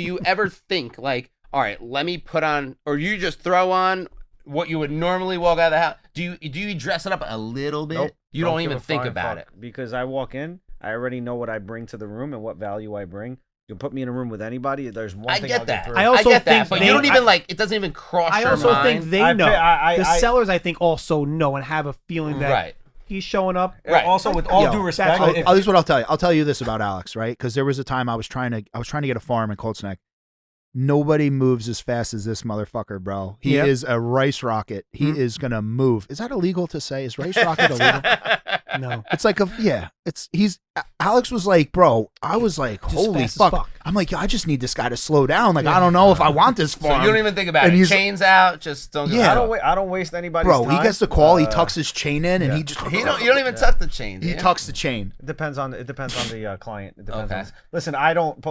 D: you ever think like, all right, let me put on, or you just throw on what you would normally walk out of the house? Do you dress it up a little bit?
C: Nope.
D: You don't even think about it.
C: Because I walk in, I already know what I bring to the room and what value I bring. You can put me in a room with anybody. There's one thing I'll get through.
A: I also
D: get
A: think
D: that, but you don't even it doesn't even cross your mind.
A: I also think they know.
C: The
A: sellers, I think, also know and have a feeling that he's showing up.
C: Right. Also, with all due respect,
B: this is what I'll tell you. I'll tell you this about Alex, right? Because there was a time I was trying to get a farm in Colts Neck. Nobody moves as fast as this motherfucker, bro. He is a rice rocket. He is gonna move. Is that illegal to say? Is rice rocket illegal?
A: No.
B: It's like Alex was like, bro, I was like, holy fuck. I'm like, I just need this guy to slow down. Like, I don't know if I want this farm.
D: So you don't even think about it. Chains out, just don't
C: I don't waste anybody's time.
B: Bro, he gets the call, he tucks his chain in and he just
D: you don't even tuck the chain.
B: He tucks the chain.
C: It depends on the client. It depends on listen, I don't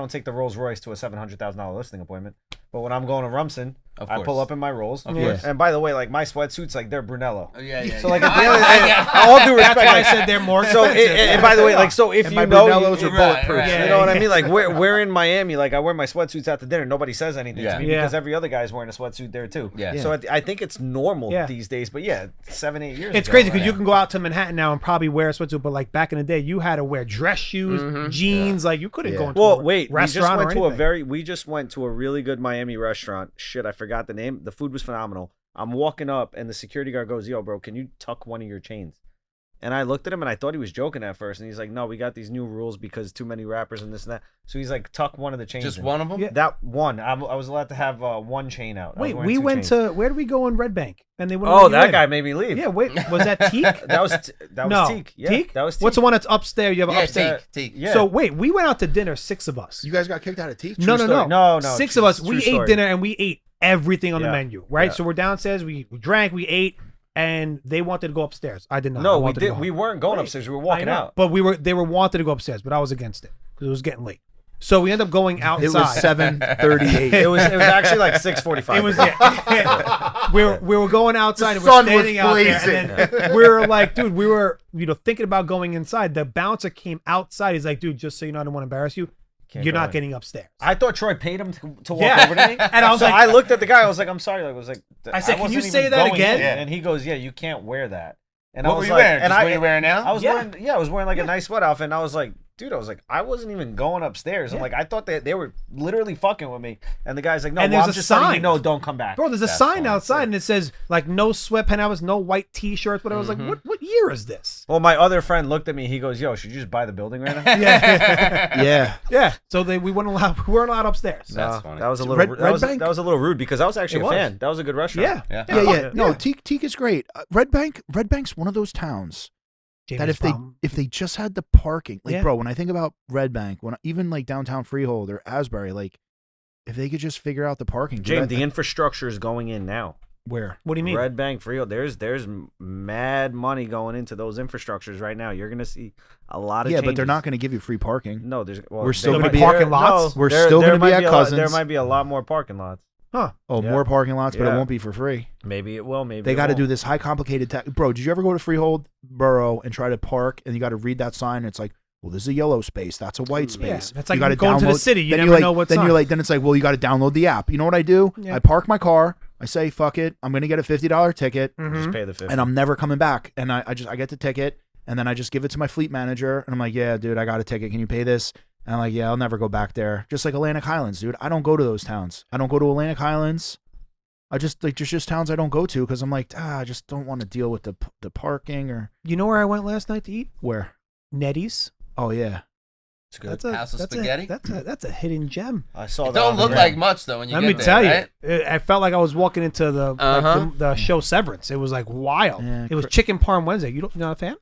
C: take the Rolls Royce to a $700,000 listing appointment. But when I'm going to Rumson, I pull up in my Rolls.
D: Of course.
C: And by the way, like my sweatsuits, like they're Brunello.
D: Yeah.
C: So like at the end of the day, all due respect,
A: I said they're more expensive.
C: And by the way, like so if
B: and
C: you
B: my
C: know
B: Brunellos are bulletproof.
C: you know what I mean? Like we're in Miami, like I wear my sweatsuits out to dinner. Nobody says anything to me because every other guy's wearing a sweatsuit there too.
D: Yeah.
C: So I think it's normal these days. But 7-8 years.
A: It's crazy because you can go out to Manhattan now and probably wear a sweatsuit, but like back in the day, you had to wear dress shoes, jeans. Like you couldn't go into a restaurant
C: we just went to a really good Miami restaurant. Shit, I forgot the name. The food was phenomenal. I'm walking up and the security guard goes, "Yo, bro, can you tuck one of your chains?" And I looked at him and I thought he was joking at first. And he's like, "No, we got these new rules because too many rappers and this and that." So he's like, "Tuck one of the chains."
D: Just
C: in.
D: one of them?
A: Yeah.
C: That one. I was allowed to have one chain out.
A: Wait, we went to where did we go in Red Bank? And they
C: that guy made me leave.
A: Yeah, wait, was that Teak?
C: that was Teak. Yeah,
A: Teak?
C: that was Teak.
A: What's the one that's upstairs? You have upstairs.
D: Teak.
C: Yeah.
A: So wait, we went out to dinner, 6 of us.
B: You guys got kicked out of Teak?
A: No. 6 of us.
C: True
A: We
C: story.
A: ate dinner and we ate everything on the
C: Yeah.
A: menu, right?
C: Yeah.
A: So we're downstairs, we drank, we ate, and they wanted to go upstairs. I did not.
C: No,
A: I
C: we
A: wanted to
C: did.
A: go home.
C: We weren't going upstairs. We were walking out.
A: But they were wanted to go upstairs, but I was against it because it was getting late. So we ended up going outside.
B: It was 7:38.
C: It was actually like 6:45.
A: It was we were going outside and
B: The
A: we're
B: sun was
A: standing out there, and then we were like, dude, we were thinking about going inside. The bouncer came outside. He's like, dude, just so you know, I don't want to embarrass you. You're not getting upstairs.
C: I thought Troy paid him to walk over to me.
A: And I was like,
C: I looked at the guy. I was like, I'm sorry.
A: I said, can you
C: wasn't
A: say
C: even
A: that
C: going
A: again?
C: in. And he goes, yeah, you can't wear that. And
D: What
C: I was
D: were you
C: like,
D: wearing?
C: and
D: Just what you're wearing now?
C: I was wearing like a nice sweat outfit. And I was like, dude, I wasn't even going upstairs. I'm like, I thought they were literally fucking with me. And the guy's like, no,
A: And
C: well,
A: there's
C: I'm
A: a
C: just letting you
A: sign.
C: know, don't come back.
A: Bro, there's a sign outside and it says like no sweatpants hours, no white t-shirts. But I was like, what year is this?
C: Well, my other friend looked at me. He goes, yo, should you just buy the building right now?
B: Yeah.
A: So we weren't allowed upstairs.
D: That's funny.
C: That was a little
B: Red
C: that
B: Bank?
C: was a little rude because I was actually a fan. That was a good restaurant.
B: Yeah. No, Teak is great. Red Bank's one of those towns that if they just had the parking, like bro, when I think about Red Bank, even like downtown Freehold or Asbury, like if they could just figure out the parking.
C: James, the infrastructure is going in now.
B: Where?
A: What do you mean?
C: Red Bank, Freehold. There's mad money going into those infrastructures right now. You're gonna see a lot of changes.
B: but they're not going to give you free parking.
C: No,
B: we're still going to be
A: parking lots.
B: We're still going to be at Cousins.
C: There might be a lot more parking lots.
A: Huh?
B: Oh, more parking lots, but it won't be for free.
C: Maybe it will. Maybe
B: they got to do this high complicated bro. Did you ever go to Freehold Borough and try to park and you got to read that sign? And it's like, well, this is a yellow space. That's a white space.
A: That's like going to the city. You never know what's
B: then it's like, well, you got to download the app. You know what I do?
A: Yeah.
B: I park my car. I say, fuck it. I'm going to get a $50 ticket.
C: Just pay the $50.
B: And I'm never coming back. And I get the ticket and then I just give it to my fleet manager. And I'm like, yeah, dude, I got a ticket. Can you pay this? And I'm like, yeah, I'll never go back there. Just like Atlantic Highlands, dude. I don't go to those towns. I don't go to Atlantic Highlands. I just like there's just towns I don't go to because I'm like, I just don't want to deal with the parking or.
A: You know where I went last night to eat?
B: Where?
A: Nettie's.
B: Oh yeah.
D: It's good. House of spaghetti.
A: That's a hidden gem.
C: I saw
D: it
C: that.
D: Don't look like much though when you
A: Let
D: get
A: me
D: there,
A: tell
D: right?
A: you, I felt like I was walking into the show Severance. It was like wild.
B: Yeah,
A: it was Chicken Parm Wednesday. You're not a fan?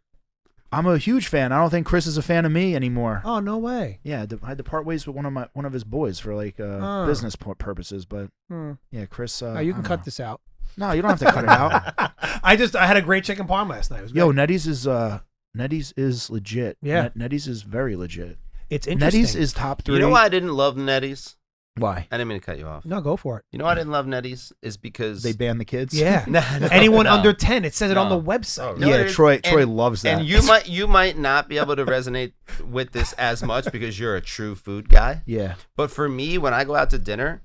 B: I'm a huge fan. I don't think Chris is a fan of me anymore.
A: Oh no way.
B: Yeah, I had to part ways with one of his boys for like business purposes, but yeah, Chris.
A: You can cut this out.
B: No, you don't have to cut it out.
A: I had a great chicken parm last night. It was great.
B: Yo, Nettie's is legit.
A: Yeah,
B: Nettie's is very legit.
A: It's interesting.
B: Nettie's is top 3.
D: You know why I didn't love Nettie's?
B: Why?
D: I didn't mean to cut you off.
A: No, go for it.
D: You know why I didn't love Nettie's is because
B: they banned the kids.
A: Yeah, anyone under 10. It says it on the website.
B: No, yeah, Troy loves that.
D: And you might not be able to resonate with this as much because you're a true food guy.
B: Yeah.
D: But for me, when I go out to dinner,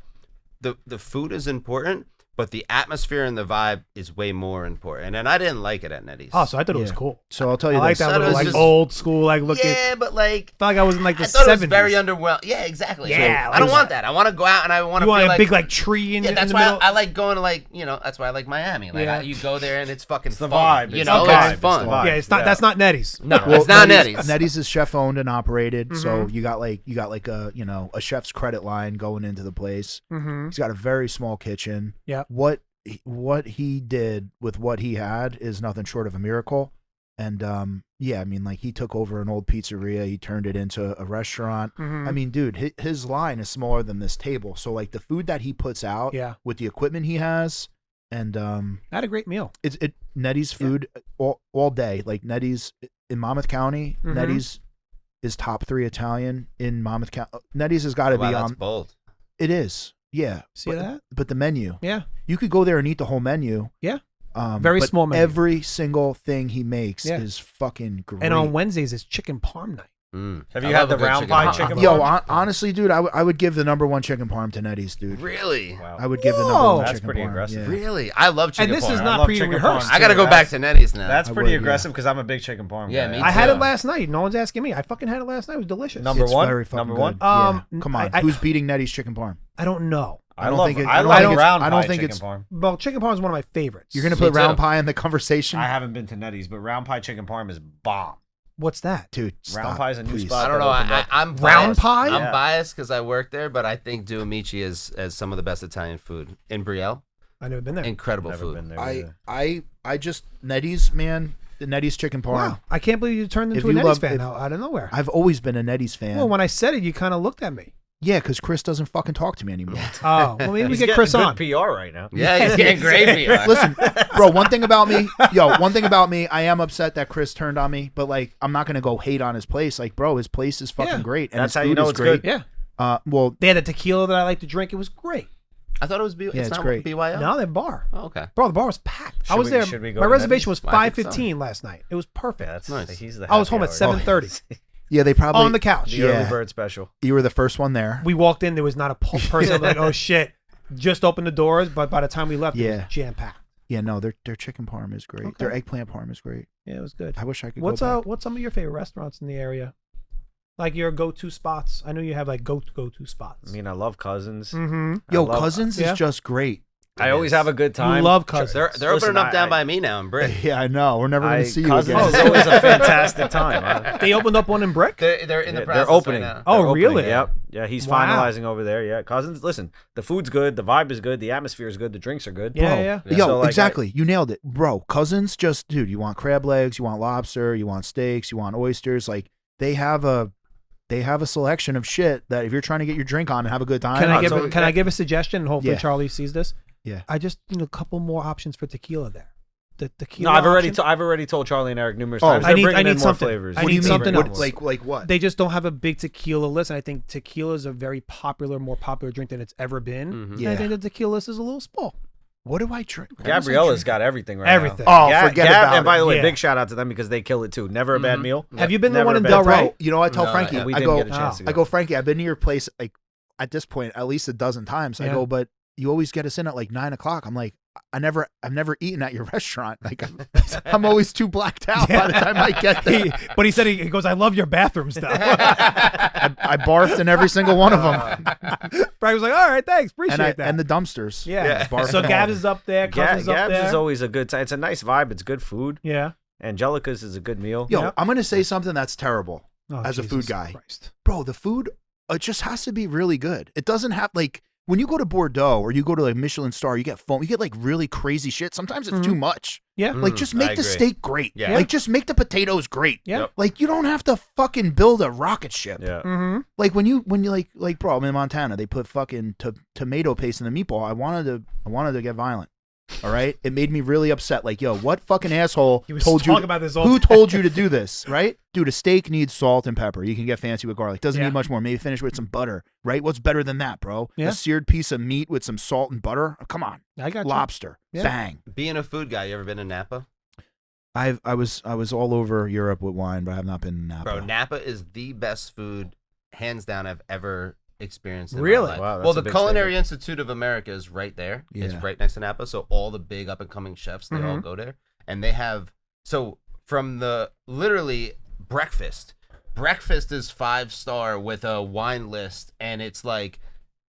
D: the food is important. but the atmosphere and the vibe is way more important. And I didn't like it at Nettie's.
A: Oh, so I thought it was cool.
B: So I'll tell you
A: I like
B: this.
A: that
D: thought it
A: little
D: was
A: like
D: just-
A: old school like look at.
D: Yeah, but like
A: I felt like I was in like the
D: I thought
A: 70s.
D: it was very underwhelming. Yeah, exactly.
A: Yeah,
D: I don't
A: like-
D: want that. I want to go out and I want to
A: You
D: feel
A: want a
D: like
A: big like tree in,
D: yeah,
A: in
D: that's
A: the
D: why
A: middle.
D: I like going to like that's why I like Miami. Like
A: Yeah.
D: you go there and it's fucking
C: It's the
D: fun.
C: vibe.
D: You
C: It's
D: know,
C: the vibe.
D: it's
C: It's
D: fun.
C: the vibe.
A: Yeah, it's not.
C: Yeah.
A: That's not Nettie's.
D: No, it's not Nettie's.
B: Nettie's is chef owned and operated, so you got like a a chef's credit line going into the place.
A: Mm-hmm.
B: He's got a very small kitchen.
A: Yeah.
B: What he did with what he had is nothing short of a miracle. And yeah, I mean, like he took over an old pizzeria, he turned it into a restaurant.
A: Mm-hmm.
B: I mean, dude, his line is smaller than this table. So like the food that he puts out,
A: Yeah.
B: with the equipment he has, and
A: I had a great meal.
B: it Nettie's food all day. Like Nettie's in Monmouth County,
A: Mhm.
B: Nettie's is top 3 Italian in Monmouth County. Nettie's has got to
D: Wow,
B: be
D: that's
B: on.
D: bold.
B: It is, yeah.
A: See that?
B: But the menu,
A: Yeah.
B: you could go there and eat the whole menu.
A: Yeah. Very
B: but
A: small menu.
B: Every single thing he makes
A: Yeah.
B: is fucking great.
A: And on Wednesdays it's chicken parm night.
C: Have
D: I
C: you
D: love
C: had the
D: a good
C: round
D: chicken
C: pie
D: parm.
C: chicken
B: Yo,
C: parm?
B: honestly, dude, I would give the #1 chicken parm to Nettie's, dude.
D: Really?
C: Wow.
B: I would give the
A: Whoa.
B: #1
C: That's
B: chicken
C: pretty
B: parm.
C: aggressive.
B: Yeah.
D: Really? I love chicken
A: And this is
D: parm.
A: not
C: love chicken
A: pre-rehearsed.
C: parm,
D: I gotta
C: too.
D: go back to Nettie's now.
C: That's
B: I
C: pretty
B: would, yeah.
C: aggressive because I'm a big chicken parm
D: Yeah,
C: guy.
D: me
A: I had it
D: too.
A: last night. No one's asking me. I fucking had it last night. It was delicious.
C: Number
B: It's
C: one?
B: very fucking
C: Number
B: good.
C: one?
B: Yeah.
A: Um,
B: Come on,
A: I-
B: who's beating Nettie's chicken parm?
A: I don't know.
B: I don't
C: love,
B: think it-
C: I
B: I don't
C: love
B: think it's-
C: round
B: I don't
C: pie
B: think
C: chicken
B: it's-
C: parm.
A: Well, chicken parm is one of my favorites.
B: You're gonna
D: Me
B: put round
D: too.
B: pie in the conversation,
C: I haven't been to Nettie's, but round pie chicken parm is bomb.
A: What's that?
B: dude.
C: Round
B: Stop,
C: pie's a new
B: please.
C: spot.
D: I don't know. I'm biased.
A: Round pie?
D: I'm
C: Yeah.
D: biased because I worked there, but I think Duamici is some of the best Italian food in Brielle.
A: I've never been there.
D: Incredible
C: Never
D: food.
C: been there either.
B: I just Nettie's, man. The Nettie's chicken parm.
A: Wow. I can't believe you turned
B: If
A: into a
B: you
A: Nettie's
B: love-
A: fan
B: if-
A: out of nowhere.
B: I've always been a Nettie's fan.
A: Well, when I said it, you kind of looked at me.
B: Yeah, because Chris doesn't fucking talk to me anymore.
A: Oh, well, maybe we
C: He's
A: get
C: getting
A: Chris
C: good
A: on.
C: PR right now.
D: Yeah, he's getting great PR.
B: Listen, bro, one thing about me, I am upset that Chris turned on me, but like, I'm not gonna go hate on his place. Like, bro, his place is fucking
A: Yeah.
B: great, and
C: That's
B: his
C: how you
B: food
C: know
B: is
C: it's
B: great.
C: good.
A: Yeah.
B: Well,
A: They had a tequila that I like to drink. It was great.
D: I thought it was
B: it's
D: it's not
B: great.
D: BYO.
A: No, that bar.
D: Oh, okay.
A: Bro, the bar was packed. I
C: Should
A: was
C: we-
A: there.
C: should we go
A: My
C: to
A: reservation was
D: Nettie's? I think so.
A: 5:15 last night. It was perfect.
C: That's
D: Nice.
C: He's the
A: I was
C: happy
A: home at
C: hour.
A: 7:30
B: yeah, they probably
A: on the couch.
C: The
B: Yeah.
C: early bird special.
B: You were the first one there.
A: We walked in. There was not a person like, oh shit, just opened the doors. But by the time we left, it
B: Yeah.
A: was jam packed.
B: Yeah, no, their chicken parm is great.
A: Okay.
B: Their eggplant parm is great.
A: Yeah, it was good.
B: I wish I could
A: What's
B: go back.
A: what's some of your favorite restaurants in the area? Like your go-to spots? I know you have like go-to spots.
C: I mean, I love Cousins.
A: Mm-hmm.
B: Yo,
C: I love-
B: Cousins
A: yeah.
B: is just great.
C: I always have a good time.
A: You love Cousins.
D: They're
C: Listen,
D: opening up down
C: I-
D: by me now in Brick.
B: Yeah, I know. We're never gonna see you
C: Cousins
B: again.
C: is always a fantastic time.
A: They opened up one in Brick.
D: They're in the
C: Yeah,
D: process
C: they're opening.
D: right now.
A: Oh,
C: They're opening,
A: really?
C: Yep. Yeah, he's
A: Wow.
C: finalizing over there. Yeah, Cousins. Listen, the food's good, the vibe is good, the atmosphere is good, the drinks are good.
A: Yeah,
B: Bro,
A: yeah.
D: Yeah.
B: Yo,
C: So, like,
B: exactly. You nailed it. Bro, Cousins just, dude, you want crab legs, you want lobster, you want steaks, you want oysters. Like, they have a selection of shit that if you're trying to get your drink on and have a good time.
A: Can I give
C: so-
A: can I give a suggestion? And hopefully
B: Yeah.
A: Charlie sees this.
B: Yeah.
A: I just need a couple more options for tequila there. The
C: No,
A: tequila.
C: I've
A: option,
C: already told Charlie and Eric numerous
B: Oh,
C: times.
A: I
C: They're
A: need-
C: bringing
A: I
C: in
A: need
C: more
A: something.
C: flavors.
A: I
B: What do
A: need
B: you mean?
A: something
B: What-
A: else.
B: like what?
A: They just don't have a big tequila list, and I think tequila is a very popular, more popular drink than it's ever been.
D: Mhm.
A: And
B: Yeah.
A: I think the tequila list is a little small.
B: What do I drink?
C: Gabriella's got everything right
A: Everything.
C: now.
B: Oh, forget about
C: And by
B: it.
C: the way,
A: Yeah.
C: big shout out to them because they kill it too. Never a bad meal.
A: Have you been to the
C: Never
A: one in
C: been.
A: Del Rey?
B: Bro, you know, I tell
D: No,
B: Frankie,
D: yeah,
C: We
B: I
C: didn't
B: go,
C: get a chance to go.
B: I go, Frankie, I've been to your place like at this point at least a dozen times. I
A: Yeah.
B: go, but you always get us in at like 9:00. I'm like, I've never eaten at your restaurant. Like, I'm always too blacked out by the time I get there.
A: But he said he goes, I love your bathroom stuff.
B: I barfed in every single one of them,
A: Frank was like, all right, thanks, appreciate
B: and
A: that.
B: the dumpsters.
A: yeah.
B: Barfed
A: So
B: in all
A: Gabs
B: of
A: is up there, Cousins up
C: Gabs
A: there.
C: is always a good time. It's a nice vibe. It's good food.
A: Yeah.
C: Angelica's is a good meal.
B: Yo,
A: Yep.
B: I'm gonna say something that's terrible,
A: Oh,
B: as a food
A: Jesus
B: guy.
A: Christ.
B: bro. The food, it just has to be really good. It doesn't have like when you go to Bordeaux or you go to like Michelin star, you get foam, you get like really crazy shit. Sometimes it's too much.
A: Yeah.
B: Like, just
D: I
B: make the
D: agree.
B: steak great.
D: Yeah.
B: Like, just make the potatoes great.
A: Yeah.
D: Yep.
B: Like, you don't have to fucking build a rocket ship.
C: Yeah.
A: Mm-hmm.
B: Like when you like bro, I'm in Montana. They put fucking tomato paste in the meatball. I wanted to get violent. All right, it made me really upset. Like, yo, what fucking asshole
A: He was
B: told you?
A: talking about this all
B: Who
A: day.
B: told you to do this? Right, dude. A steak needs salt and pepper. You can get fancy with garlic. Doesn't
A: Yeah.
B: need much more. Maybe finish with some butter. Right? What's better than that, bro?
A: Yeah.
B: A seared piece of meat with some salt and butter. Oh, come on,
A: I got you.
B: lobster.
A: Yeah.
B: Bang.
D: Being a food guy, you ever been to Napa?
B: I was all over Europe with wine, but I have not been in Napa.
D: Bro, Napa is the best food, hands down, I've ever experienced in
A: Really?
D: my life.
C: Wow, that's
D: well,
C: a
D: the
C: big
D: Culinary
C: statement.
D: Institute of America is right there. It's
B: Yeah.
D: right next to Napa. So all the big up and coming chefs, they all go there. And they have, so from the literally breakfast is 5-star with a wine list. And it's like,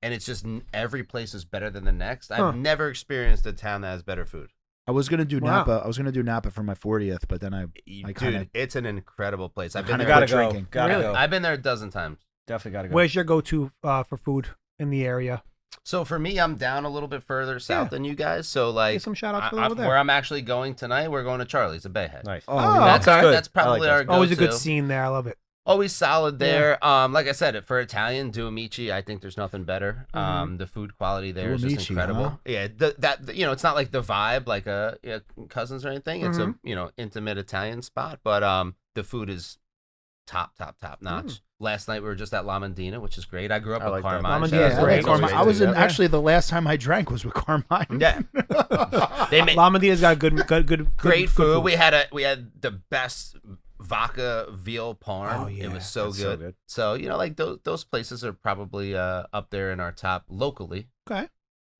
D: and it's just every place is better than the next. I've never experienced a town that has better food.
B: I was gonna do
A: Wow.
B: Napa. I was gonna do Napa for my 40th, but then I
D: Dude,
B: kinda-
D: it's an incredible place. I've
B: I
D: been
B: kinda
D: there.
C: Gotta go.
B: drinking.
C: Gotta
A: Really?
C: go.
D: I've been there a dozen times.
C: Definitely gotta go.
A: Where's your go-to for food in the area?
D: So for me, I'm down a little bit further south than you guys. So like,
A: Get some shout-outs for over there.
D: where I'm actually going tonight, we're going to Charlie's, a Bayhead.
C: Nice.
B: Oh,
A: Oh,
B: yeah.
D: That's
C: okay.
D: our,
C: Good.
D: that's
C: I like
D: probably
C: that
D: our
C: spot.
D: go-to.
A: Always a good scene there. I love it.
D: Always solid there. Like I said, for Italian, Duomici, I think there's nothing better. The food quality there is just
B: Duomici,
D: incredible.
B: huh?
D: Yeah, that it's not like the vibe like Cousins or anything. It's a intimate Italian spot, but the food is top notch. Last night we were just at La Mandina, which is great. I grew up
C: I
D: with
C: like that.
D: Carmine.
A: La
D: Shout
A: Mandina
D: out
A: is
D: to
A: great.
D: Rachel.
B: Carmine. I was in
A: Yeah.
B: actually the last time I drank was with Carmine.
D: Yeah, they make
A: La Medina's got good
D: great
A: good
D: food. We had the best vodka veal parm.
A: Oh, yeah.
D: It was so
C: That's so
D: good.
C: good.
D: So like those places are probably up there in our top locally.
A: Okay,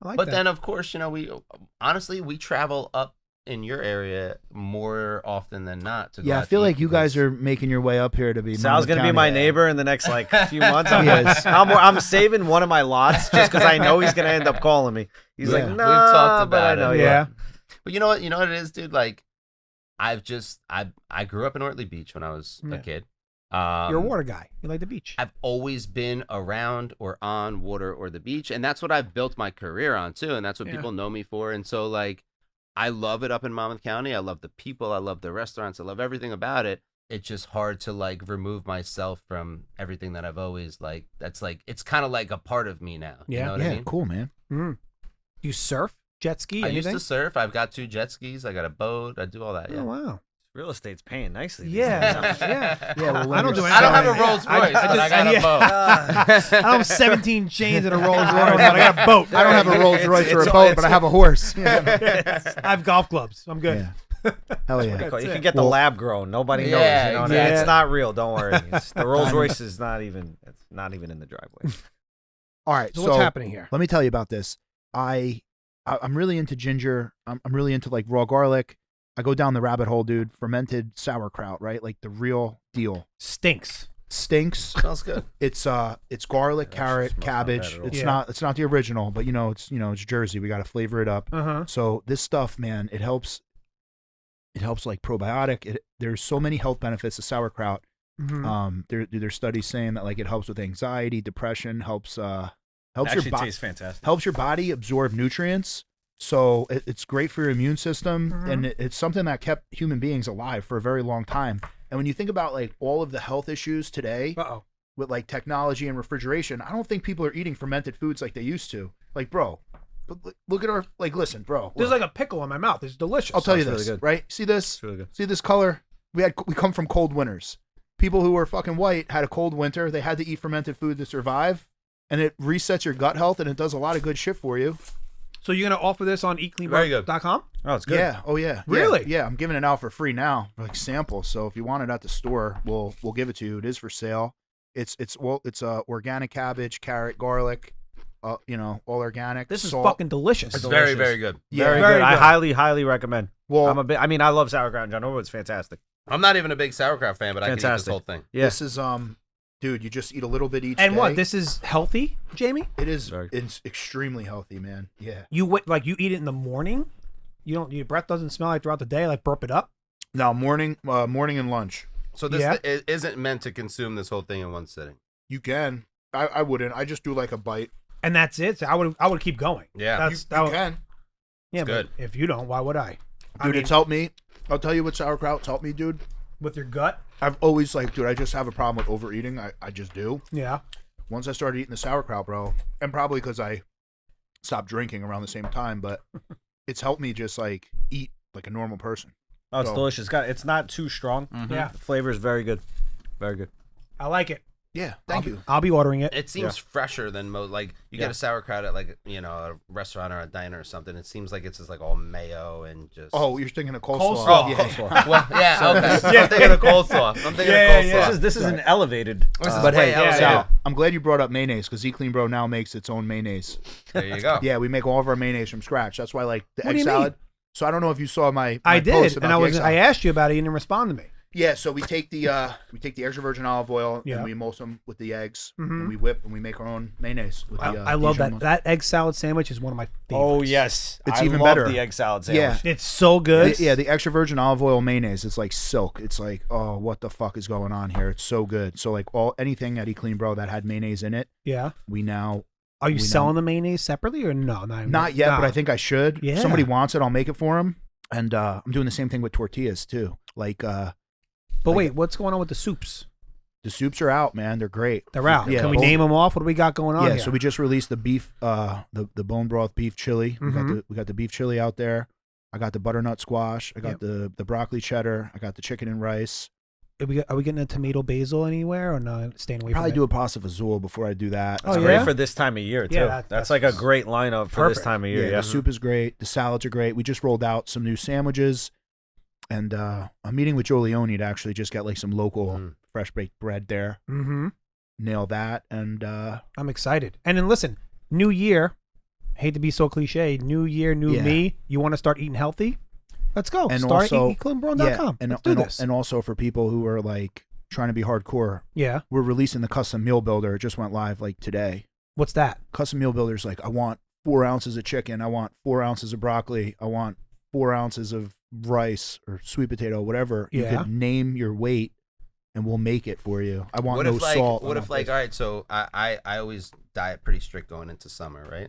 A: I like
D: But
A: that.
D: then of course, we travel up in your area more often than not to go
B: Yeah, I
D: out
B: feel
D: to
B: like
D: eat
B: you guys
D: because-
B: are making your way up here to be.
C: Sal's
B: Monmouth
C: gonna be
B: County.
C: my neighbor in the next few months.
B: He is.
C: I'm saving one of my lots just because I know he's gonna end up calling me. He's
B: Yeah.
C: like,
B: We've
C: no,
D: talked
C: but I
D: about
C: know,
D: it.
A: yeah.
D: But you know what it is, dude? Like I grew up in Ortley Beach when I was
A: Yeah.
D: a kid.
A: You're a water guy. You like the beach.
D: I've always been around or on water or the beach, and that's what I've built my career on too, and that's what
A: Yeah.
D: people know me for. And so like I love it up in Monmouth County. I love the people, I love the restaurants, I love everything about it. It's just hard to like remove myself from everything that I've always like. That's like it's kind of like a part of me now.
A: Yeah.
D: You know what I
B: Yeah,
D: mean?
B: cool, man.
A: You surf, jet ski,
D: I
A: anything?
D: used to surf. I've got 2 jet skis. I got a boat. I do all that. Yeah.
A: Oh wow.
C: Real estate's paying nicely. these
A: Yeah.
C: days.
A: Yeah.
B: Yeah, well,
A: I don't do
D: I don't have a
A: anything.
D: Rolls Royce, but I got a boat.
A: I don't have 17 chains and a Rolls Royce, but I got a boat.
B: I don't have a Rolls Royce or a
C: it's-
B: boat, but I have a horse.
A: I have golf clubs. I'm good.
B: Yeah. Hell yeah.
C: You
A: That's
C: can
A: it.
C: get the
B: Well-
C: lab grown. Nobody knows.
D: Yeah,
C: You know,
A: exactly.
C: it's not real. Don't worry. The Rolls Royce is not even. It's not even in the driveway.
B: All right,
A: So
B: so
A: what's happening here?
B: let me tell you about this. I'm really into ginger. I'm really into like raw garlic. I go down the rabbit hole, dude. Fermented sauerkraut, right? Like the real deal.
A: Stinks.
B: Stinks.
D: Smells good.
B: It's garlic,
C: That
B: carrot,
C: smells not
B: cabbage.
C: bad at all.
B: It's
A: Yeah.
B: not the original, but it's Jersey. We got to flavor it up.
A: Uh-huh.
B: So this stuff, man, it helps like probiotic. There's so many health benefits to sauerkraut.
A: Mhm.
B: There's studies saying that like it helps with anxiety, depression, helps your
C: Actually
B: body
C: tastes fantastic.
B: helps your body absorb nutrients. So it's great for your immune system, and it's something that kept human beings alive for a very long time. And when you think about like all of the health issues today
A: Uh-oh.
B: with like technology and refrigeration, I don't think people are eating fermented foods like they used to. Like, bro, look at our listen, bro.
A: There's
B: look.
A: like a pickle in my mouth. It's delicious.
B: I'll tell you
C: Sounds
B: this,
C: really good.
B: right? See this?
C: It's really good.
B: See this color? We come from cold winters. People who were fucking white had a cold winter. They had to eat fermented food to survive, and it resets your gut health, and it does a lot of good shit for you.
A: So you're going to offer this on
D: Very good.
A: eatcleanbar.com?
C: Oh, it's good.
B: Yeah. Oh yeah.
A: Really?
B: Yeah. I'm giving it out for free now, like samples. So if you want it at the store, we'll give it to you. It is for sale. It's organic cabbage, carrot, garlic, all organic.
A: This is
B: salt.
A: fucking delicious.
D: It's very, very good.
B: Yeah.
C: Very,
A: very
C: good. I
A: good.
C: highly recommend.
B: Well,
C: I love sauerkraut in general, but it's fantastic.
D: I'm not even a big sauerkraut fan, but I can eat this
C: Fantastic.
D: whole thing.
C: Yeah.
B: this is dude, you just eat a little bit each
A: And
B: day.
A: what? This is healthy, Jamie?
B: It is.
C: Very-
B: It's extremely healthy, man. Yeah.
A: You you eat it in the morning? Your breath doesn't smell like throughout the day, like burp it up?
B: Now morning and lunch.
D: So this
A: Yeah.
D: isn't meant to consume this whole thing in one sitting.
B: You can. I wouldn't. I just do like a bite.
A: And that's it. So I would keep going.
D: Yeah.
B: You
A: That would-
B: can.
A: Yeah,
D: It's
A: but
D: good.
A: if you don't, why would I? I
B: Dude,
A: mean,
B: it's helped me. I'll tell you what sauerkraut's helped me, dude.
A: with your gut?
B: I've always dude, I just have a problem with overeating. I just do.
A: Yeah.
B: Once I started eating the sauerkraut, bro, and probably because I stopped drinking around the same time, but it's helped me just like eat like a normal person.
C: Oh, it's
B: So-
C: delicious. It's not too strong.
A: Yeah.
C: The flavor is very good. Very good.
A: I like it.
B: Yeah, thank you.
A: I'll be ordering it.
D: It seems fresher than most. Like you get a sauerkraut at like a restaurant or a diner or something. It seems like it's just like all mayo and just.
B: Oh, you're thinking of coleslaw.
D: Oh,
B: yeah.
D: coleslaw. Well, yeah, okay. I'm thinking of coleslaw. I'm thinking of coleslaw.
C: This is an elevated.
B: But hey,
D: Sal,
B: I'm glad you brought up mayonnaise because Eat Clean Bro now makes its own mayonnaise.
D: There you go.
B: Yeah, we make all of our mayonnaise from scratch. That's why like the
A: What do
B: egg
A: you
B: salad.
A: mean?
B: So I don't know if you saw my
A: I
B: post
A: did,
B: about
A: and
B: the egg salad.
A: I asked you about it. You didn't respond to me.
B: Yeah, so we take the extra virgin olive oil
A: Yeah.
B: and we emulse them with the eggs and we whip and we make our own mayonnaise. With
A: I love that. That egg salad sandwich is one of my favorites.
C: Oh yes,
B: It's
C: I
B: even
C: love
B: better.
C: The egg salad sandwich.
B: Yeah.
A: It's so good.
B: The extra virgin olive oil mayonnaise. It's like silk. It's like, oh, what the fuck is going on here? It's so good. So like anything at Eat Clean Bro that had mayonnaise in it,
A: Yeah.
B: we now.
A: Are you selling the mayonnaise separately or no?
B: Not yet, but I think I should.
A: Yeah.
B: If somebody wants it, I'll make it for them. And I'm doing the same thing with tortillas too. Like,
A: But wait, what's going on with the soups?
B: the soups are out, man. They're great.
A: They're out.
B: Yeah,
A: Can we name them off? What do we got going on
B: Yeah,
A: here?
B: so we just released the beef, the bone broth beef chili. We got the beef chili out there. I got the butternut squash. I got the broccoli cheddar. I got the chicken and rice.
A: Are we getting a tomato basil anywhere or no? Staying away
B: Probably
A: from
B: do
A: it?
B: a pasta fazool before I do that.
A: Oh,
C: It's
A: yeah?
C: great for this time of year too.
A: Yeah,
C: that's like a great lineup for this
A: perfect.
C: time of year. Yeah,
B: The soup is great. The salads are great. We just rolled out some new sandwiches, and I'm meeting with Joe Leone to actually just get like some local fresh baked bread there.
A: Mm-hmm.
B: Nail that, and
A: I'm excited. And then listen, new year. Hate to be so cliche. New year, new me. You want to start eating healthy? Let's go.
B: And
A: start
B: also,
A: eatcleanbro.com.
B: and
A: Let's do this.
B: and also for people who are like trying to be hardcore,
A: Yeah.
B: we're releasing the custom meal builder. It just went live like today.
A: What's that?
B: Custom meal builder's like, I want 4 ounces of chicken, I want 4 ounces of broccoli, I want 4 ounces of rice or sweet potato, whatever. You
A: Yeah.
B: could name your weight and we'll make it for you. I want
D: What
B: no
D: if like
B: salt.
D: what if like all right, so I always diet pretty strict going into summer, right?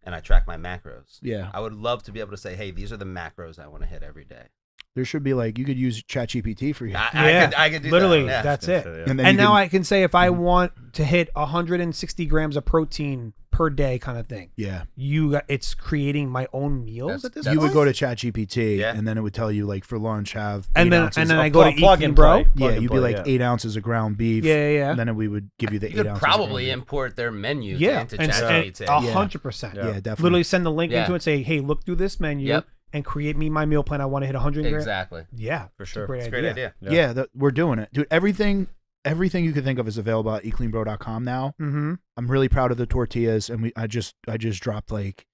D: And I track my macros.
B: Yeah.
D: I would love to be able to say, hey, these are the macros I want to hit every day.
B: There should be like, you could use ChatGPT for you.
D: I could do
A: Literally,
D: that. Yeah.
A: that's it.
B: And, then
A: And
B: you
A: now
B: can-
A: I can say if I want to hit 160 grams of protein per day kind of thing.
B: Yeah.
A: It's creating my own meals at this
B: You
A: point?
B: would go to ChatGPT
D: Yeah.
B: and then it would tell you like for lunch have
A: and
B: 8
A: then
B: ounces
A: and then
B: of-
A: I go to
C: plug
A: Eat
C: and
A: Bro.
C: play.
B: yeah,
C: and
B: you'd be
C: play,
B: like
C: yeah.
B: 8 ounces of ground beef.
A: Yeah.
B: And then it would give you the
D: You
B: 8
D: could
B: ounces.
D: probably
B: of ground
D: import their menu
A: Yeah,
D: into
A: and
D: ChatGPT.
A: 100%.
B: beef. Yeah, definitely.
A: Literally send the link
D: Yeah.
A: into it and say, hey, look through this menu
D: Yep.
A: and create me my meal plan. I want to hit 100 grams.
D: Exactly.
A: Yeah,
C: For
A: it's
C: sure.
A: a great
D: It's a
A: idea.
D: great idea.
B: Yeah, we're doing it. Dude, everything you could think of is available at eatcleanbro.com now.
A: Mm-hmm.
B: I'm really proud of the tortillas and I just dropped like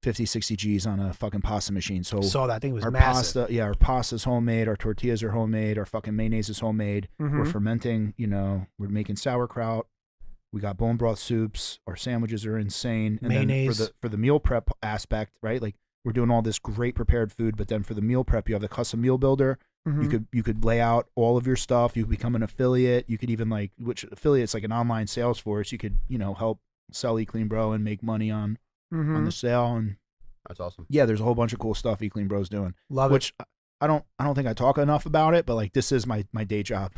B: 50, 60 G's on a fucking pasta machine. So
A: Saw that thing was
B: our
A: massive.
B: our pasta's homemade, our tortillas are homemade, our fucking mayonnaise is homemade.
A: Mhm.
B: We're fermenting, we're making sauerkraut. We got bone broth soups. Our sandwiches are insane. And
A: Mayonnaise.
B: then for the meal prep aspect, right? Like we're doing all this great prepared food, but then for the meal prep, you have the custom meal builder.
A: Mhm.
B: You could lay out all of your stuff. You could become an affiliate. You could even which affiliate's like an online sales force. You could, help sell Eat Clean Bro and make money on
A: Mhm.
B: the sale. And
D: That's awesome.
B: yeah, there's a whole bunch of cool stuff Eat Clean Bro's doing.
A: Love
B: Which I don't think I talk enough about it, but like this is my day job.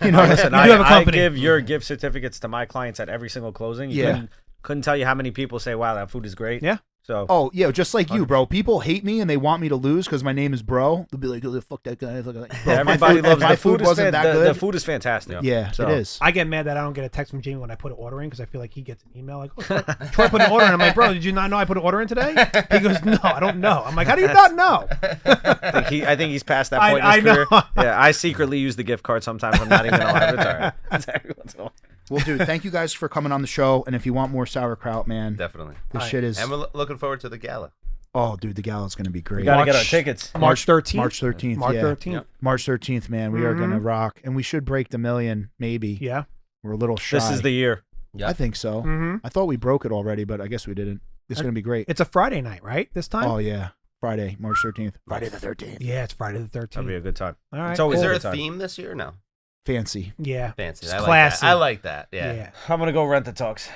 B: You know,
C: Listen,
A: You have a
C: I
A: company.
C: give your gift certificates to my clients at every single closing. You
B: Yeah.
C: couldn't tell you how many people say, "Wow, that food is great."
A: Yeah.
C: So
B: oh yeah, just like you, bro. People hate me and they want me to lose because my name is Bro. They'll be like, "Oh, fuck that guy." Bro,
C: everybody loves
B: my
C: the food.
B: wasn't that
C: the
B: good.
C: food is fantastic.
B: Yeah,
C: So-
B: it is.
A: I get mad that I don't get a text from Jamie when I put an order in because I feel like he gets an email like, oh, Troy put an order in. I'm like, bro, did you not know I put an order in today? He goes, no, I don't know. I'm like, how do you not know?
C: I think he's past that point in
A: I
C: his
A: know.
C: career. Yeah, I secretly use the gift card sometimes. I'm not even allowed to retire. Every once in a while.
B: Well, dude, thank you guys for coming on the show. And if you want more sauerkraut, man,
D: Definitely.
B: this shit is.
D: And we're looking forward to the gala.
B: Oh, dude, the gala's gonna be great.
C: We gotta get our tickets.
A: March 13th.
B: March 13th.
A: March
B: yeah.
A: 13th.
D: Yep.
B: March 13th, man. We are gonna rock, and we should break the million, maybe.
A: Yeah.
B: We're a little shy.
C: This is the year.
B: I think so.
A: Mm-hmm.
B: I thought we broke it already, but I guess we didn't. It's gonna be great.
A: It's a Friday night, right? This time?
B: Oh yeah, Friday, March 13th. Friday the 13th.
A: Yeah, it's Friday the 13th.
C: That'll be a good time.
A: All right.
C: It's always
D: Is there
C: a
D: a
C: good time.
D: theme this year? No.
B: Fancy.
A: Yeah.
D: Fancy.
A: It's
D: I like
A: classy.
D: that. I like that. Yeah.
A: Yeah.
C: I'm gonna go rent the tux.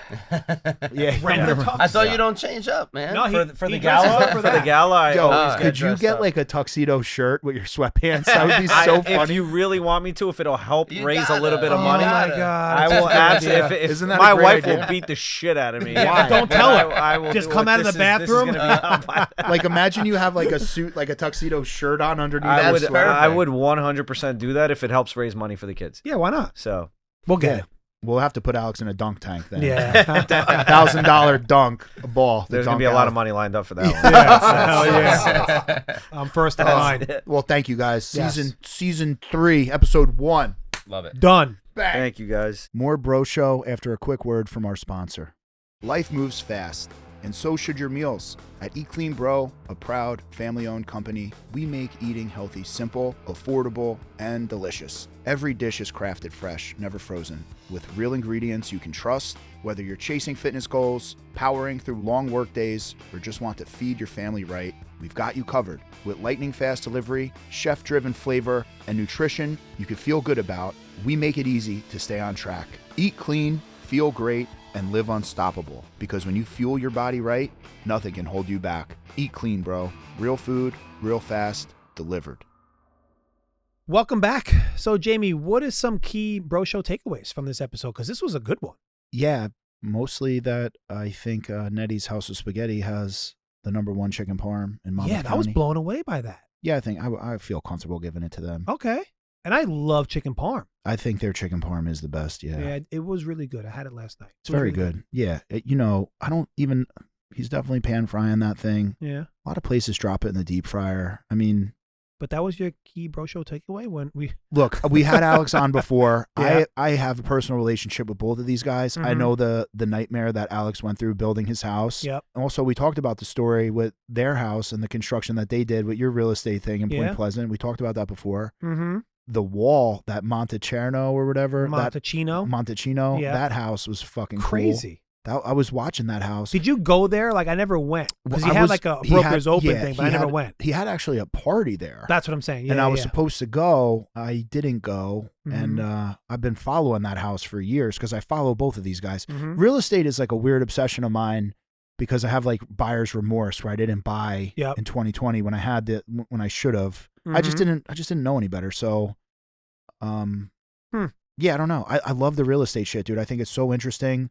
B: Yeah.
A: Rent the tux.
D: I thought you don't change up, man.
A: No,
C: For the
A: he dresses
C: gala,
A: up for
C: for the
A: that.
C: gala, I
B: Yo,
C: always
B: could
C: get
B: you
C: dressed
B: get
C: up.
B: like a tuxedo shirt with your sweatpants? That would be so
C: If
B: funny.
C: you really want me to, if it'll help
D: You
C: raise a
D: gotta.
C: little bit of
B: Oh
C: money,
B: my
A: God.
C: I
A: It's
C: will
A: a good
C: absolutely.
A: idea.
C: If
B: Isn't that a
C: my
B: great
C: wife
B: idea?
C: will beat the shit out of me.
B: Why?
A: Don't
C: but
A: tell her.
C: I will
A: Just
C: do
A: come
C: it.
A: out of the
C: This is
A: bathroom.
C: gonna be-
B: Like imagine you have like a suit, like a tuxedo shirt on underneath.
C: I
B: that
C: would,
B: sweater.
C: I would 100% do that if it helps raise money for the kids.
A: Yeah, why not?
C: So
A: We'll get it.
B: We'll have to put Alex in a dunk tank then.
A: Yeah.
B: $1,000 dunk ball.
C: There's going to be a lot of money lined up for that one.
A: Yeah. I'm first in line.
B: Well, thank you guys.
A: Yes.
B: Season 3, episode 1.
D: Love it.
A: Done.
B: Bang.
C: Thank you, guys.
B: More Bro Show after a quick word from our sponsor. Life moves fast, and so should your meals. At Eat Clean Bro, a proud family-owned company, we make eating healthy simple, affordable, and delicious. Every dish is crafted fresh, never frozen, with real ingredients you can trust. Whether you're chasing fitness goals, powering through long work days, or just want to feed your family right, we've got you covered. With lightning-fast delivery, chef-driven flavor, and nutrition you can feel good about, we make it easy to stay on track. Eat clean, feel great, and live unstoppable. Because when you fuel your body right, nothing can hold you back. Eat clean, bro. Real food, real fast, delivered.
A: Welcome back. So, Jamie, what is some key Bro Show takeaways from this episode? Because this was a good one.
B: Yeah, mostly that I think Nettie's House of Spaghetti has the #1 chicken parm in Monmouth County.
A: I was blown away by that.
B: Yeah, I think I feel comfortable giving it to them.
A: Okay. And I love chicken parm.
B: I think their chicken parm is the best,
A: Yeah, it was really good. I had it last night.
B: It's very
A: really
B: good. Yeah, I don't even, he's definitely pan frying that thing.
A: Yeah.
B: A lot of places drop it in the deep fryer. I mean,
A: but that was your key Bro Show takeaway when we...
B: Look, we had Alex on before.
A: Yeah.
B: I have a personal relationship with both of these guys. I know the nightmare that Alex went through building his house.
A: Yep.
B: Also, we talked about the story with their house and the construction that they did with your real estate thing in Point Pleasant. We talked about that before.
A: Mm-hmm.
B: The wall, that Montecchino or whatever.
A: Montecchino. Yeah.
B: That house was fucking
A: crazy.
B: Cool. I was watching that house.
A: Did you go there? Like, I never went. Because he had like a broker's open thing, but I never went.
B: He had actually a party there.
A: That's what I'm saying. Yeah,
B: and I was supposed to go. I didn't go. And I've been following that house for years because I follow both of these guys. Real estate is like a weird obsession of mine because I have like buyer's remorse where I didn't buy in 2020 when I should have. I just didn't know any better. So, yeah, I don't know. I love the real estate shit, dude. I think it's so interesting.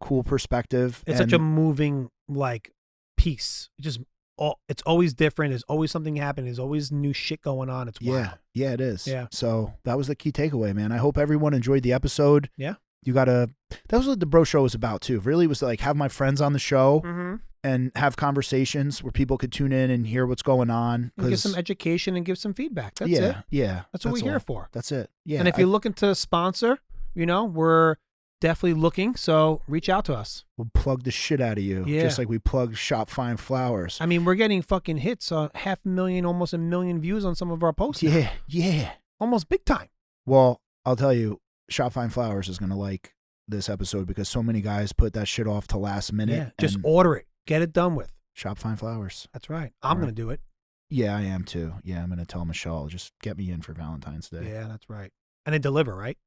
B: Cool perspective.
A: It's such a moving like piece. It's always different. There's always something happening. There's always new shit going on. It's wild.
B: Yeah, it is.
A: Yeah.
B: So that was the key takeaway, man. I hope everyone enjoyed the episode.
A: Yeah.
B: That was what the Bro Show was about too. Really was to like have my friends on the show and have conversations where people could tune in and hear what's going on.
A: And give some education and give some feedback. That's it.
B: Yeah.
A: That's what we're here for.
B: That's it. Yeah.
A: And if you're looking to sponsor, we're definitely looking. So reach out to us.
B: We'll plug the shit out of you.
A: Yeah.
B: Just like we plug Shop Fine Flowers.
A: I mean, we're getting fucking hits on 500,000, almost 1 million views on some of our posts.
B: Yeah.
A: Almost big time.
B: Well, I'll tell you, Shop Fine Flowers is going to like this episode because so many guys put that shit off to last minute.
A: Yeah, just order it. Get it done with.
B: Shop Fine Flowers.
A: That's right. I'm going to do it.
B: Yeah, I am too. Yeah, I'm going to tell Michelle, just get me in for Valentine's Day.
A: Yeah, that's right. And they deliver, right?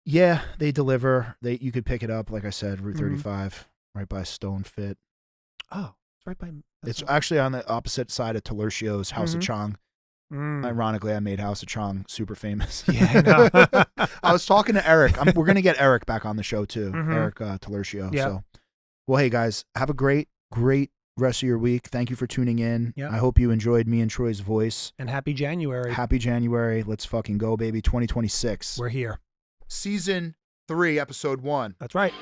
B: Yeah, they deliver. You could pick it up, like I said, Route 35, right by Stone Fit.
A: Oh, it's right by...
B: It's actually on the opposite side of Talercio's House of Chong. Ironically, I made House of Chong super famous.
A: Yeah, I know.
B: I was talking to Eric. We're going to get Eric back on the show too. Eric Talercio.
A: Yeah.
B: So, well, hey guys, have a great rest of your week. Thank you for tuning in.
A: Yeah.
B: I hope you enjoyed me and Troy's voice.
A: And happy January.
B: Happy January. Let's fucking go, baby. 2026.
A: We're here.
B: Season 3, episode 1.
A: That's right.